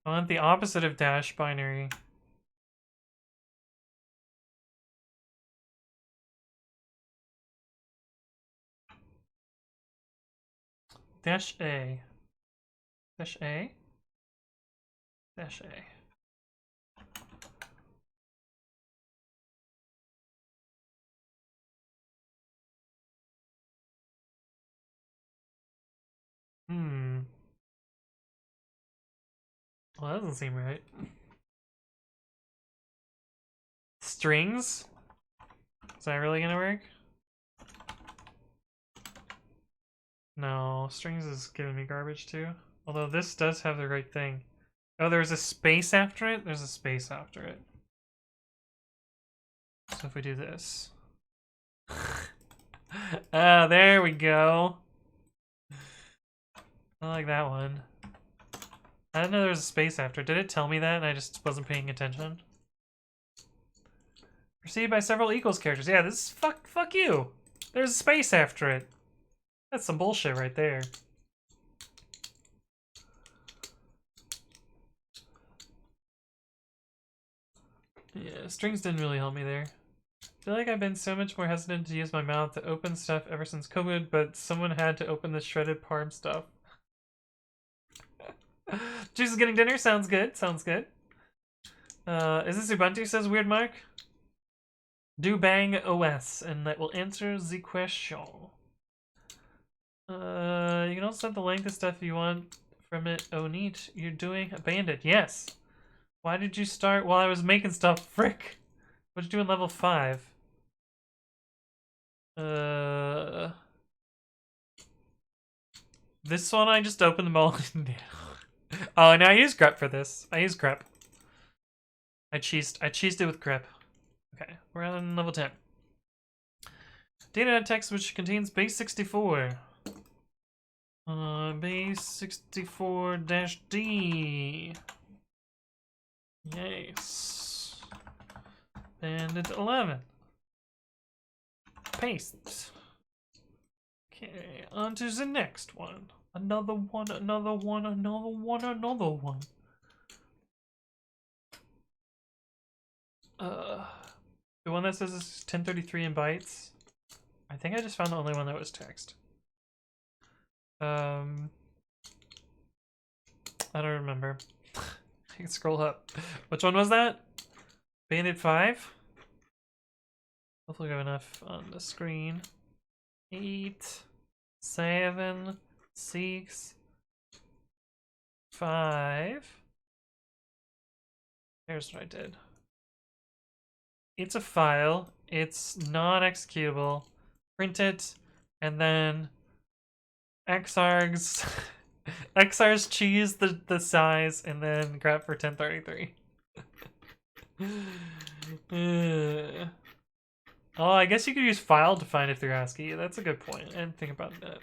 I want the opposite of dash binary. Dash A. Dash A? Dash A. Well, that doesn't seem right. Strings? Is that really gonna work? No, strings is giving me garbage too. Although this does have the right thing. Oh, there's a space after it? There's a space after it. So if we do this. Ah, there we go. I like that one. I didn't know there was a space after. Did it tell me that and I just wasn't paying attention? Preceded by several equals characters. Yeah, this is fuck you. There's a space after it. That's some bullshit right there. Yeah, strings didn't really help me there. I feel like I've been so much more hesitant to use my mouth to open stuff ever since COVID, but someone had to open the shredded parm stuff. Juice is getting dinner? Sounds good, sounds good. Is this Ubuntu, says Weird Mark? Do bang OS, and that will answer the question. You can also set the length of stuff you want from it. Oh, neat. You're doing a bandit. Yes. Why did you start while I was making stuff? Frick. What'd you do in level 5? This one I just opened them all. Oh, and I use grep for this. I use grep. I cheesed it with grep. Okay, we're on level 10. Data text which contains base 64. Base 64-D. Yes. Bandit 11. Paste. Okay, on to the next one. Another one, another one, another one, another one. The one that says it's 1033 in bytes. I think I just found the only one that was text. I don't remember. I can scroll up. Which one was that? Bandit 5? Hopefully we have enough on the screen. 8, 7, 6, 5. Here's what I did. It's a file. It's non-executable. Print it, and then xargs xargs choose the size, and then grab for 1033. Oh, I guess you could use file to find it through ASCII. That's a good point. I didn't think about that.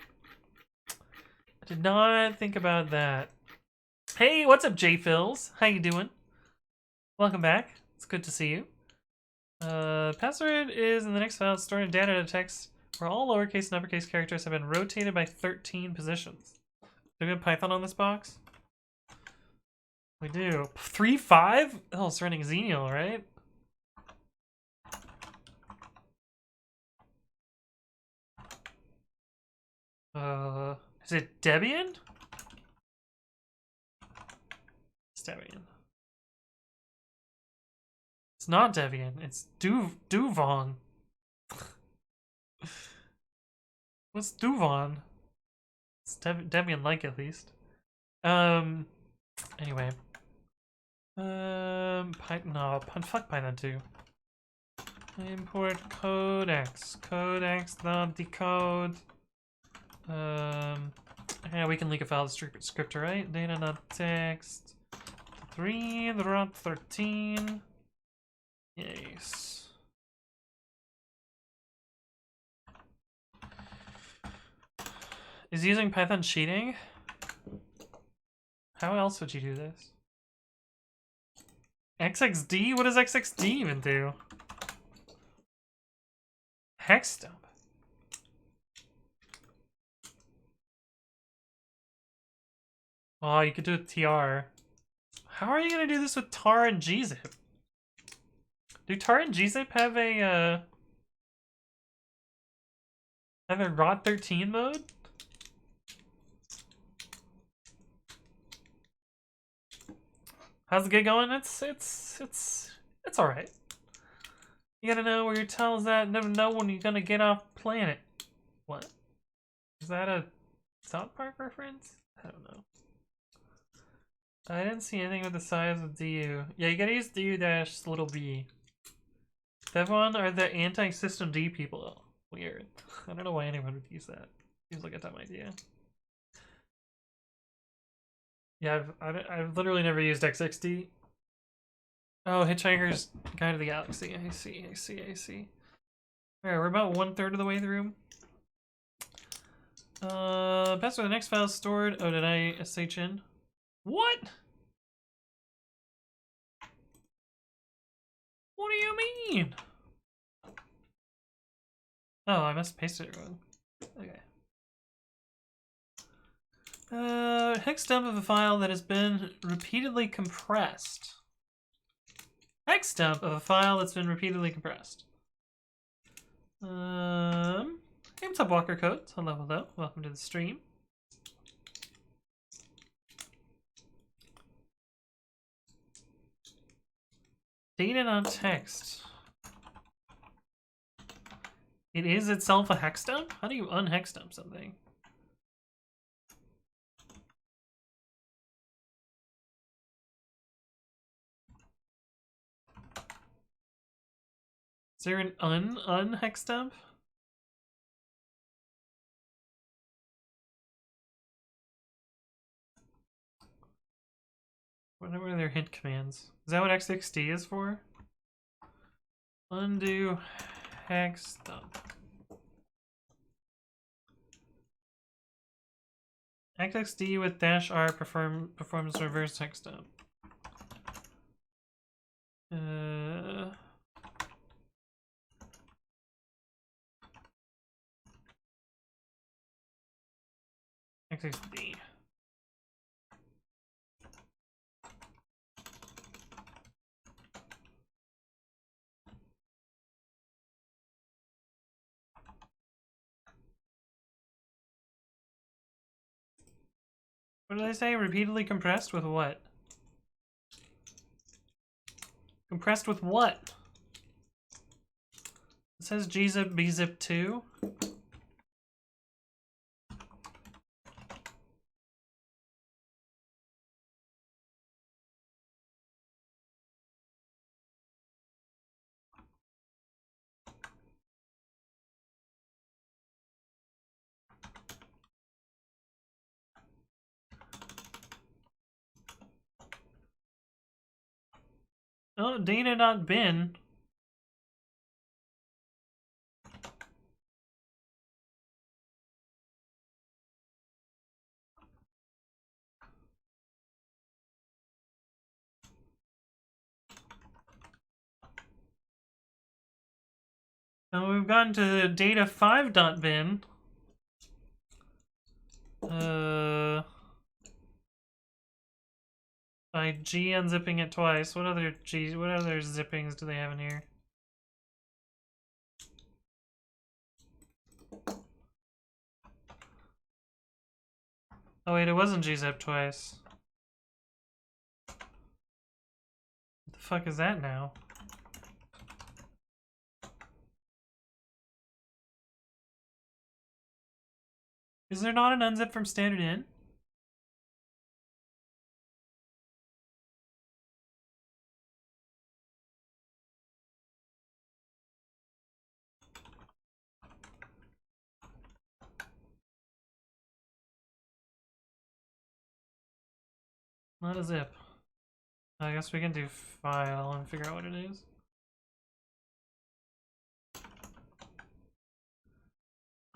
I did not think about that. Hey, what's up, J-Phils? How you doing? Welcome back. It's good to see you. Password is in the next file storing data to text where all lowercase and uppercase characters have been rotated by 13 positions. Do we have Python on this box? We do. 3.5? Oh, it's running Xenial, right? Is it Debian? It's Debian. It's not Debian. It's Duvon. What's Duvon? It's Debian-like, at least. Anyway. Python. No, fuck Python 2. Import codex. Codex.decode. Yeah, we can leak a file to scripter, right? Data.text. 3.13. Yes. Is using Python cheating? How else would you do this? XXD? What does XXD even do? Hex dump. Oh, you could do a TR. How are you gonna do this with tar and gzip? Do tar and gzip have a ROT13 mode? How's the gig going? It's alright. You gotta know where your tail's at, never know when you're gonna get off planet. What? Is that a South Park reference? I don't know. I didn't see anything with the size of DU. Yeah, you gotta use DU-b. Devon are the anti-system D people. Weird. I don't know why anyone would use that. Seems like a dumb idea. Yeah, I've literally never used XXD. Oh, Hitchhiker's Guide to the Galaxy. I see. Alright, we're about 1/3 of the way through. Password the next file is stored. Oh, did I SH in? What? What do you mean? Oh, I must have pasted it wrong. Okay. Hex dump of a file that has been repeatedly compressed. Hex dump of a file that's been repeatedly compressed. Hey, what's up, Walker Codes? Hello. Welcome to the stream. Data not text. It is itself a hex dump? How do you unhex dump something? Is there an unhex dump? What are their hint commands? Is that what XXD is for? Undo hex dump. XXD with -R performs reverse hex dump. XXD. What did I say? Repeatedly compressed with what? Compressed with what? It says gzip bzip 2. Oh, data.bin. And we've gotten to data5.bin. By G unzipping it twice. What other zippings do they have in here? Oh wait, it wasn't gzip twice. What the fuck is that now? Is there not an unzip from standard in? Not a zip. I guess we can do file and figure out what it is.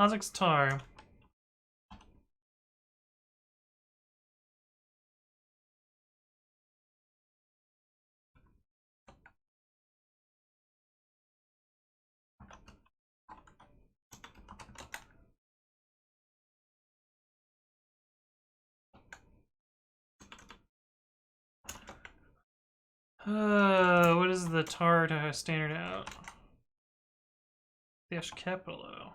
POSIX tar. What is the tar to standard out? Dash capital O.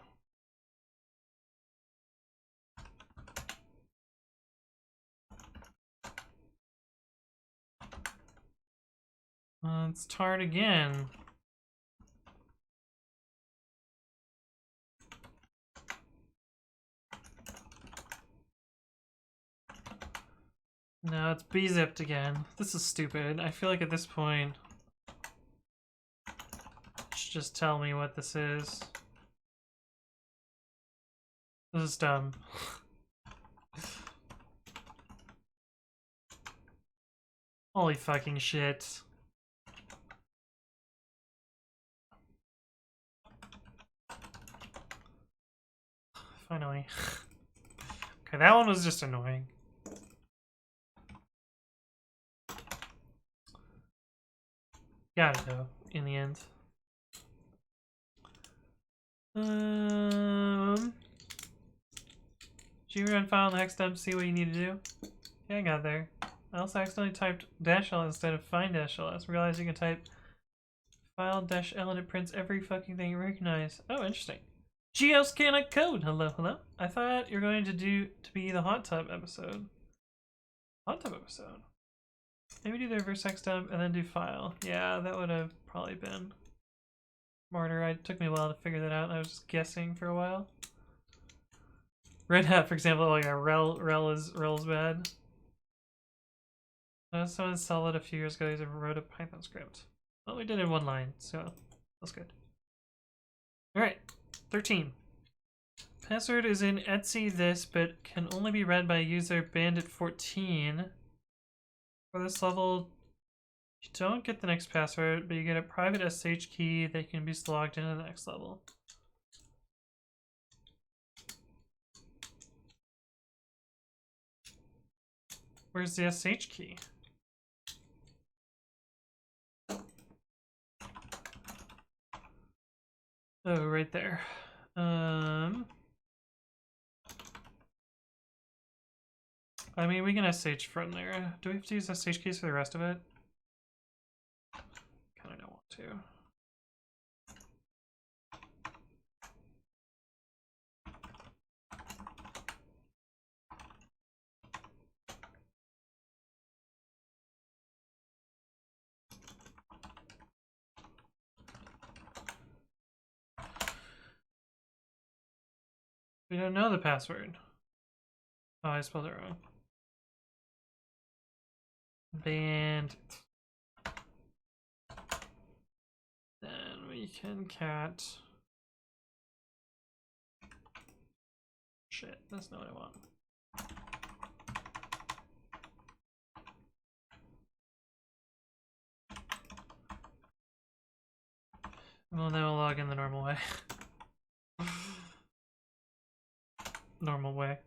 It's tarred again. No, it's bzipped again. This is stupid. I feel like at this point, it should just tell me what this is. This is dumb. Holy fucking shit. Finally. Okay, that one was just annoying. Got it though, in the end. Did you run file in the hex dump to see what you need to do? Yeah, I got there. I also accidentally typed -l instead of find-ls. Realized you can type file-l and it prints every fucking thing you recognize. Oh, interesting. Geoscanic code. Hello, hello. I thought you were going to be the hot tub episode. Hot tub episode. Maybe do the reverse hex dump and then do file. Yeah, that would have probably been smarter. It took me a while to figure that out. I was just guessing for a while. Red Hat, for example, like a rel is bad. Someone installed it a few years ago. They wrote a Python script. Well, we did it in one line, so that's good. All right, 13. Password is in Etsy this, but can only be read by user bandit14. For this level, you don't get the next password, but you get a private SSH key that can be logged into the next level. Where's the SSH key? Oh, right there. I mean, we can SH from there. Do we have to use SH keys for the rest of it? Kinda don't want to. We don't know the password. Oh, I spelled it wrong. Bandit. Then we can cat. Shit, that's not what I want. Well, then we'll log in the normal way. Normal way.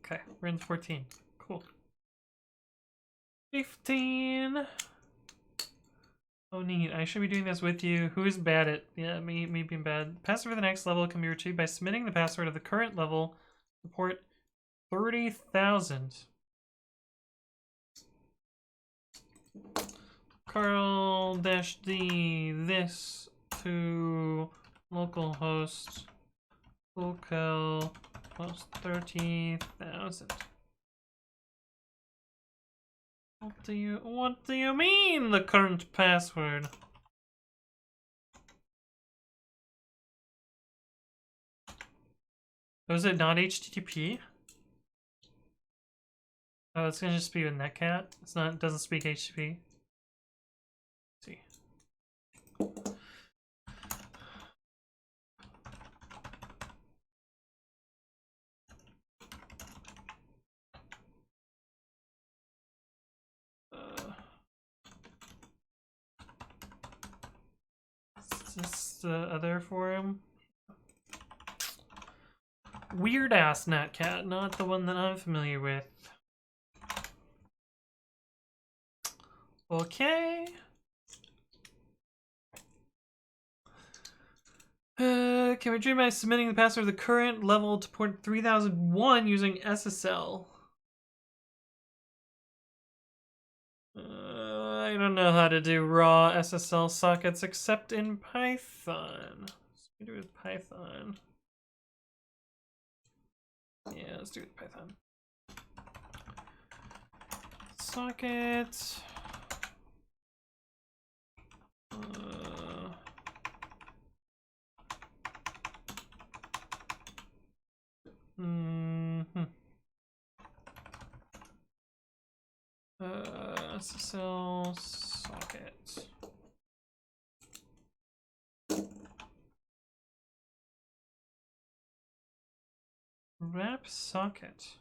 Okay, we're in 14. Cool. 15. Oh, neat. I should be doing this with you. Who is bad at? Yeah, me being bad. Password for the next level can be retrieved by submitting the password of the current level to port 30,000. Carl-D this to localhost localhost 30,000. What do you mean the current password? Was it not HTTP? Oh, it's gonna just be with netcat. It's not. It doesn't speak HTTP. Let's see. Is this the other forum? Weird ass netcat, not the one that I'm familiar with. Okay. Can we retrieve by submitting the password of the current level to port 3001 using SSL? I don't know how to do raw SSL sockets except in Python. So we do it with Python. Yeah, let's do it with Python. Socket. SSL socket. Wrap socket.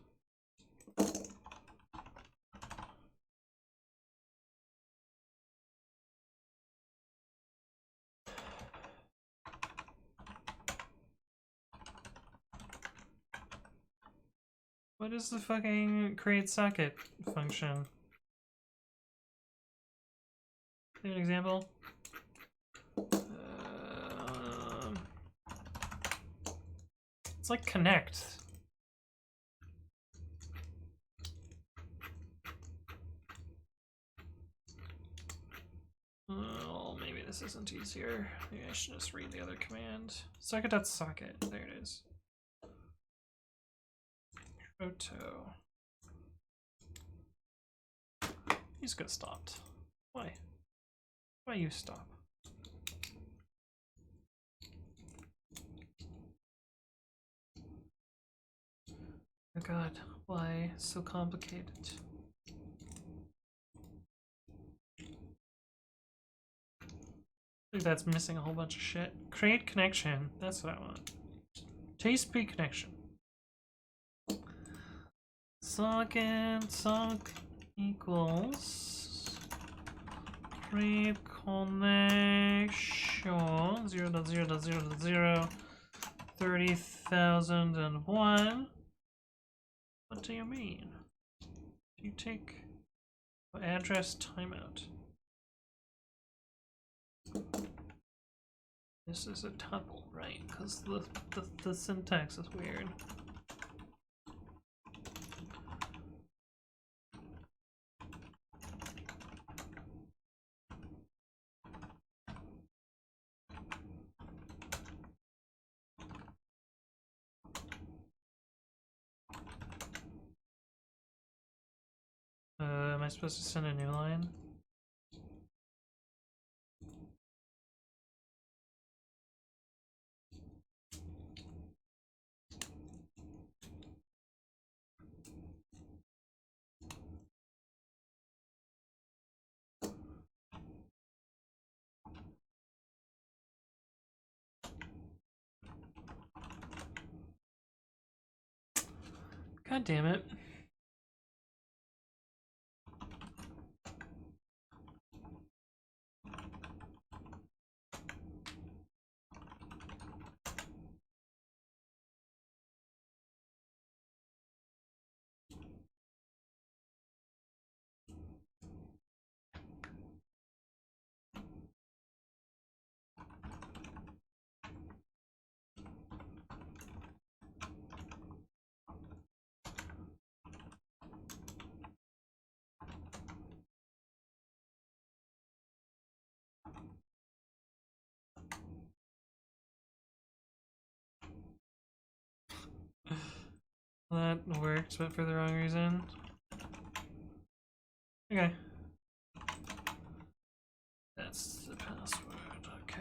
What is the fucking create socket function? Give an example. It's like connect. Oh, maybe this isn't easier. Maybe I should just read the other command. Socket.socket. There it is. Proto. He's got stopped. Why? Why you stop? Oh god, why so complicated? I think that's missing a whole bunch of shit. Create connection. That's what I want. TCP connection. Sock equals create connection 0.0.0.0 30,001. What do you mean? Do you take address timeout? This is a tuple, right? Because the syntax is weird. supposed to send a new line? God damn it. That works, but for the wrong reason. Okay. That's the password, okay.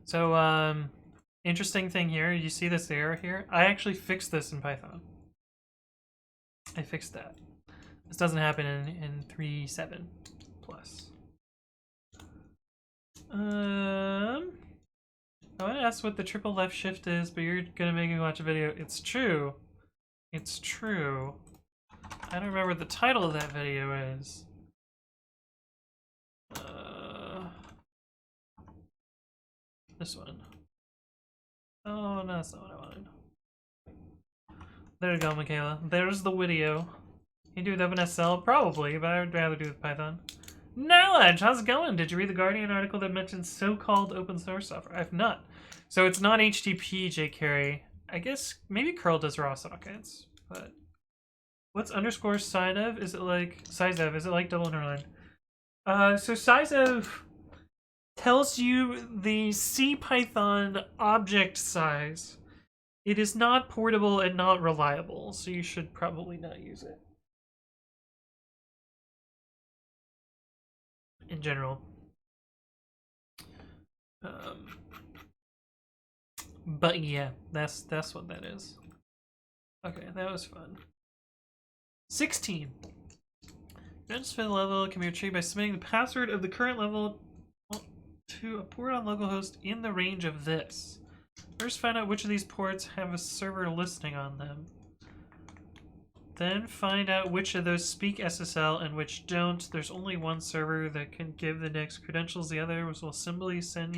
So, interesting thing here, you see this error here? I actually fixed this in Python. I fixed that. This doesn't happen in 3.7 plus. I want to ask what the triple left shift is, but you're gonna make me watch a video. It's true. It's true. I don't remember what the title of that video is. This one. Oh, no, that's not what I wanted. There you go, Michaela. There's the video. You do it with OpenSL? Probably, but I would rather do it with Python. Knowledge, how's it going? Did you read the Guardian article that mentions so-called open source software? I've not. So it's not HTTP, jQuery. I guess maybe curl does raw sockets, but what's underscore size of? Is it like size of? Is it like double underline? So size of tells you the CPython object size. It is not portable and not reliable, so you should probably not use it. In general. But yeah, that's what that is. Okay, that was fun. 16. Just for the level can be retrieved by submitting the password of the current level to a port on localhost in the range of this. First, find out which of these ports have a server listing on them. Then find out which of those speak SSL and which don't. There's only one server that can give the next credentials. The other will simply send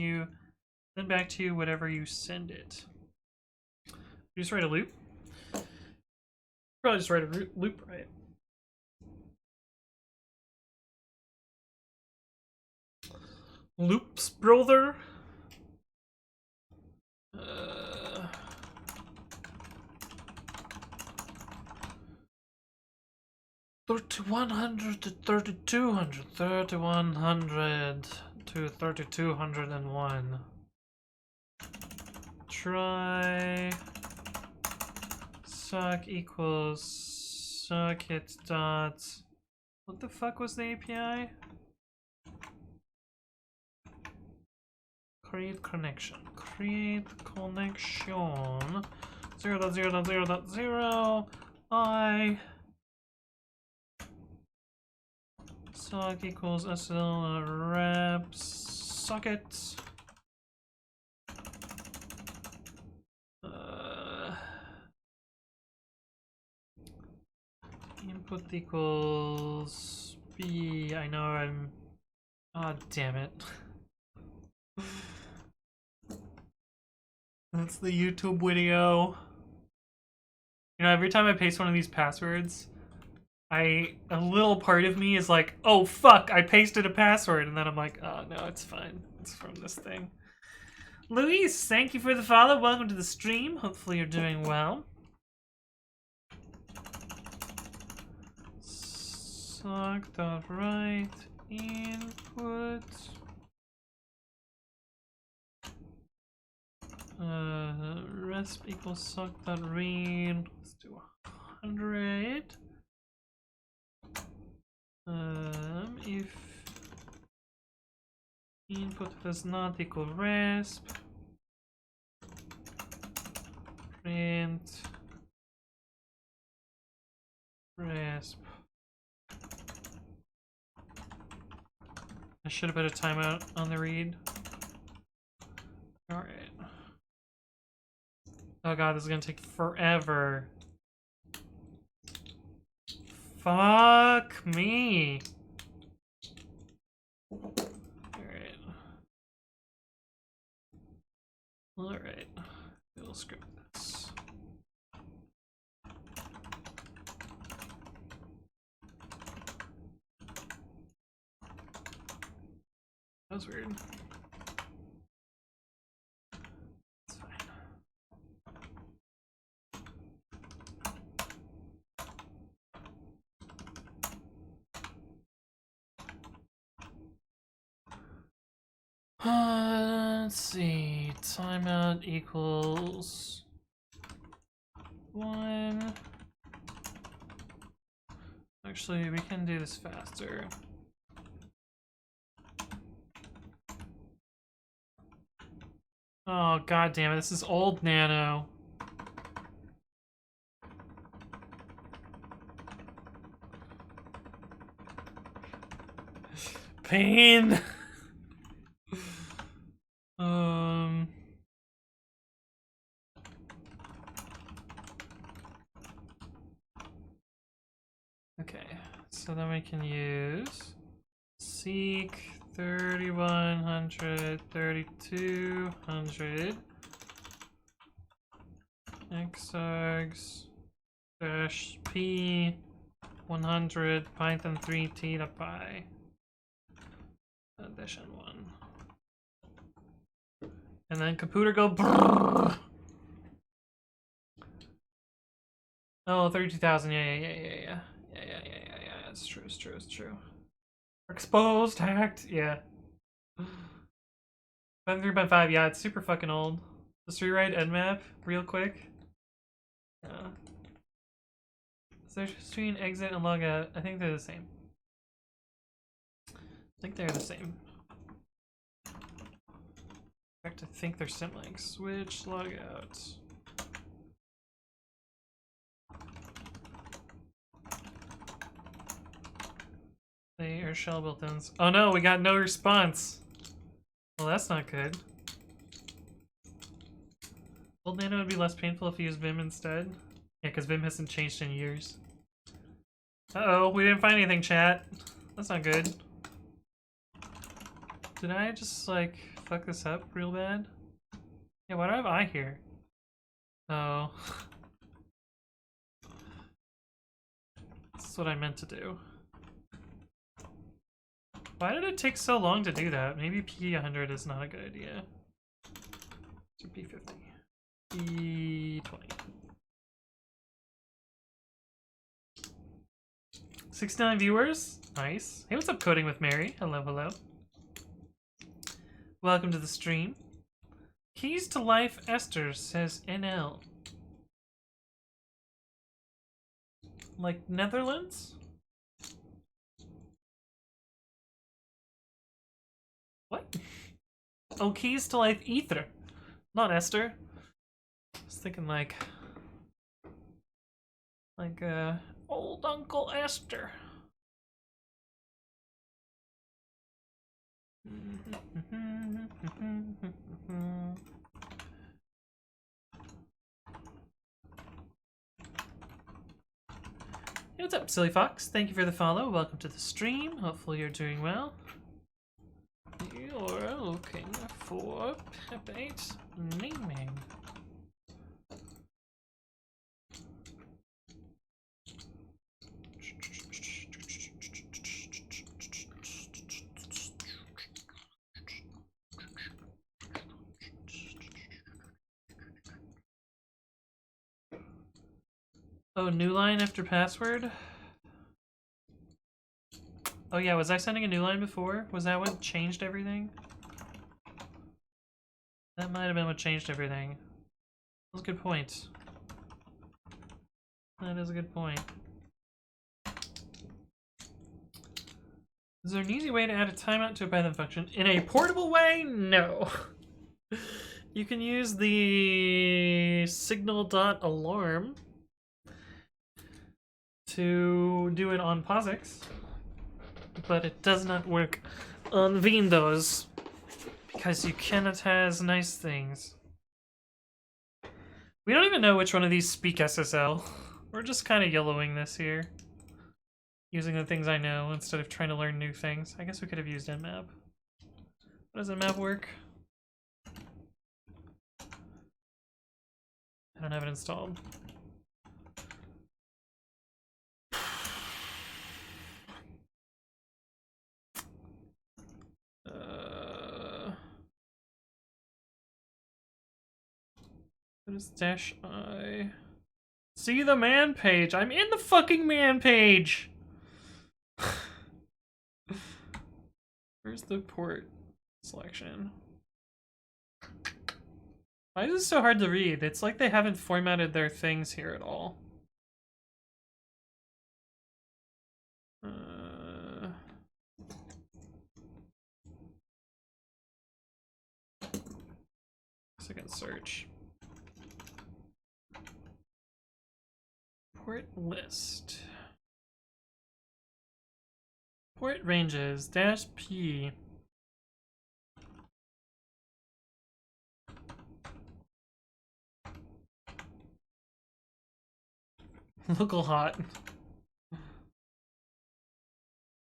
back to you whatever you send it. You just write a loop? Probably just write a loop, right? Loops, brother. 3100 to 3200, 3100 to 3201. Try sock equals socket dot. What the fuck was the API? Create connection. Create connection. 0.0.0.0 I sock equals SL wrap socket. Input equals B. I know I'm. Oh, damn it. That's the YouTube video. You know, every time I paste one of these passwords, a little part of me is like, oh fuck, I pasted a password, and then I'm like, oh no, it's fine. It's from this thing. Luis, thank you for the follow. Welcome to the stream. Hopefully you're doing well. Sock.write input Resp equals sock.read. Let's do 100. If input does not equal resp, print resp. I should have put a timeout on the read. Alright. Oh god, this is gonna take forever. Fuck me. Alright. Alright. We'll script this. That was weird. It's fine. Let's see. Timeout equals 1. Actually, we can do this faster. Oh god damn it, this is old Nano. Pain. Okay, so then we can use seek 3100, 3200 xargs dash p 100 python 3t to pi addition 1, and then computer go brrrr. Oh, 32,000. Yeah. It's true. Exposed, hacked, yeah. 3.5, yeah, it's super fucking old. Let's rewrite Nmap real quick. Yeah. Search between exit and log out. I think they're the same. In fact, I think they're symlinks. Switch, log out. They are shell built-ins. Oh no, we got no response. Well, that's not good. Old Nano would be less painful if you used Vim instead. Yeah, because Vim hasn't changed in years. Uh-oh, we didn't find anything, chat. That's not good. Did I just, like, fuck this up real bad? Yeah, why do I have I here? Oh. This is what I meant to do. Why did it take so long to do that? Maybe P100 is not a good idea. So P50. P20. 69 viewers? Nice. Hey, what's up, Coding with Mary? Hello. Welcome to the stream. Keys to Life Esther says NL. Like Netherlands? What? Oh, Keys to Life Ether. Not Esther. I was thinking like old Uncle Esther. Hey, what's up, Silly Fox? Thank you for the follow. Welcome to the stream. Hopefully you're doing well. You're looking for Pepate naming. Oh, new line after password? Oh yeah, was I sending a new line before? Was that what changed everything? That might have been what changed everything. That's a good point. That is a good point. Is there an easy way to add a timeout to a Python function? In a portable way? No. You can use the signal.alarm to do it on POSIX, but it does not work on Windows because you cannot have nice things. We don't even know which one of these speak SSL. We're just kind of yellowing this here, using the things I know instead of trying to learn new things. I guess we could have used nmap. How does nmap work? I don't have it installed. What is -I? See the man page. I'm in the fucking man page. Where's the port selection? Why is this so hard to read? It's like they haven't formatted their things here at all. Second search. Port list. Port ranges -P. Local hot.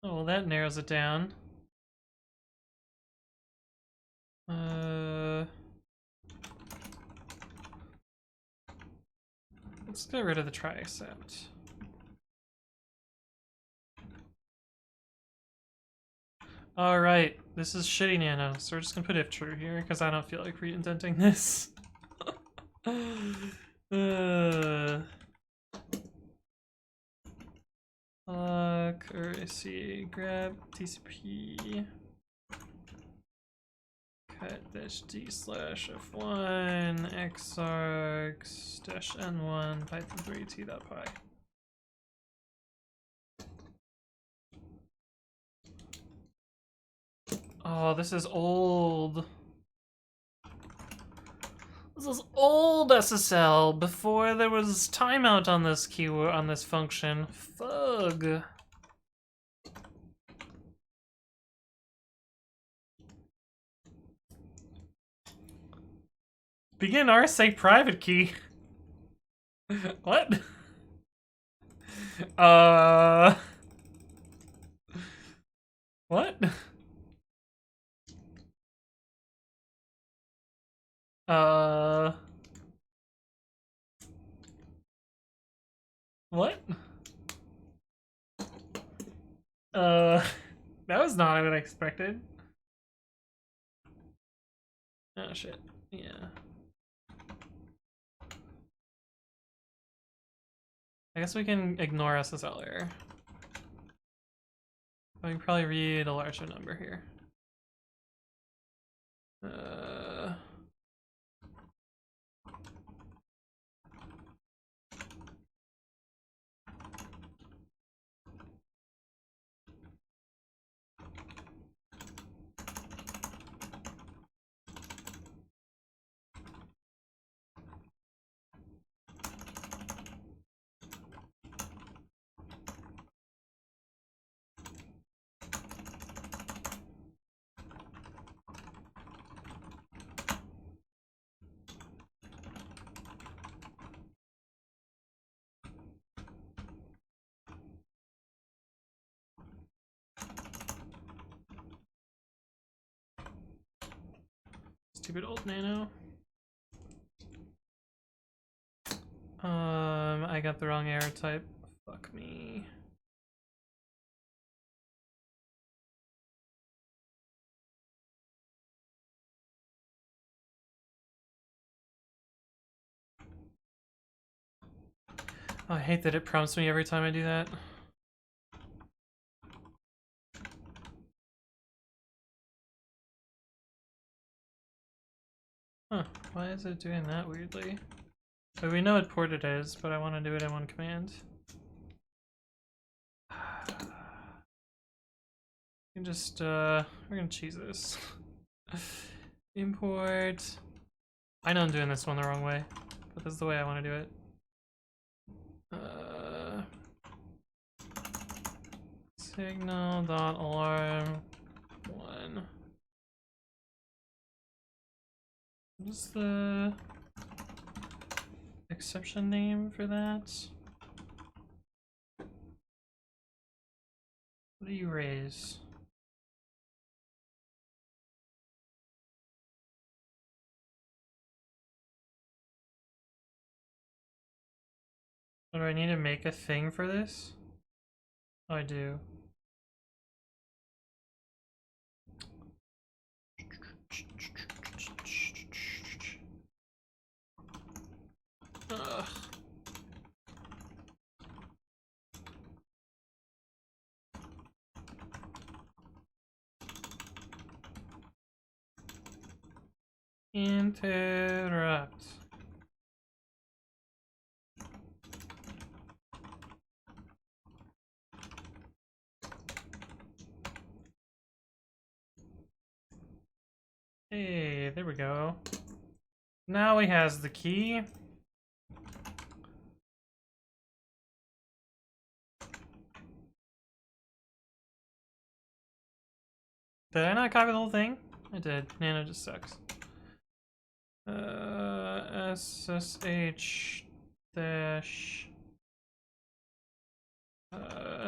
Oh, well, that narrows it down. Let's get rid of the try accept. Alright, this is shitty nano, so we're just gonna put if true here, because I don't feel like re-indenting this. Accuracy, grab TCP, cut -d/f1 xargs -n1 python3 t.py. Oh, this is old. This is old SSL before there was timeout on this keyword, on this function. Fug. Begin RSA private key. What? What? What? That was not what I expected. Oh shit, yeah. I guess we can ignore SSL error. We can probably read a larger number here. Stupid old nano. I got the wrong error type. Fuck me. Oh, I hate that it prompts me every time I do that. Huh, why is it doing that weirdly? But we know what port it is, but I want to do it in one command. You can just, we're gonna cheese this. Import. I know I'm doing this one the wrong way, but this is the way I want to do it. Signal.alarm 1. What is the exception name for that? What do you raise? Do I need to make a thing for this? Oh, I do. Ugh. Interrupt. Hey, there we go. Now he has the key. Did I not copy the whole thing? I did. Nano just sucks. SSH dash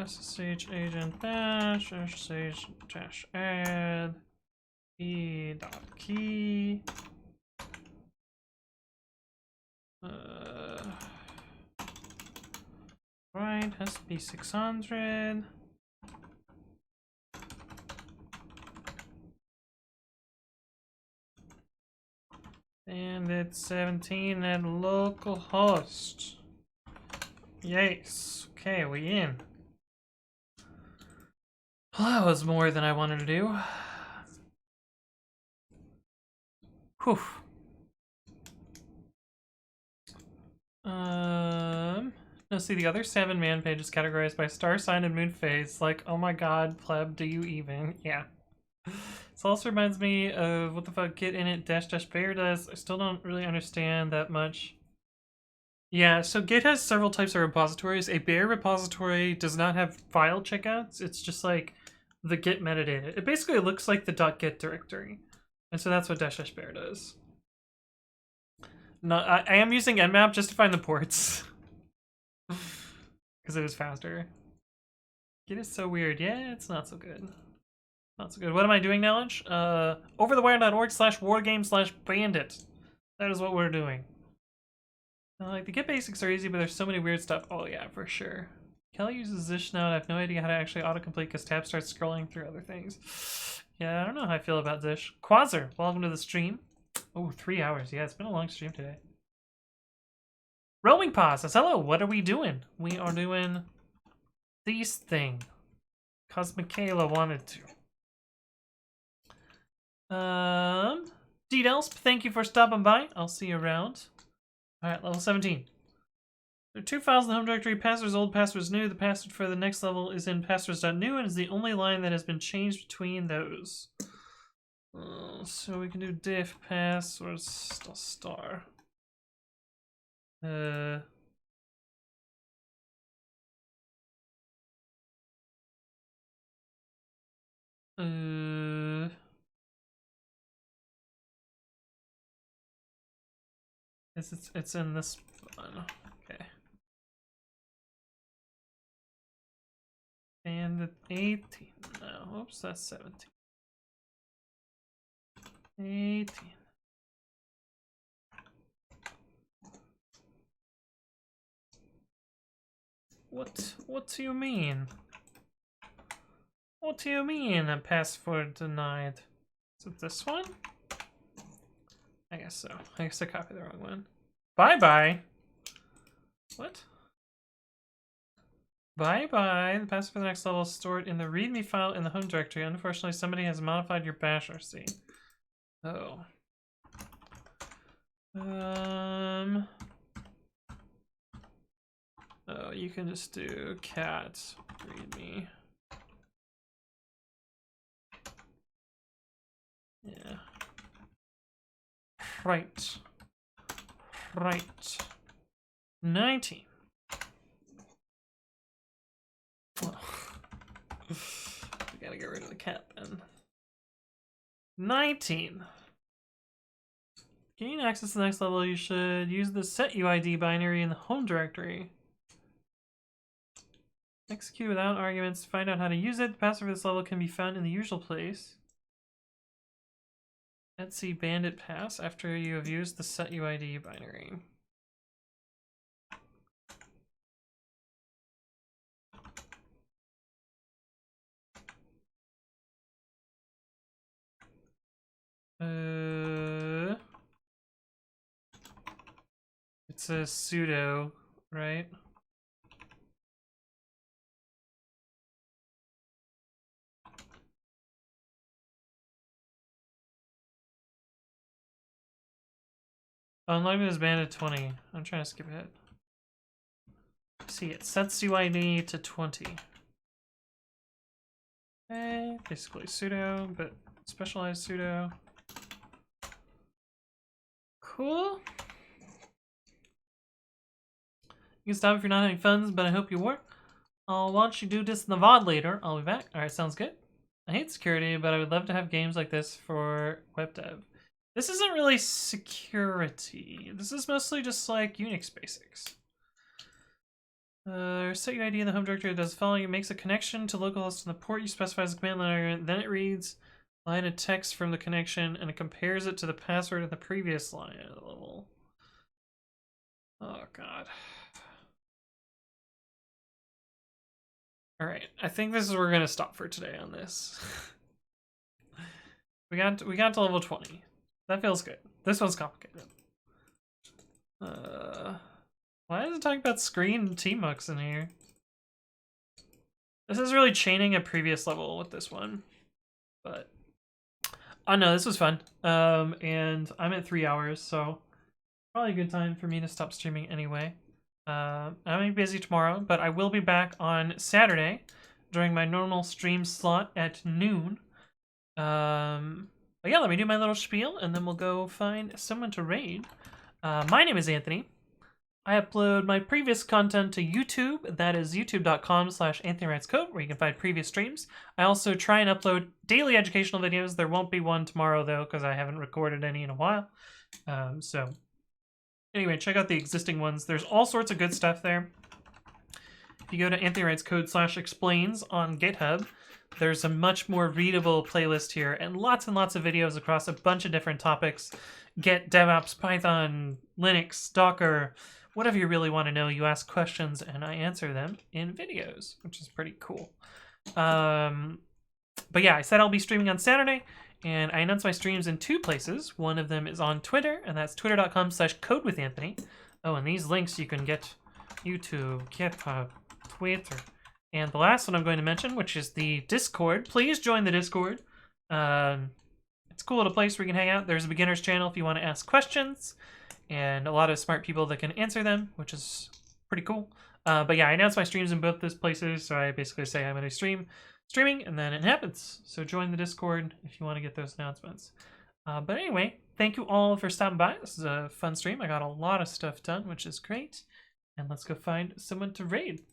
SSH agent dash SSH dash add e dot key right, has to be 600. And it's 17 at localhost. Yes. Okay, we in. Well, that was more than I wanted to do. Whew. No, see, the other 7 man pages categorized by star sign and moon phase. Like, oh my god, pleb, do you even? Yeah. This also reminds me of what the fuck git init dash dash bear does. I still don't really understand that much. Yeah, so Git has several types of repositories. A bare repository does not have file checkouts. It's just like the Git metadata. It basically looks like the .git directory. And so that's what dash dash bear does. No, I am using nmap just to find the ports. Because it was faster. Git is so weird. Yeah, it's not so good. Not so good. What am I doing, Knowledge? Overthewire.org/wargame/bandit. That is what we're doing. Like, the Git basics are easy, but there's so many weird stuff. Oh yeah, for sure. Kelly uses Zish now, and I have no idea how to actually autocomplete because tab starts scrolling through other things. Yeah, I don't know how I feel about Zish. Quasar, welcome to the stream. Oh, 3 hours. Yeah, it's been a long stream today. Roaming Paw says, hello, what are we doing? We are doing this thing. Because Michaela wanted to. D-Delsp, thank you for stopping by. I'll see you around. Alright, level 17. There are 2 files in the home directory, passwords old, passwords new. The password for the next level is in passwords.new and is the only line that has been changed between those. So we can do diff passwords star. It's in this one. Okay. And the 18. No, oops, that's 17. 18. What do you mean? What do you mean a password denied? Is it this one? I guess so. I guess I copied the wrong one. Bye-bye. What? Bye-bye. The password for the next level is stored in the readme file in the home directory. Unfortunately, somebody has modified your bash RC. Oh. Oh, you can just do cat read me. Yeah. Right. 19. Oh. We gotta get rid of the cat then. 19. Gain access to the next level, you should use the set UID binary in the home directory. Execute without arguments to find out how to use it. The password for this level can be found in the usual place. Let's see bandit pass after you have used the set UID binary. It's a sudo, right? Unlock is bandit 20. I'm trying to skip ahead. See, it sets UID to 20. Okay, basically sudo, but specialized sudo. Cool. You can stop if you're not having fun, but I hope you were. I'll watch you do this in the VOD later. I'll be back. Alright, sounds good. I hate security, but I would love to have games like this for web dev. This isn't really security. This is mostly just like Unix basics. Set UID in the home directory does the following. It makes a connection to localhost on the port you specify as a command line. Then it reads line of text from the connection and it compares it to the password in the previous line at the level. Oh god. Alright, I think this is where we're gonna stop for today on this. we got to level 20. That feels good. This one's complicated. Why is it talking about screen T-Mux in here? This is really chaining a previous level with this one. But oh no, this was fun. And I'm at 3 hours, so probably a good time for me to stop streaming anyway. I'm busy tomorrow, but I will be back on Saturday during my normal stream slot at noon. But yeah, let me do my little spiel, and then we'll go find someone to raid. My name is Anthony. I upload my previous content to YouTube. That is youtube.com/AnthonyWritesCode, where you can find previous streams. I also try and upload daily educational videos. There won't be one tomorrow, though, because I haven't recorded any in a while. So anyway, check out the existing ones. There's all sorts of good stuff there. If you go to AnthonyWritesCode/explains on GitHub, there's a much more readable playlist here and lots of videos across a bunch of different topics. Git, DevOps, Python, Linux, Docker, whatever you really want to know. You ask questions and I answer them in videos, which is pretty cool. But yeah, I said I'll be streaming on Saturday, and I announce my streams in 2 places. One of them is on Twitter, and that's twitter.com/codewithanthony. Oh, and these links you can get YouTube, GitHub, Twitter. And the last one I'm going to mention, which is the Discord. Please join the Discord. It's a cool little place where you can hang out. There's a beginner's channel if you want to ask questions, and a lot of smart people that can answer them, which is pretty cool. But yeah, I announce my streams in both those places, so I basically say I'm going to streaming, and then it happens. So join the Discord if you want to get those announcements. But anyway, thank you all for stopping by. This is a fun stream. I got a lot of stuff done, which is great. And let's go find someone to raid.